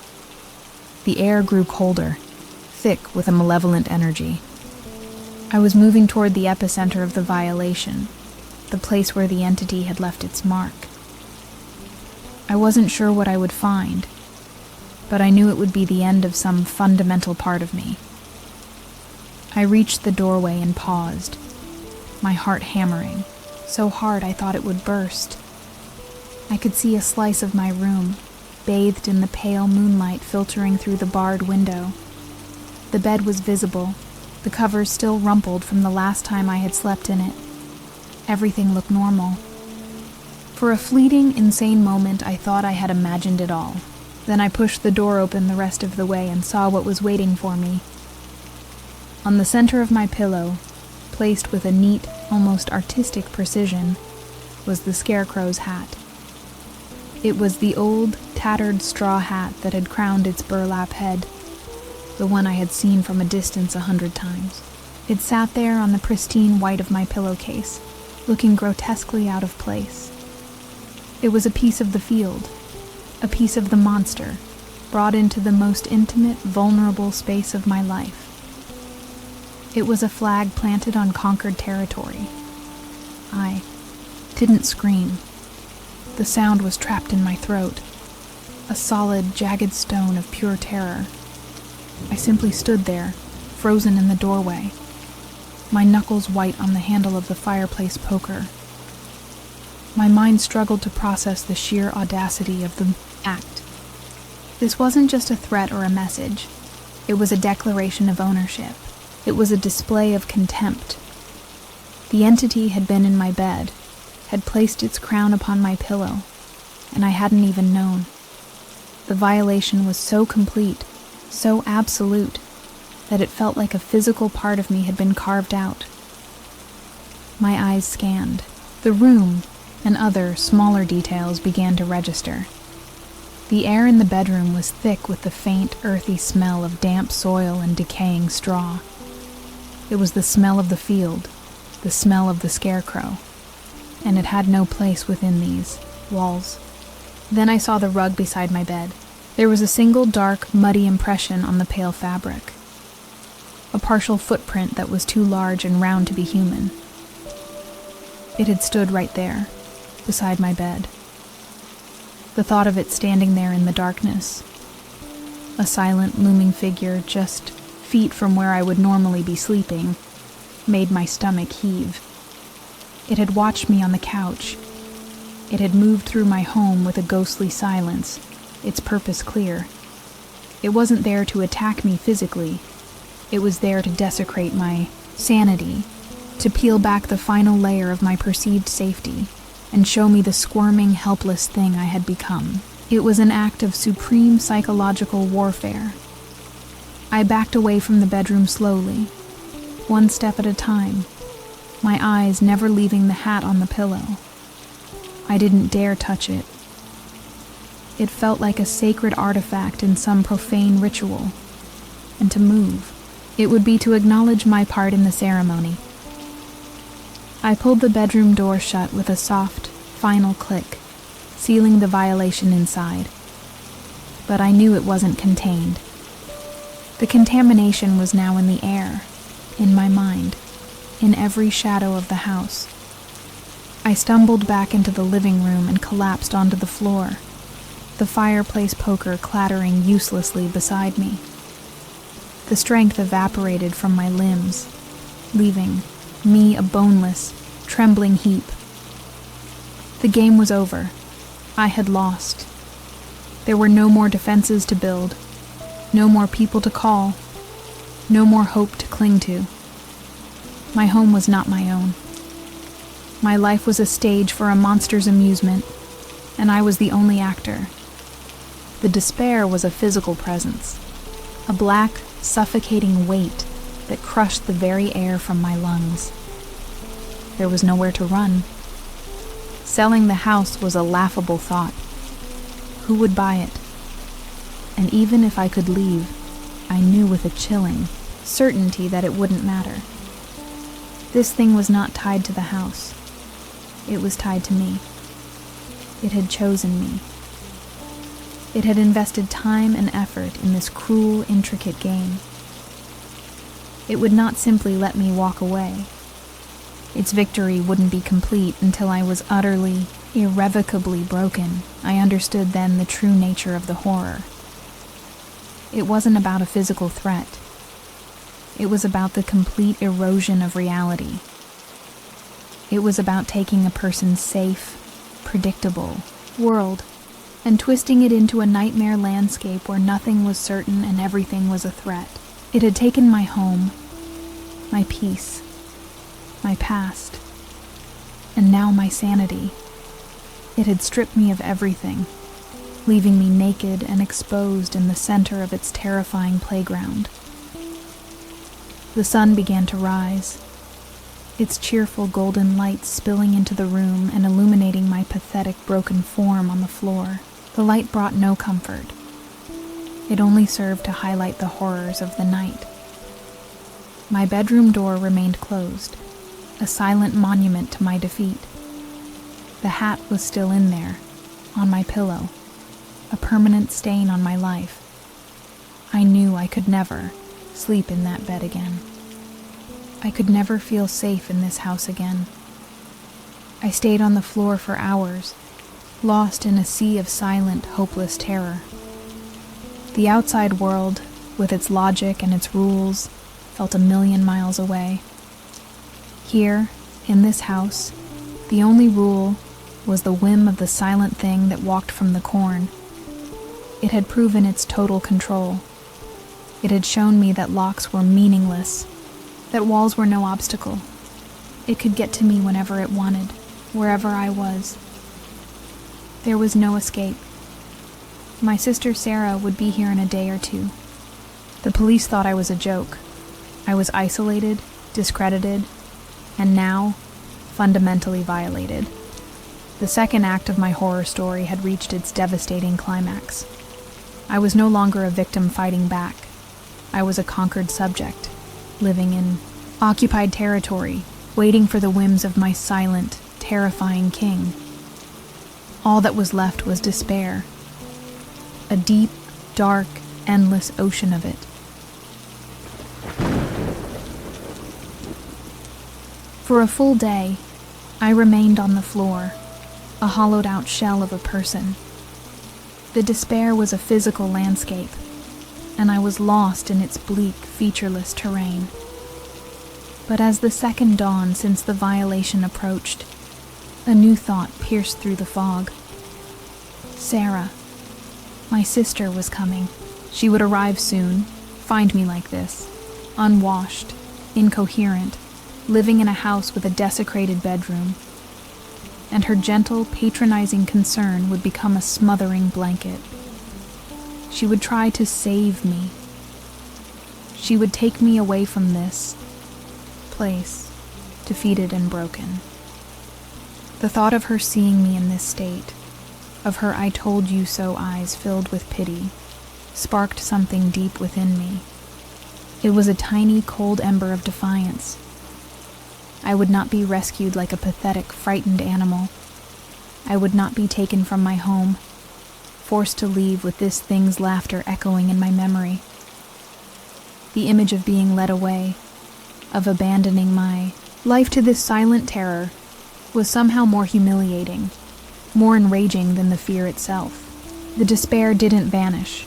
The air grew colder, thick with a malevolent energy. I was moving toward the epicenter of the violation, the place where the entity had left its mark. I wasn't sure what I would find, but I knew it would be the end of some fundamental part of me. I reached the doorway and paused, my heart hammering, so hard I thought it would burst. I could see a slice of my room, bathed in the pale moonlight filtering through the barred window. The bed was visible, the covers still rumpled from the last time I had slept in it. Everything looked normal. For a fleeting, insane moment, I thought I had imagined it all. Then I pushed the door open the rest of the way and saw what was waiting for me. On the center of my pillow, placed with a neat, almost artistic precision, was the Scarecrow's hat. It was the old, tattered straw hat that had crowned its burlap head, the one I had seen from a distance 100 times. It sat there on the pristine white of my pillowcase, looking grotesquely out of place. It was a piece of the field, a piece of the monster, brought into the most intimate, vulnerable space of my life. It was a flag planted on conquered territory. I didn't scream. The sound was trapped in my throat. a solid, jagged stone of pure terror. I simply stood there, frozen in the doorway, my knuckles white on the handle of the fireplace poker. My mind struggled to process the sheer audacity of the act. This wasn't just a threat or a message. It was a declaration of ownership. It was a display of contempt. The entity had been in my bed, had placed its crown upon my pillow, and I hadn't even known. The violation was so complete, so absolute, that it felt like a physical part of me had been carved out. My eyes scanned. The room and other, smaller details began to register. The air in the bedroom was thick with the faint, earthy smell of damp soil and decaying straw. It was the smell of the field, the smell of the Scarecrow, and it had no place within these walls. Then I saw the rug beside my bed. There was a single dark, muddy impression on the pale fabric. A partial footprint that was too large and round to be human. It had stood right there, beside my bed. The thought of it standing there in the darkness, a silent, looming figure just feet from where I would normally be sleeping, made my stomach heave. It had watched me on the couch. It had moved through my home with a ghostly silence, its purpose clear. It wasn't there to attack me physically. It was there to desecrate my sanity, to peel back the final layer of my perceived safety, and show me the squirming, helpless thing I had become. It was an act of supreme psychological warfare. I backed away from the bedroom slowly, one step at a time, my eyes never leaving the hat on the pillow. I didn't dare touch it. It felt like a sacred artifact in some profane ritual, and to move, it would be to acknowledge my part in the ceremony. I pulled the bedroom door shut with a soft, final click, sealing the violation inside. But I knew it wasn't contained. The contamination was now in the air, in my mind, in every shadow of the house. I stumbled back into the living room and collapsed onto the floor, the fireplace poker clattering uselessly beside me. The strength evaporated from my limbs, leaving me a boneless, trembling heap. The game was over. I had lost. There were no more defenses to build, no more people to call, no more hope to cling to. My home was not my own. My life was a stage for a monster's amusement, and I was the only actor. The despair was a physical presence, a black, suffocating weight that crushed the very air from my lungs. There was nowhere to run. Selling the house was a laughable thought. Who would buy it? And even if I could leave, I knew with a chilling certainty that it wouldn't matter. This thing was not tied to the house. It was tied to me. It had chosen me. It had invested time and effort in this cruel, intricate game. It would not simply let me walk away. Its victory wouldn't be complete until I was utterly, irrevocably broken. I understood then the true nature of the horror. It wasn't about a physical threat. It was about the complete erosion of reality. It was about taking a person's safe, predictable world and twisting it into a nightmare landscape where nothing was certain and everything was a threat. It had taken my home, my peace, my past, and now my sanity. It had stripped me of everything, leaving me naked and exposed in the center of its terrifying playground. The sun began to rise, its cheerful golden light spilling into the room and illuminating my pathetic broken form on the floor. The light brought no comfort. It only served to highlight the horrors of the night. My bedroom door remained closed, a silent monument to my defeat. The hat was still in there, on my pillow, a permanent stain on my life. I knew I could never sleep in that bed again. I could never feel safe in this house again. I stayed on the floor for hours, lost in a sea of silent, hopeless terror. The outside world, with its logic and its rules, felt a million miles away. Here, in this house, the only rule was the whim of the silent thing that walked from the corn. It had proven its total control. It had shown me that locks were meaningless, that walls were no obstacle. It could get to me whenever it wanted, wherever I was. There was no escape. My sister Sarah would be here in a day or two. The police thought I was a joke. I was isolated, discredited, and now fundamentally violated. The second act of my horror story had reached its devastating climax. I was no longer a victim fighting back. I was a conquered subject, living in occupied territory, waiting for the whims of my silent, terrifying king. All that was left was despair. A deep, dark, endless ocean of it. For a full day, I remained on the floor, a hollowed-out shell of a person. The despair was a physical landscape, and I was lost in its bleak, featureless terrain. But as the second dawn since the violation approached, a new thought pierced through the fog. Sarah, my sister, was coming. She would arrive soon, find me like this, unwashed, incoherent, living in a house with a desecrated bedroom. And her gentle, patronizing concern would become a smothering blanket. She would try to save me. She would take me away from this place, defeated and broken. The thought of her seeing me in this state, of her "I told you so" eyes filled with pity, sparked something deep within me. It was a tiny, cold ember of defiance. I would not be rescued like a pathetic, frightened animal. I would not be taken from my home, forced to leave with this thing's laughter echoing in my memory. The image of being led away, of abandoning my life to this silent terror, was somehow more humiliating, more enraging than the fear itself. The despair didn't vanish.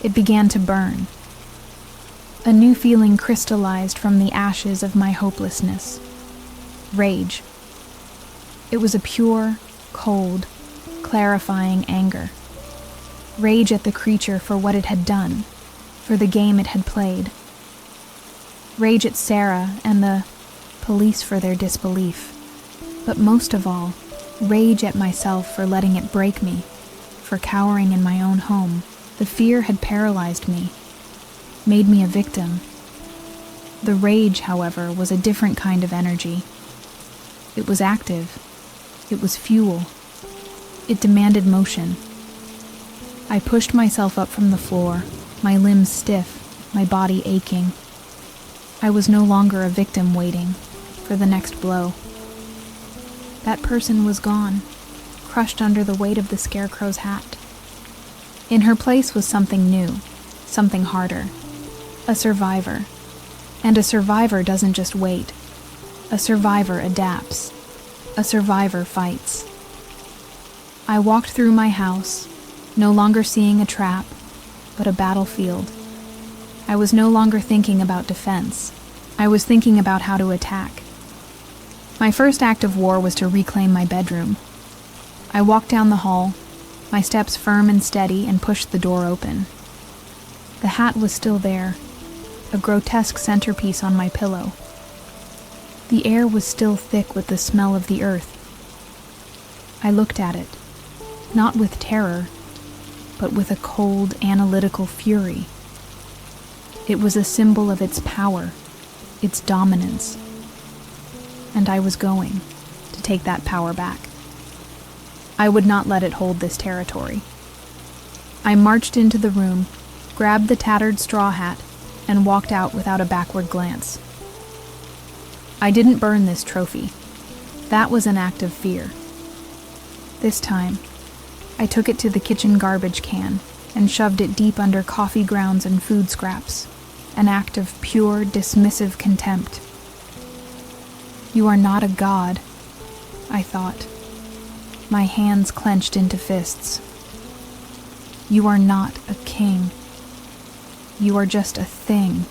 It began to burn. A new feeling crystallized from the ashes of my hopelessness. Rage. It was a pure, cold, clarifying anger. Rage at the creature for what it had done, for the game it had played. Rage at Sarah and the police for their disbelief. But most of all, rage at myself for letting it break me, for cowering in my own home. The fear had paralyzed me, made me a victim. The rage, however, was a different kind of energy. It was active. It was fuel. It demanded motion. I pushed myself up from the floor, my limbs stiff, my body aching. I was no longer a victim waiting for the next blow. That person was gone, crushed under the weight of the Scarecrow's hat. In her place was something new, something harder. A survivor. And a survivor doesn't just wait. A survivor adapts. A survivor fights. I walked through my house, no longer seeing a trap, but a battlefield. I was no longer thinking about defense. I was thinking about how to attack. My first act of war was to reclaim my bedroom. I walked down the hall, my steps firm and steady, and pushed the door open. The hat was still there, a grotesque centerpiece on my pillow. The air was still thick with the smell of the earth. I looked at it, not with terror, but with a cold, analytical fury. It was a symbol of its power, its dominance. And I was going to take that power back. I would not let it hold this territory. I marched into the room, grabbed the tattered straw hat, and walked out without a backward glance. I didn't burn this trophy. That was an act of fear. This time, I took it to the kitchen garbage can and shoved it deep under coffee grounds and food scraps, an act of pure, dismissive contempt. You are not a god, I thought. my hands clenched into fists. You are not a king. You are just a thing,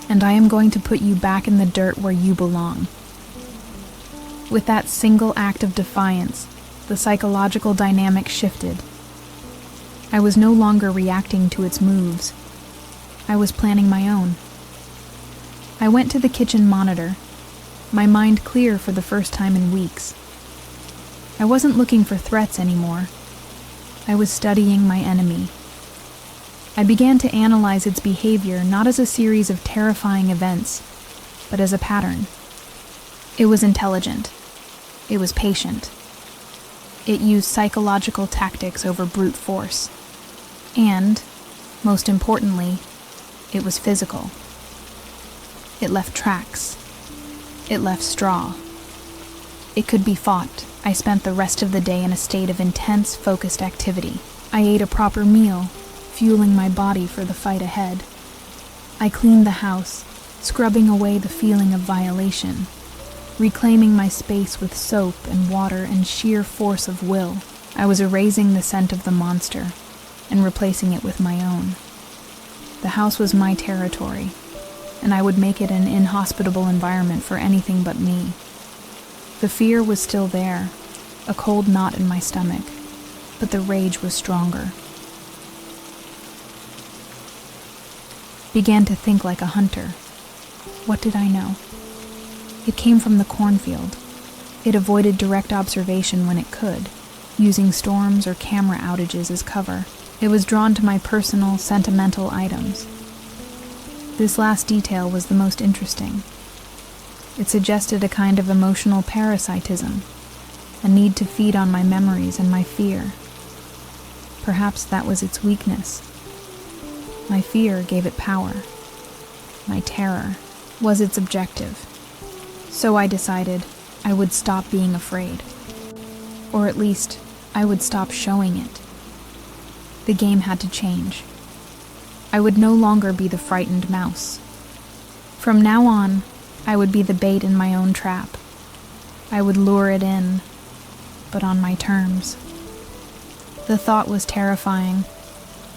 and I am going to put you back in the dirt where you belong. With that single act of defiance, the psychological dynamic shifted. I was no longer reacting to its moves. I was planning my own. I went to the kitchen monitor, my mind clear for the first time in weeks. I wasn't looking for threats anymore. I was studying my enemy. I began to analyze its behavior not as a series of terrifying events, but as a pattern. It was intelligent. It was patient. It used psychological tactics over brute force. And, most importantly, it was physical. It left tracks. It left straw. It could be fought. I spent the rest of the day in a state of intense, focused activity. I ate a proper meal, fueling my body for the fight ahead. I cleaned the house, scrubbing away the feeling of violation, reclaiming my space with soap and water and sheer force of will. I was erasing the scent of the monster and replacing it with my own. The house was my territory, and I would make it an inhospitable environment for anything but me. The fear was still there, a cold knot in my stomach, but the rage was stronger. Began to think like a hunter. What did I know? It came from the cornfield. It avoided direct observation when it could, using storms or camera outages as cover. It was drawn to my personal, sentimental items. This last detail was the most interesting. It suggested a kind of emotional parasitism, a need to feed on my memories and my fear. Perhaps that was its weakness. My fear gave it power. My terror was its objective. So I decided I would stop being afraid. Or at least, I would stop showing it. The game had to change. I would no longer be the frightened mouse. From now on, I would be the bait in my own trap. I would lure it in, but on my terms. The thought was terrifying,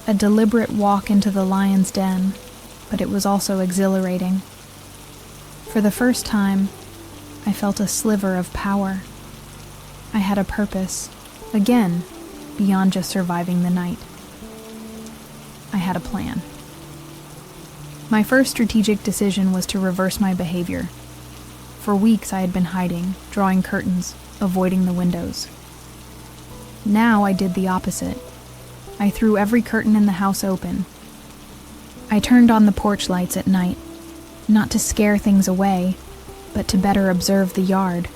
a deliberate walk into the lion's den, but it was also exhilarating. For the first time, I felt a sliver of power. I had a purpose, again, beyond just surviving the night. I had a plan. My first strategic decision was to reverse my behavior. For weeks I had been hiding, drawing curtains, avoiding the windows. Now I did the opposite. I threw every curtain in the house open. I turned on the porch lights at night, not to scare things away, but to better observe the yard.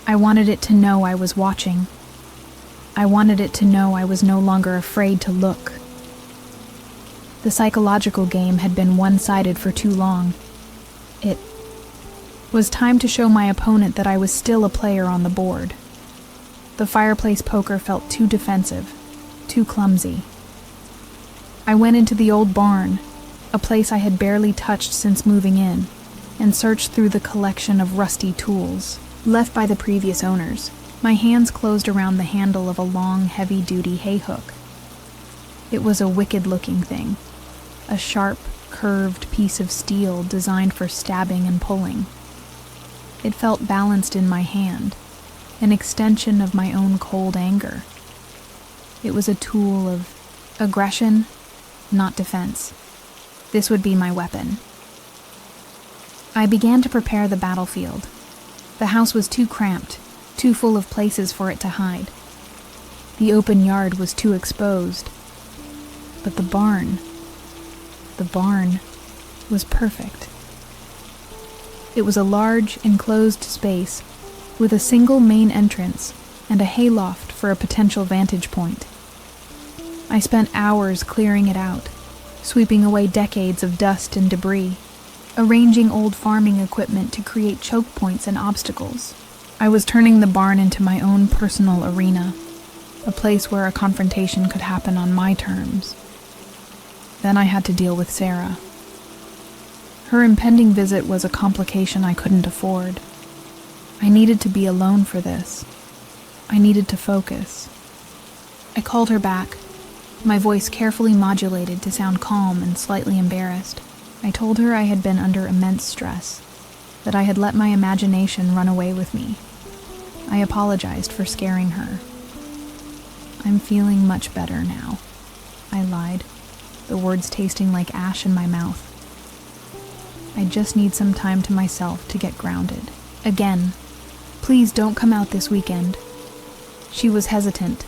I wanted it to know I was watching. I wanted it to know I was no longer afraid to look. The psychological game had been one-sided for too long. It was time to show my opponent that I was still a player on the board. The fireplace poker felt too defensive, too clumsy. I went into the old barn, a place I had barely touched since moving in, and searched through the collection of rusty tools left by the previous owners. My hands closed around the handle of a long, heavy-duty hay hook. It was a wicked-looking thing, a sharp, curved piece of steel designed for stabbing and pulling. It felt balanced in my hand, an extension of my own cold anger. It was a tool of aggression, not defense. This would be my weapon. I began to prepare the battlefield. The house was too cramped, too full of places for it to hide. The open yard was too exposed. But the barn was perfect. It was a large, enclosed space with a single main entrance and a hayloft for a potential vantage point. I spent hours clearing it out, sweeping away decades of dust and debris, arranging old farming equipment to create choke points and obstacles. I was turning the barn into my own personal arena, a place where a confrontation could happen on my terms. Then I had to deal with Sarah. Her impending visit was a complication I couldn't afford. I needed to be alone for this. I needed to focus. I called her back, my voice carefully modulated to sound calm and slightly embarrassed. I told her I had been under immense stress, that I had let my imagination run away with me. I apologized for scaring her. "I'm feeling much better now," I lied, the words tasting like ash in my mouth. "I just need some time to myself to get grounded." Again, "Please don't come out this weekend." She was hesitant,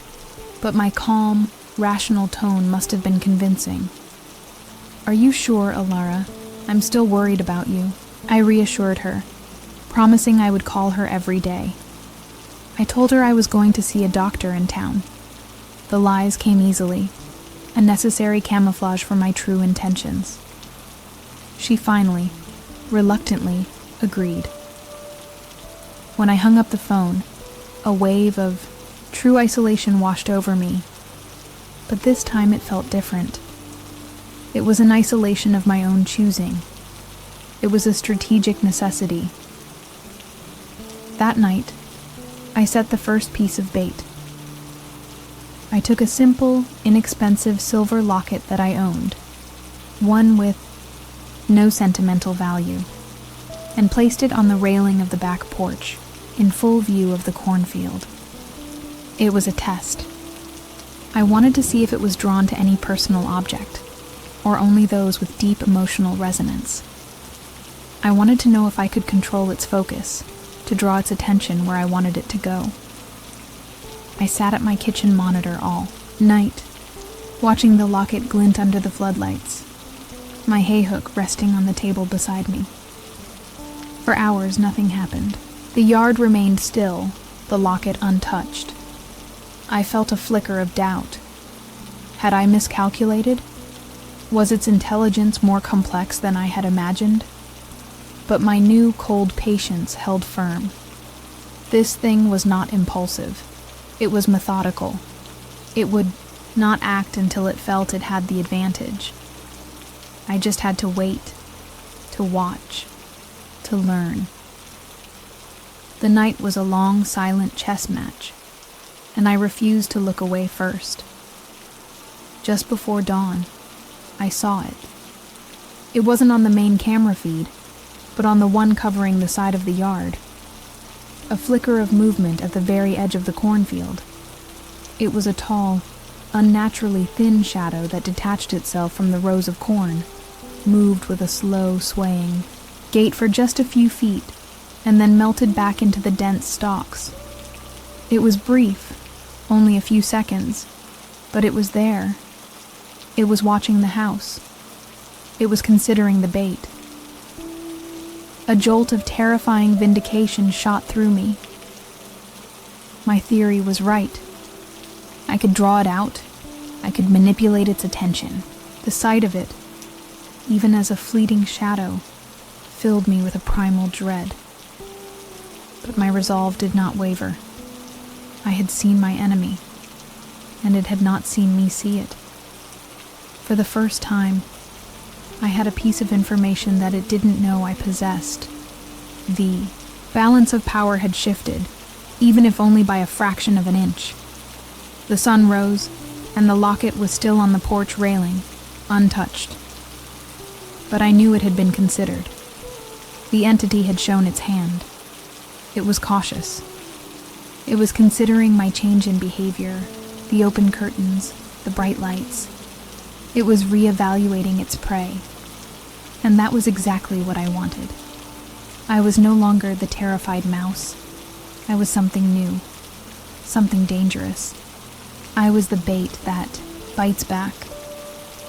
but my calm, rational tone must have been convincing. "Are you sure, Alara? I'm still worried about you," I reassured her, promising I would call her every day. I told her I was going to see a doctor in town. The lies came easily, a necessary camouflage for my true intentions. She finally, reluctantly, agreed. When I hung up the phone, a wave of true isolation washed over me, but this time it felt different. It was an isolation of my own choosing. It was a strategic necessity. That night, I set the first piece of bait. I took a simple, inexpensive silver locket that I owned, one with no sentimental value, and placed it on the railing of the back porch, in full view of the cornfield. It was a test. I wanted to see if it was drawn to any personal object, or only those with deep emotional resonance. I wanted to know if I could control its focus, to draw its attention where I wanted it to go. I sat at my kitchen monitor all night, watching the locket glint under the floodlights, my hay hook resting on the table beside me. For hours, nothing happened. The yard remained still, the locket untouched. I felt a flicker of doubt. Had I miscalculated? Was its intelligence more complex than I had imagined? But my new, cold patience held firm. This thing was not impulsive. It was methodical. It would not act until it felt it had the advantage. I just had to wait, to watch, to learn. The night was a long, silent chess match, and I refused to look away first. Just before dawn, I saw it. It wasn't on the main camera feed, but on the one covering the side of the yard. A flicker of movement at the very edge of the cornfield. It was a tall, unnaturally thin shadow that detached itself from the rows of corn, moved with a slow swaying gait for just a few feet, and then melted back into the dense stalks. It was brief, only a few seconds, but it was there. It was watching the house. It was considering the bait. A jolt of terrifying vindication shot through me. My theory was right. I could draw it out. I could manipulate its attention. The sight of it, even as a fleeting shadow, filled me with a primal dread. But my resolve did not waver. I had seen my enemy, and it had not seen me see it. For the first time, I had a piece of information that it didn't know I possessed. The balance of power had shifted, even if only by a fraction of an inch. The sun rose, and the locket was still on the porch railing, untouched. But I knew it had been considered. The entity had shown its hand. It was cautious. It was considering my change in behavior, the open curtains, the bright lights. It was reevaluating its prey. And that was exactly what I wanted. I was no longer the terrified mouse. I was something new, something dangerous. I was the bait that bites back,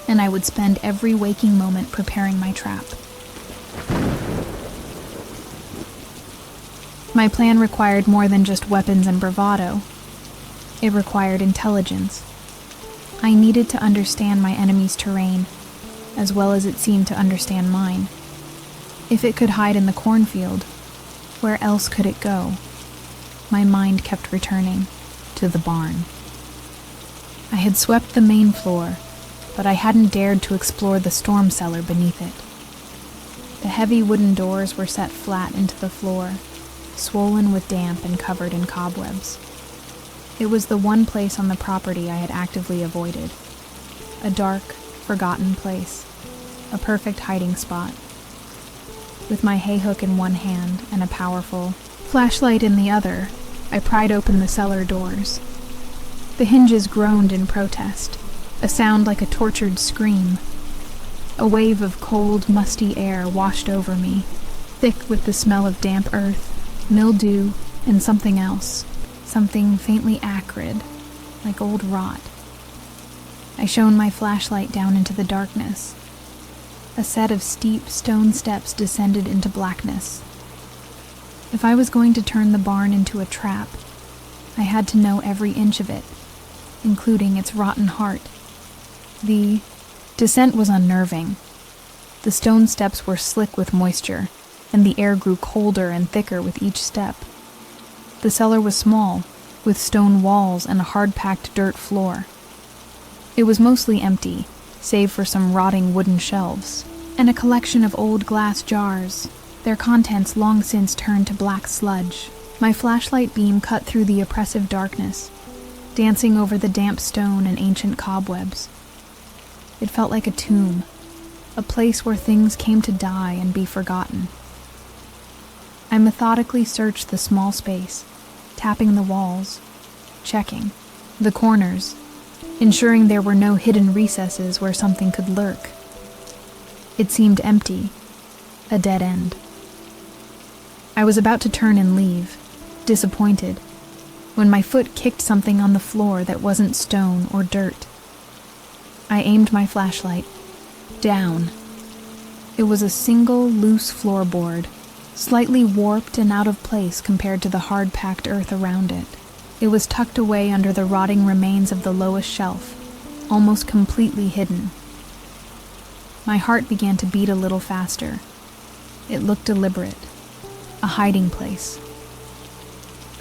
and I would spend every waking moment preparing my trap. My plan required more than just weapons and bravado. It required intelligence. I needed to understand my enemy's terrain, as well as it seemed to understand mine. If it could hide in the cornfield, where else could it go? My mind kept returning to the barn. I had swept the main floor, but I hadn't dared to explore the storm cellar beneath it. The heavy wooden doors were set flat into the floor, swollen with damp and covered in cobwebs. It was the one place on the property I had actively avoided. A dark, forgotten place. A perfect hiding spot. With my hay hook in one hand and a powerful flashlight in the other, I pried open the cellar doors. The hinges groaned in protest, a sound like a tortured scream. A wave of cold, musty air washed over me, thick with the smell of damp earth, mildew, and something else, something faintly acrid, like old rot. I shone my flashlight down into the darkness. A set of steep stone steps descended into blackness. If I was going to turn the barn into a trap, I had to know every inch of it, including its rotten heart. The descent was unnerving. The stone steps were slick with moisture, and the air grew colder and thicker with each step. The cellar was small, with stone walls and a hard-packed dirt floor. It was mostly empty, save for some rotting wooden shelves, and a collection of old glass jars, their contents long since turned to black sludge. My flashlight beam cut through the oppressive darkness, dancing over the damp stone and ancient cobwebs. It felt like a tomb, a place where things came to die and be forgotten. I methodically searched the small space, tapping the walls, checking the corners, ensuring there were no hidden recesses where something could lurk. It seemed empty, a dead end. I was about to turn and leave, disappointed, when my foot kicked something on the floor that wasn't stone or dirt. I aimed my flashlight down. It was a single loose floorboard, slightly warped and out of place compared to the hard-packed earth around it. It was tucked away under the rotting remains of the lowest shelf, almost completely hidden. My heart began to beat a little faster. It looked deliberate, a hiding place.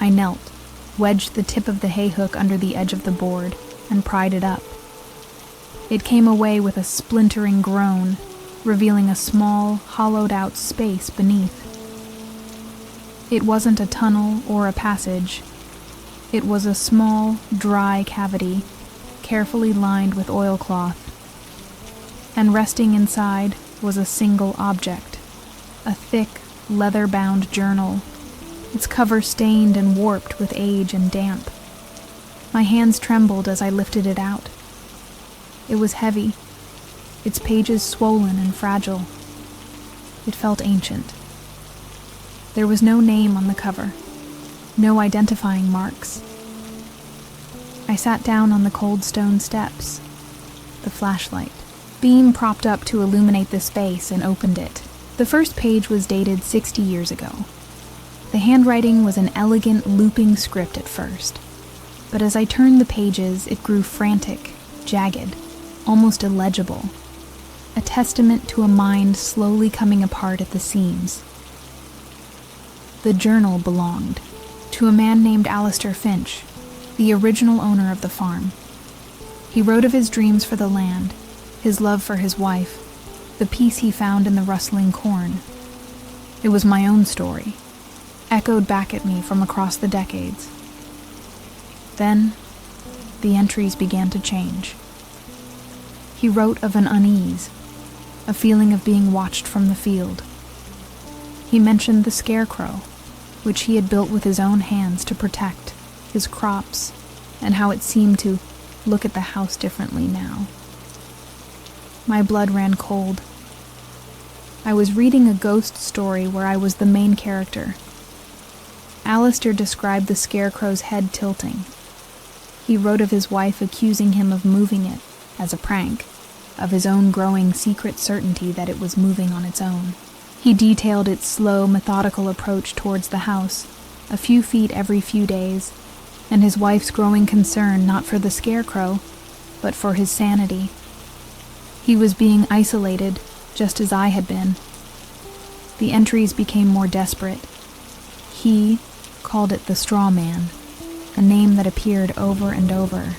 I knelt, wedged the tip of the hay hook under the edge of the board, and pried it up. It came away with a splintering groan, revealing a small, hollowed-out space beneath. It wasn't a tunnel or a passage. It was a small, dry cavity, carefully lined with oilcloth. And resting inside was a single object, a thick, leather-bound journal, its cover stained and warped with age and damp. My hands trembled as I lifted it out. It was heavy, its pages swollen and fragile. It felt ancient. There was no name on the cover, no identifying marks. I sat down on the cold stone steps, the flashlight beam propped up to illuminate the space, and opened it. The first page was dated 60 years ago. The handwriting was an elegant, looping script at first, but as I turned the pages, it grew frantic, jagged, almost illegible, a testament to a mind slowly coming apart at the seams. The journal belonged to a man named Alistair Finch, the original owner of the farm. He wrote of his dreams for the land, his love for his wife, the peace he found in the rustling corn. It was my own story, echoed back at me from across the decades. Then, the entries began to change. He wrote of an unease, a feeling of being watched from the field. He mentioned the Scarecrow, which he had built with his own hands to protect his crops, and how it seemed to look at the house differently now. My blood ran cold. I was reading a ghost story where I was the main character. Alistair described the Scarecrow's head tilting. He wrote of his wife accusing him of moving it, as a prank, of his own growing secret certainty that it was moving on its own. He detailed its slow, methodical approach towards the house, a few feet every few days, and his wife's growing concern not for the Scarecrow, but for his sanity. He was being isolated, just as I had been. The entries became more desperate. He called it the Straw Man, a name that appeared over and over.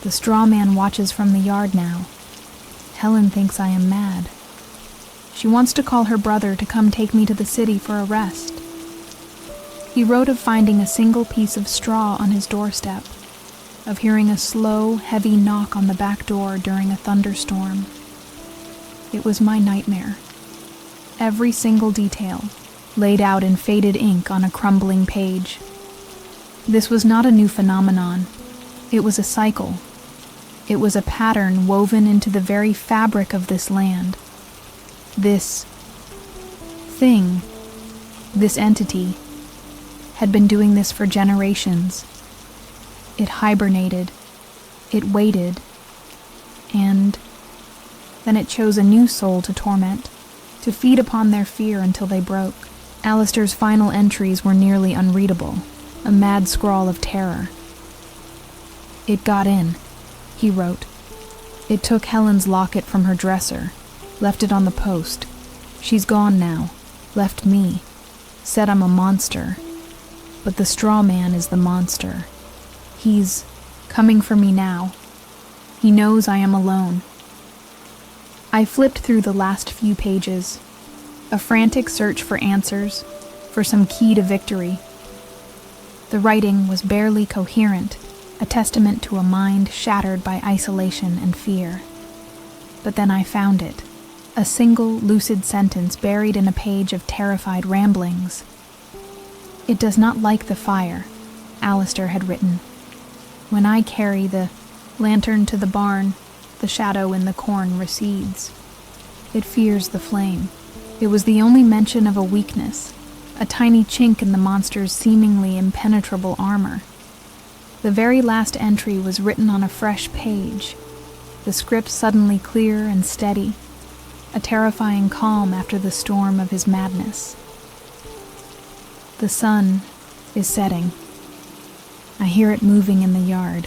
The Straw Man watches from the yard now. Helen thinks I am mad. She wants to call her brother to come take me to the city for a rest. He wrote of finding a single piece of straw on his doorstep, of hearing a slow, heavy knock on the back door during a thunderstorm. It was my nightmare. Every single detail, laid out in faded ink on a crumbling page. This was not a new phenomenon. It was a cycle. It was a pattern woven into the very fabric of this land. This thing, this entity, had been doing this for generations. It hibernated, it waited, and then it chose a new soul to torment, to feed upon their fear until they broke. Alistair's final entries were nearly unreadable, a mad scrawl of terror. "It got in," he wrote. "It took Helen's locket from her dresser, left it on the post. She's gone now, left me, said I'm a monster. But the straw man is the monster. He's coming for me now. He knows I am alone." I flipped through the last few pages, a frantic search for answers, for some key to victory. The writing was barely coherent, a testament to a mind shattered by isolation and fear. But then I found it, a single lucid sentence buried in a page of terrified ramblings. "It does not like the fire," Alistair had written. "When I carry the lantern to the barn, the shadow in the corn recedes. It fears the flame." It was the only mention of a weakness, a tiny chink in the monster's seemingly impenetrable armor. The very last entry was written on a fresh page, the script suddenly clear and steady, a terrifying calm after the storm of his madness. "The sun is setting. I hear it moving in the yard.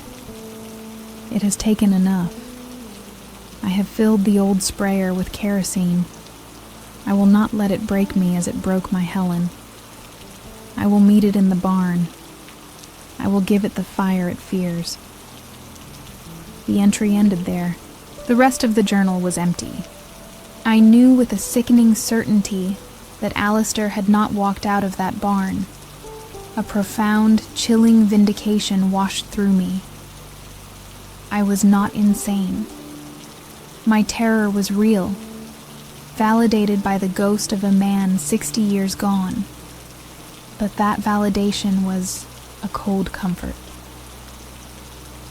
It has taken enough. I have filled the old sprayer with kerosene. I will not let it break me as it broke my Helen. I will meet it in the barn. I will give it the fire it fears." The entry ended there. The rest of the journal was empty. I knew with a sickening certainty that Alistair had not walked out of that barn. A profound, chilling vindication washed through me. I was not insane. My terror was real, validated by the ghost of a man 60 years gone. But that validation was a cold comfort.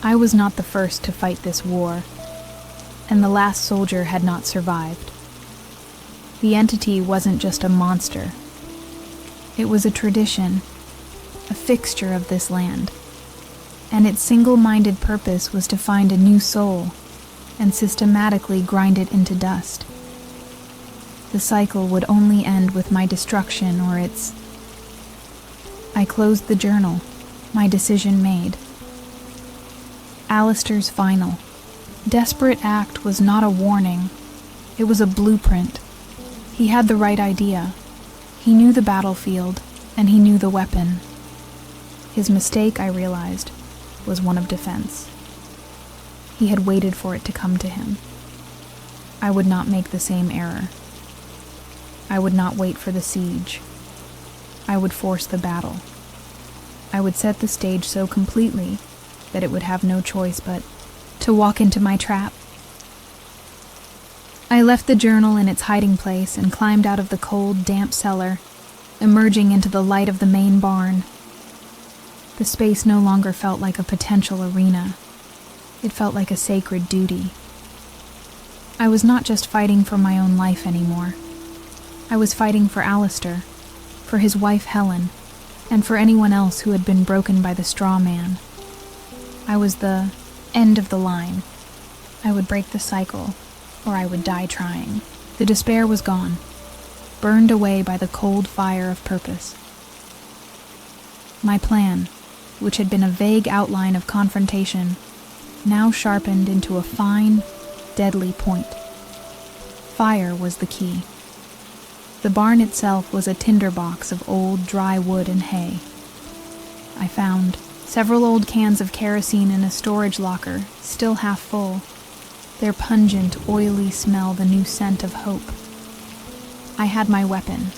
I was not the first to fight this war, and the last soldier had not survived. The entity wasn't just a monster. It was a tradition, a fixture of this land, and its single-minded purpose was to find a new soul and systematically grind it into dust. The cycle would only end with my destruction or its... I closed the journal, my decision made. Alistair's final, desperate act was not a warning. It was a blueprint. He had the right idea. He knew the battlefield, and he knew the weapon. His mistake, I realized, was one of defense. He had waited for it to come to him. I would not make the same error. I would not wait for the siege. I would force the battle. I would set the stage so completely that it would have no choice but to walk into my trap. I left the journal in its hiding place and climbed out of the cold, damp cellar, emerging into the light of the main barn. The space no longer felt like a potential arena. It felt like a sacred duty. I was not just fighting for my own life anymore. I was fighting for Alistair, for his wife Helen, and for anyone else who had been broken by the straw man. I was the end of the line. I would break the cycle, or I would die trying. The despair was gone, burned away by the cold fire of purpose. My plan, which had been a vague outline of confrontation, now sharpened into a fine, deadly point. Fire was the key. The barn itself was a tinderbox of old, dry wood and hay. I found several old cans of kerosene in a storage locker, still half full, their pungent, oily smell the new scent of hope. I had my weapon.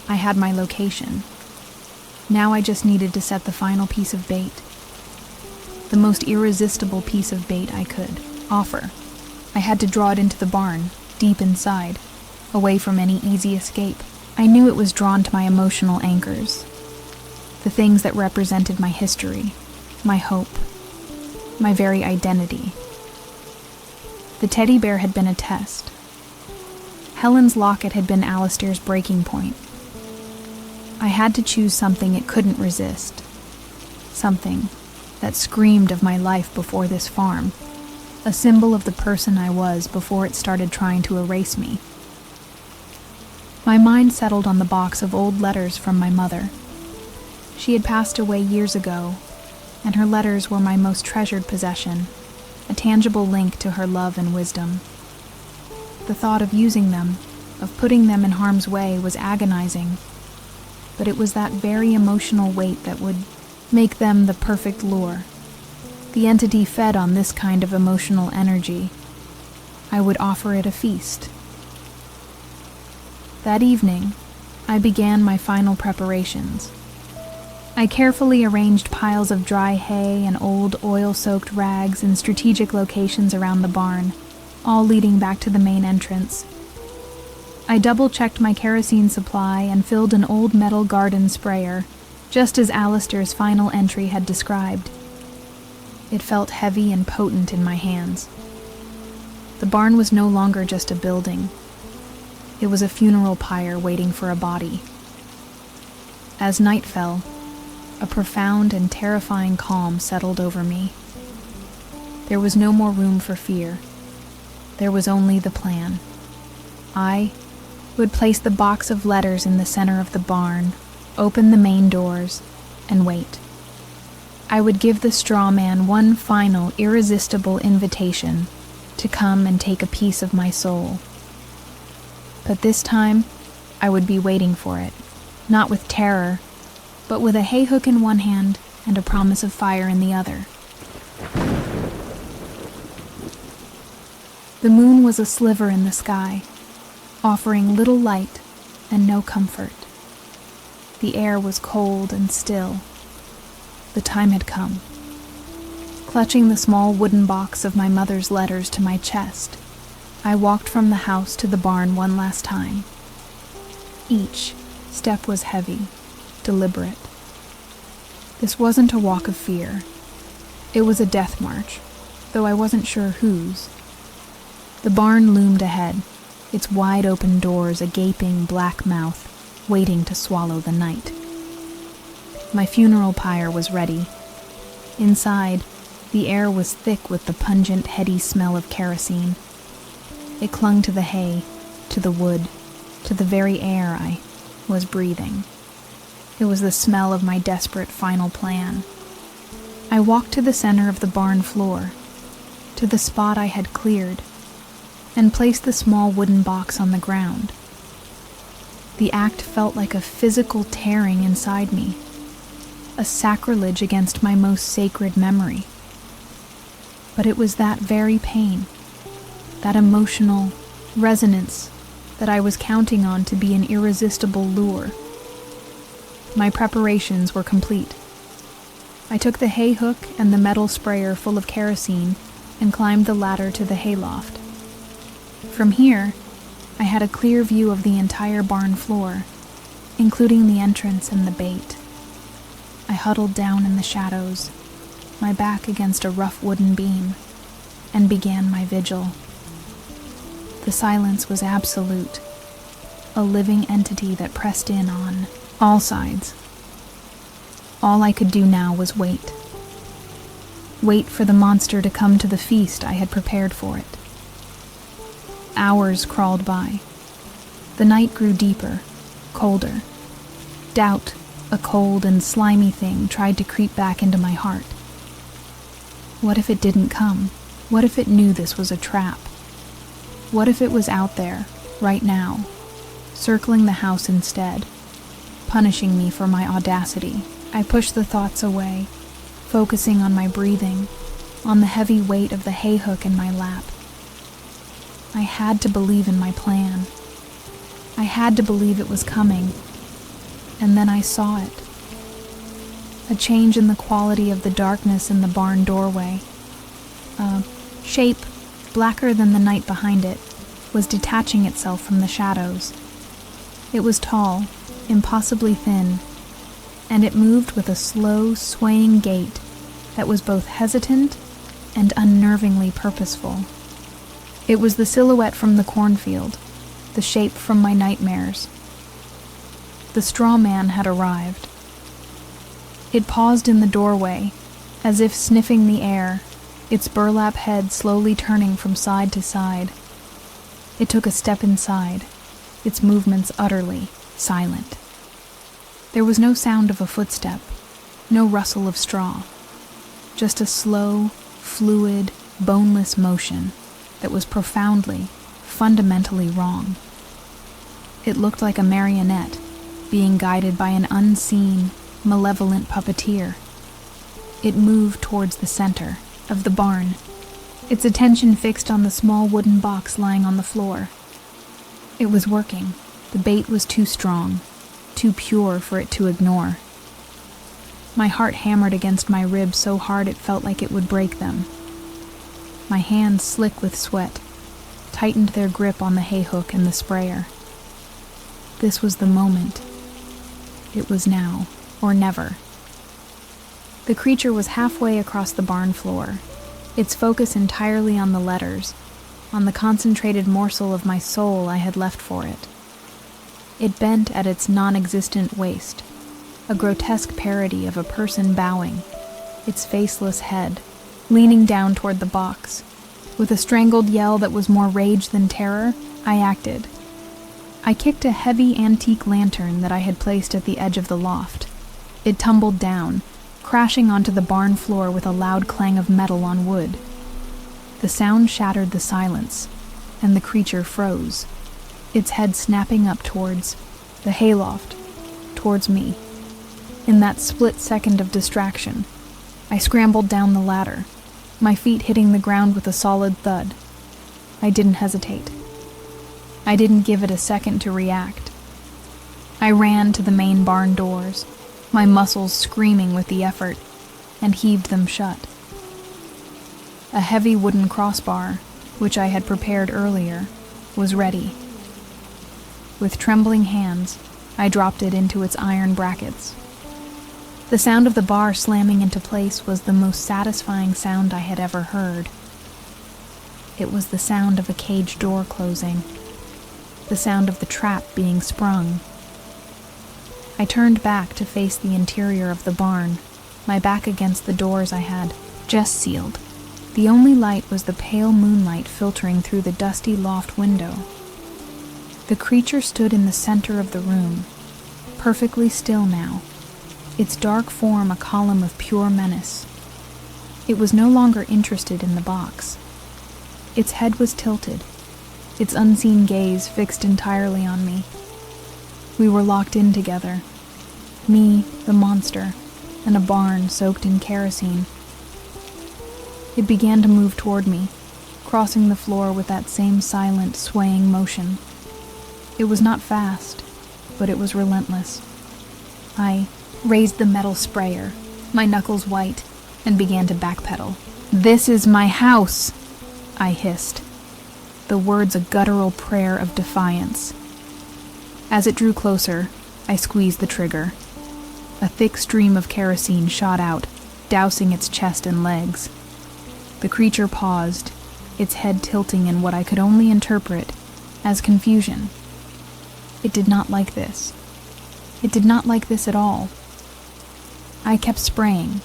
I had my location. Now I just needed to set the final piece of bait. The most irresistible piece of bait I could offer. I had to draw it into the barn, deep inside, away from any easy escape. I knew it was drawn to my emotional anchors, the things that represented my history, my hope, my very identity. The teddy bear had been a test. Helen's locket had been Alistair's breaking point. I had to choose something it couldn't resist, something that screamed of my life before this farm, a symbol of the person I was before it started trying to erase me. My mind settled on the box of old letters from my mother. She had passed away years ago, and her letters were my most treasured possession, a tangible link to her love and wisdom. The thought of using them, of putting them in harm's way, was agonizing, but it was that very emotional weight that would make them the perfect lure. The entity fed on this kind of emotional energy. I would offer it a feast. That evening, I began my final preparations. I carefully arranged piles of dry hay and old oil-soaked rags in strategic locations around the barn, all leading back to the main entrance. I double-checked my kerosene supply and filled an old metal garden sprayer, just as Alistair's final entry had described. It felt heavy and potent in my hands. The barn was no longer just a building. It was a funeral pyre waiting for a body. As night fell, a profound and terrifying calm settled over me. There was no more room for fear. There was only the plan. I would place the box of letters in the center of the barn, open the main doors, and wait. I would give the straw man one final, irresistible invitation to come and take a piece of my soul. But this time, I would be waiting for it, not with terror, but with a hay hook in one hand and a promise of fire in the other. The moon was a sliver in the sky, offering little light and no comfort. The air was cold and still. The time had come. Clutching the small wooden box of my mother's letters to my chest, I walked from the house to the barn one last time. Each step was heavy, deliberate. This wasn't a walk of fear. It was a death march, though I wasn't sure whose. The barn loomed ahead, its wide-open doors a gaping black mouth, waiting to swallow the night. My funeral pyre was ready. Inside, the air was thick with the pungent, heady smell of kerosene. It clung to the hay, to the wood, to the very air I was breathing. It was the smell of my desperate final plan. I walked to the center of the barn floor, to the spot I had cleared, and placed the small wooden box on the ground. The act felt like a physical tearing inside me, a sacrilege against my most sacred memory. But it was that very pain, that emotional resonance that I was counting on to be an irresistible lure. My preparations were complete. I took the hay hook and the metal sprayer full of kerosene and climbed the ladder to the hayloft. From here, I had a clear view of the entire barn floor, including the entrance and the bait. I huddled down in the shadows, my back against a rough wooden beam, and began my vigil. The silence was absolute, a living entity that pressed in on all sides. All I could do now was wait. Wait for the monster to come to the feast I had prepared for it. Hours crawled by. The night grew deeper, colder. Doubt, a cold and slimy thing, tried to creep back into my heart. What if it didn't come? What if it knew this was a trap? What if it was out there, right now, circling the house instead, punishing me for my audacity? I pushed the thoughts away, focusing on my breathing, on the heavy weight of the hay hook in my lap. I had to believe in my plan. I had to believe it was coming. And then I saw it. a change in the quality of the darkness in the barn doorway. A shape, blacker than the night behind it, was detaching itself from the shadows. It was tall, impossibly thin, and it moved with a slow, swaying gait that was both hesitant and unnervingly purposeful. It was the silhouette from the cornfield, the shape from my nightmares. The straw man had arrived. It paused in the doorway, as if sniffing the air, its burlap head slowly turning from side to side. It took a step inside, its movements utterly silent. There was no sound of a footstep, no rustle of straw, just a slow, fluid, boneless motion that was profoundly, fundamentally wrong. It looked like a marionette being guided by an unseen, malevolent puppeteer. It moved towards the center of the barn, its attention fixed on the small wooden box lying on the floor. It was working. The bait was too strong, too pure for it to ignore. My heart hammered against my ribs so hard it felt like it would break them. My hands, slick with sweat, tightened their grip on the hay hook and the sprayer. This was the moment. It was now or never. The creature was halfway across the barn floor, its focus entirely on the letters, on the concentrated morsel of my soul I had left for it. It bent at its non-existent waist, a grotesque parody of a person bowing, its faceless head, leaning down toward the box. With a strangled yell that was more rage than terror, I acted. I kicked a heavy antique lantern that I had placed at the edge of the loft. It tumbled down, crashing onto the barn floor with a loud clang of metal on wood. The sound shattered the silence, and the creature froze, its head snapping up towards the hayloft, towards me. In that split second of distraction, I scrambled down the ladder, my feet hitting the ground with a solid thud. I didn't hesitate. I didn't give it a second to react. I ran to the main barn doors, my muscles screaming with the effort, and heaved them shut. A heavy wooden crossbar, which I had prepared earlier, was ready. With trembling hands, I dropped it into its iron brackets. The sound of the bar slamming into place was the most satisfying sound I had ever heard. It was the sound of a cage door closing, the sound of the trap being sprung. I turned back to face the interior of the barn, my back against the doors I had just sealed. The only light was the pale moonlight filtering through the dusty loft window. The creature stood in the center of the room, perfectly still now, its dark form a column of pure menace. It was no longer interested in the box. Its head was tilted, its unseen gaze fixed entirely on me. We were locked in together, me, the monster, and a barn soaked in kerosene. It began to move toward me, crossing the floor with that same silent, swaying motion. It was not fast, but it was relentless. I raised the metal sprayer, my knuckles white, and began to backpedal. "This is my house," I hissed, the words a guttural prayer of defiance. As it drew closer, I squeezed the trigger. A thick stream of kerosene shot out, dousing its chest and legs. The creature paused, its head tilting in what I could only interpret as confusion. It did not like this. It did not like this at all. I kept spraying,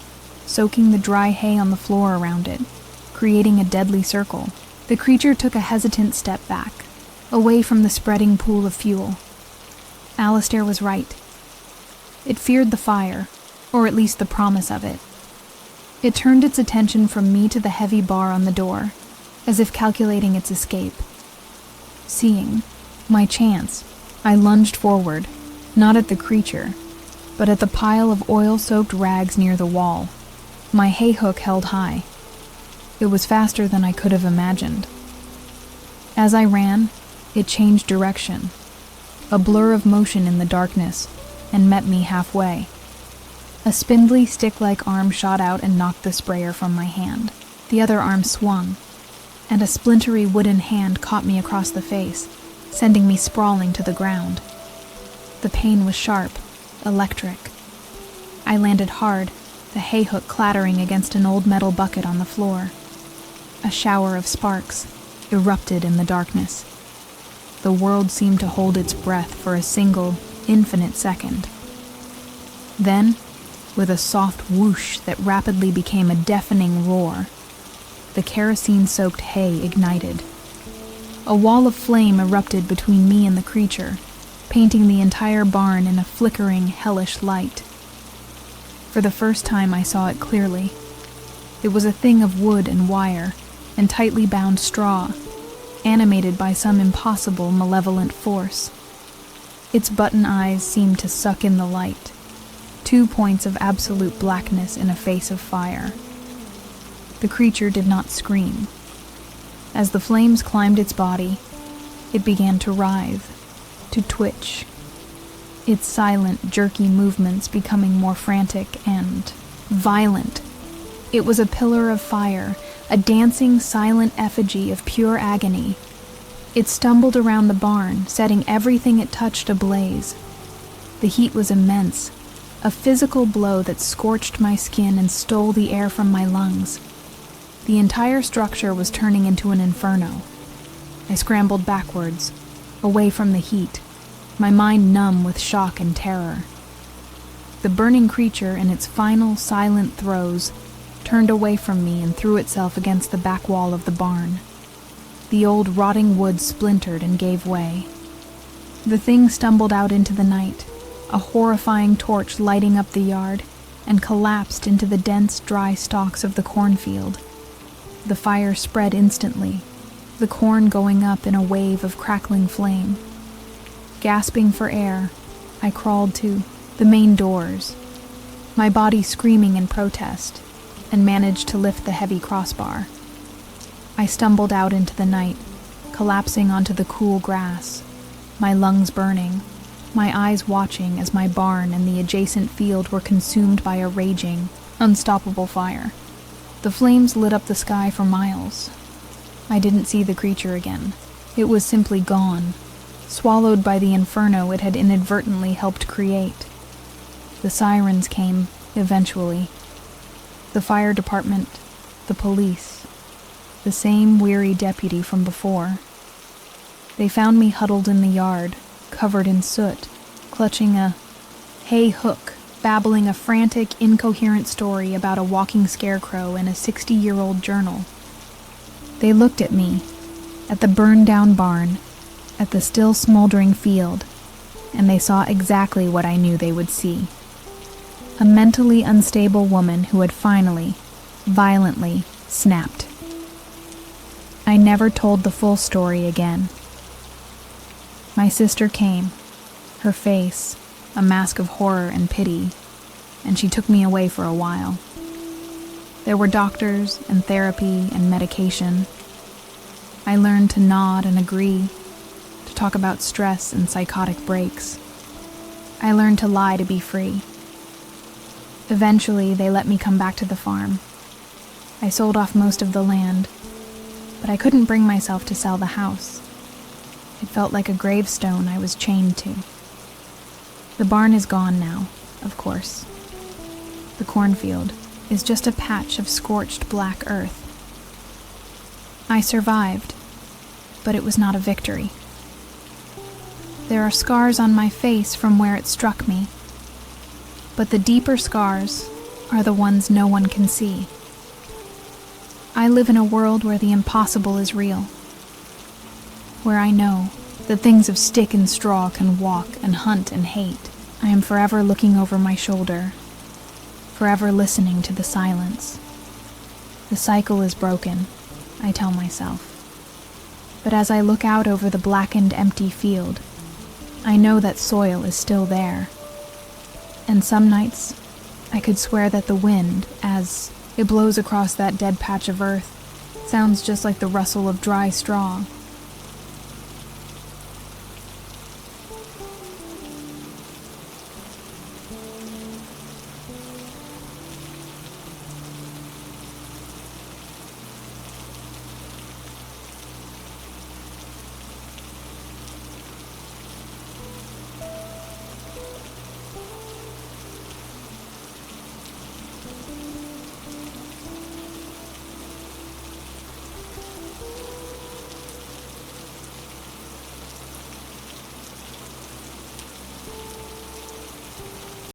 soaking the dry hay on the floor around it, creating a deadly circle. The creature took a hesitant step back, away from the spreading pool of fuel. Alistair was right. It feared the fire, or at least the promise of it. It turned its attention from me to the heavy bar on the door, as if calculating its escape. Seeing my chance, I lunged forward, not at the creature, but at the pile of oil-soaked rags near the wall, my hay hook held high. It was faster than I could have imagined. As I ran, it changed direction, a blur of motion in the darkness, and met me halfway. A spindly stick-like arm shot out and knocked the sprayer from my hand. The other arm swung, and a splintery wooden hand caught me across the face, sending me sprawling to the ground. The pain was sharp, electric. I landed hard, the hay hook clattering against an old metal bucket on the floor. A shower of sparks erupted in the darkness. The world seemed to hold its breath for a single, infinite second. Then, with a soft whoosh that rapidly became a deafening roar, the kerosene-soaked hay ignited. A wall of flame erupted between me and the creature, painting the entire barn in a flickering, hellish light. For the first time I saw it clearly. It was a thing of wood and wire, and tightly bound straw, animated by some impossible, malevolent force. Its button eyes seemed to suck in the light, 2 points of absolute blackness in a face of fire. The creature did not scream. As the flames climbed its body, it began to writhe, to twitch, its silent, jerky movements becoming more frantic and violent. It was a pillar of fire, a dancing, silent effigy of pure agony. It stumbled around the barn, setting everything it touched ablaze. The heat was immense, a physical blow that scorched my skin and stole the air from my lungs. The entire structure was turning into an inferno. I scrambled backwards, away from the heat, my mind numb with shock and terror. The burning creature, in its final silent throes, turned away from me and threw itself against the back wall of the barn. The old rotting wood splintered and gave way. The thing stumbled out into the night, a horrifying torch lighting up the yard, and collapsed into the dense, dry stalks of the cornfield. The fire spread instantly, the corn going up in a wave of crackling flame. Gasping for air, I crawled to the main doors, my body screaming in protest, and managed to lift the heavy crossbar. I stumbled out into the night, collapsing onto the cool grass, my lungs burning, my eyes watching as my barn and the adjacent field were consumed by a raging, unstoppable fire. The flames lit up the sky for miles. I didn't see the creature again. It was simply gone, swallowed by the inferno it had inadvertently helped create. The sirens came, eventually. The fire department, the police, the same weary deputy from before. They found me huddled in the yard, covered in soot, clutching a hay hook, babbling a frantic, incoherent story about a walking scarecrow in a 60-year-old journal. They looked at me, at the burned-down barn, at the still smoldering field, and they saw exactly what I knew they would see. A mentally unstable woman who had finally, violently, snapped. I never told the full story again. My sister came, her face a mask of horror and pity, and she took me away for a while. There were doctors and therapy and medication. I learned to nod and agree, to talk about stress and psychotic breaks. I learned to lie to be free. Eventually, they let me come back to the farm. I sold off most of the land, but I couldn't bring myself to sell the house. It felt like a gravestone I was chained to. The barn is gone now, of course. The cornfield is just a patch of scorched black earth. I survived, but it was not a victory. There are scars on my face from where it struck me, but the deeper scars are the ones no one can see. I live in a world where the impossible is real, where I know that things of stick and straw can walk and hunt and hate. I am forever looking over my shoulder, forever listening to the silence. The cycle is broken, I tell myself. But as I look out over the blackened, empty field, I know that soil is still there. And some nights, I could swear that the wind, as it blows across that dead patch of earth, sounds just like the rustle of dry straw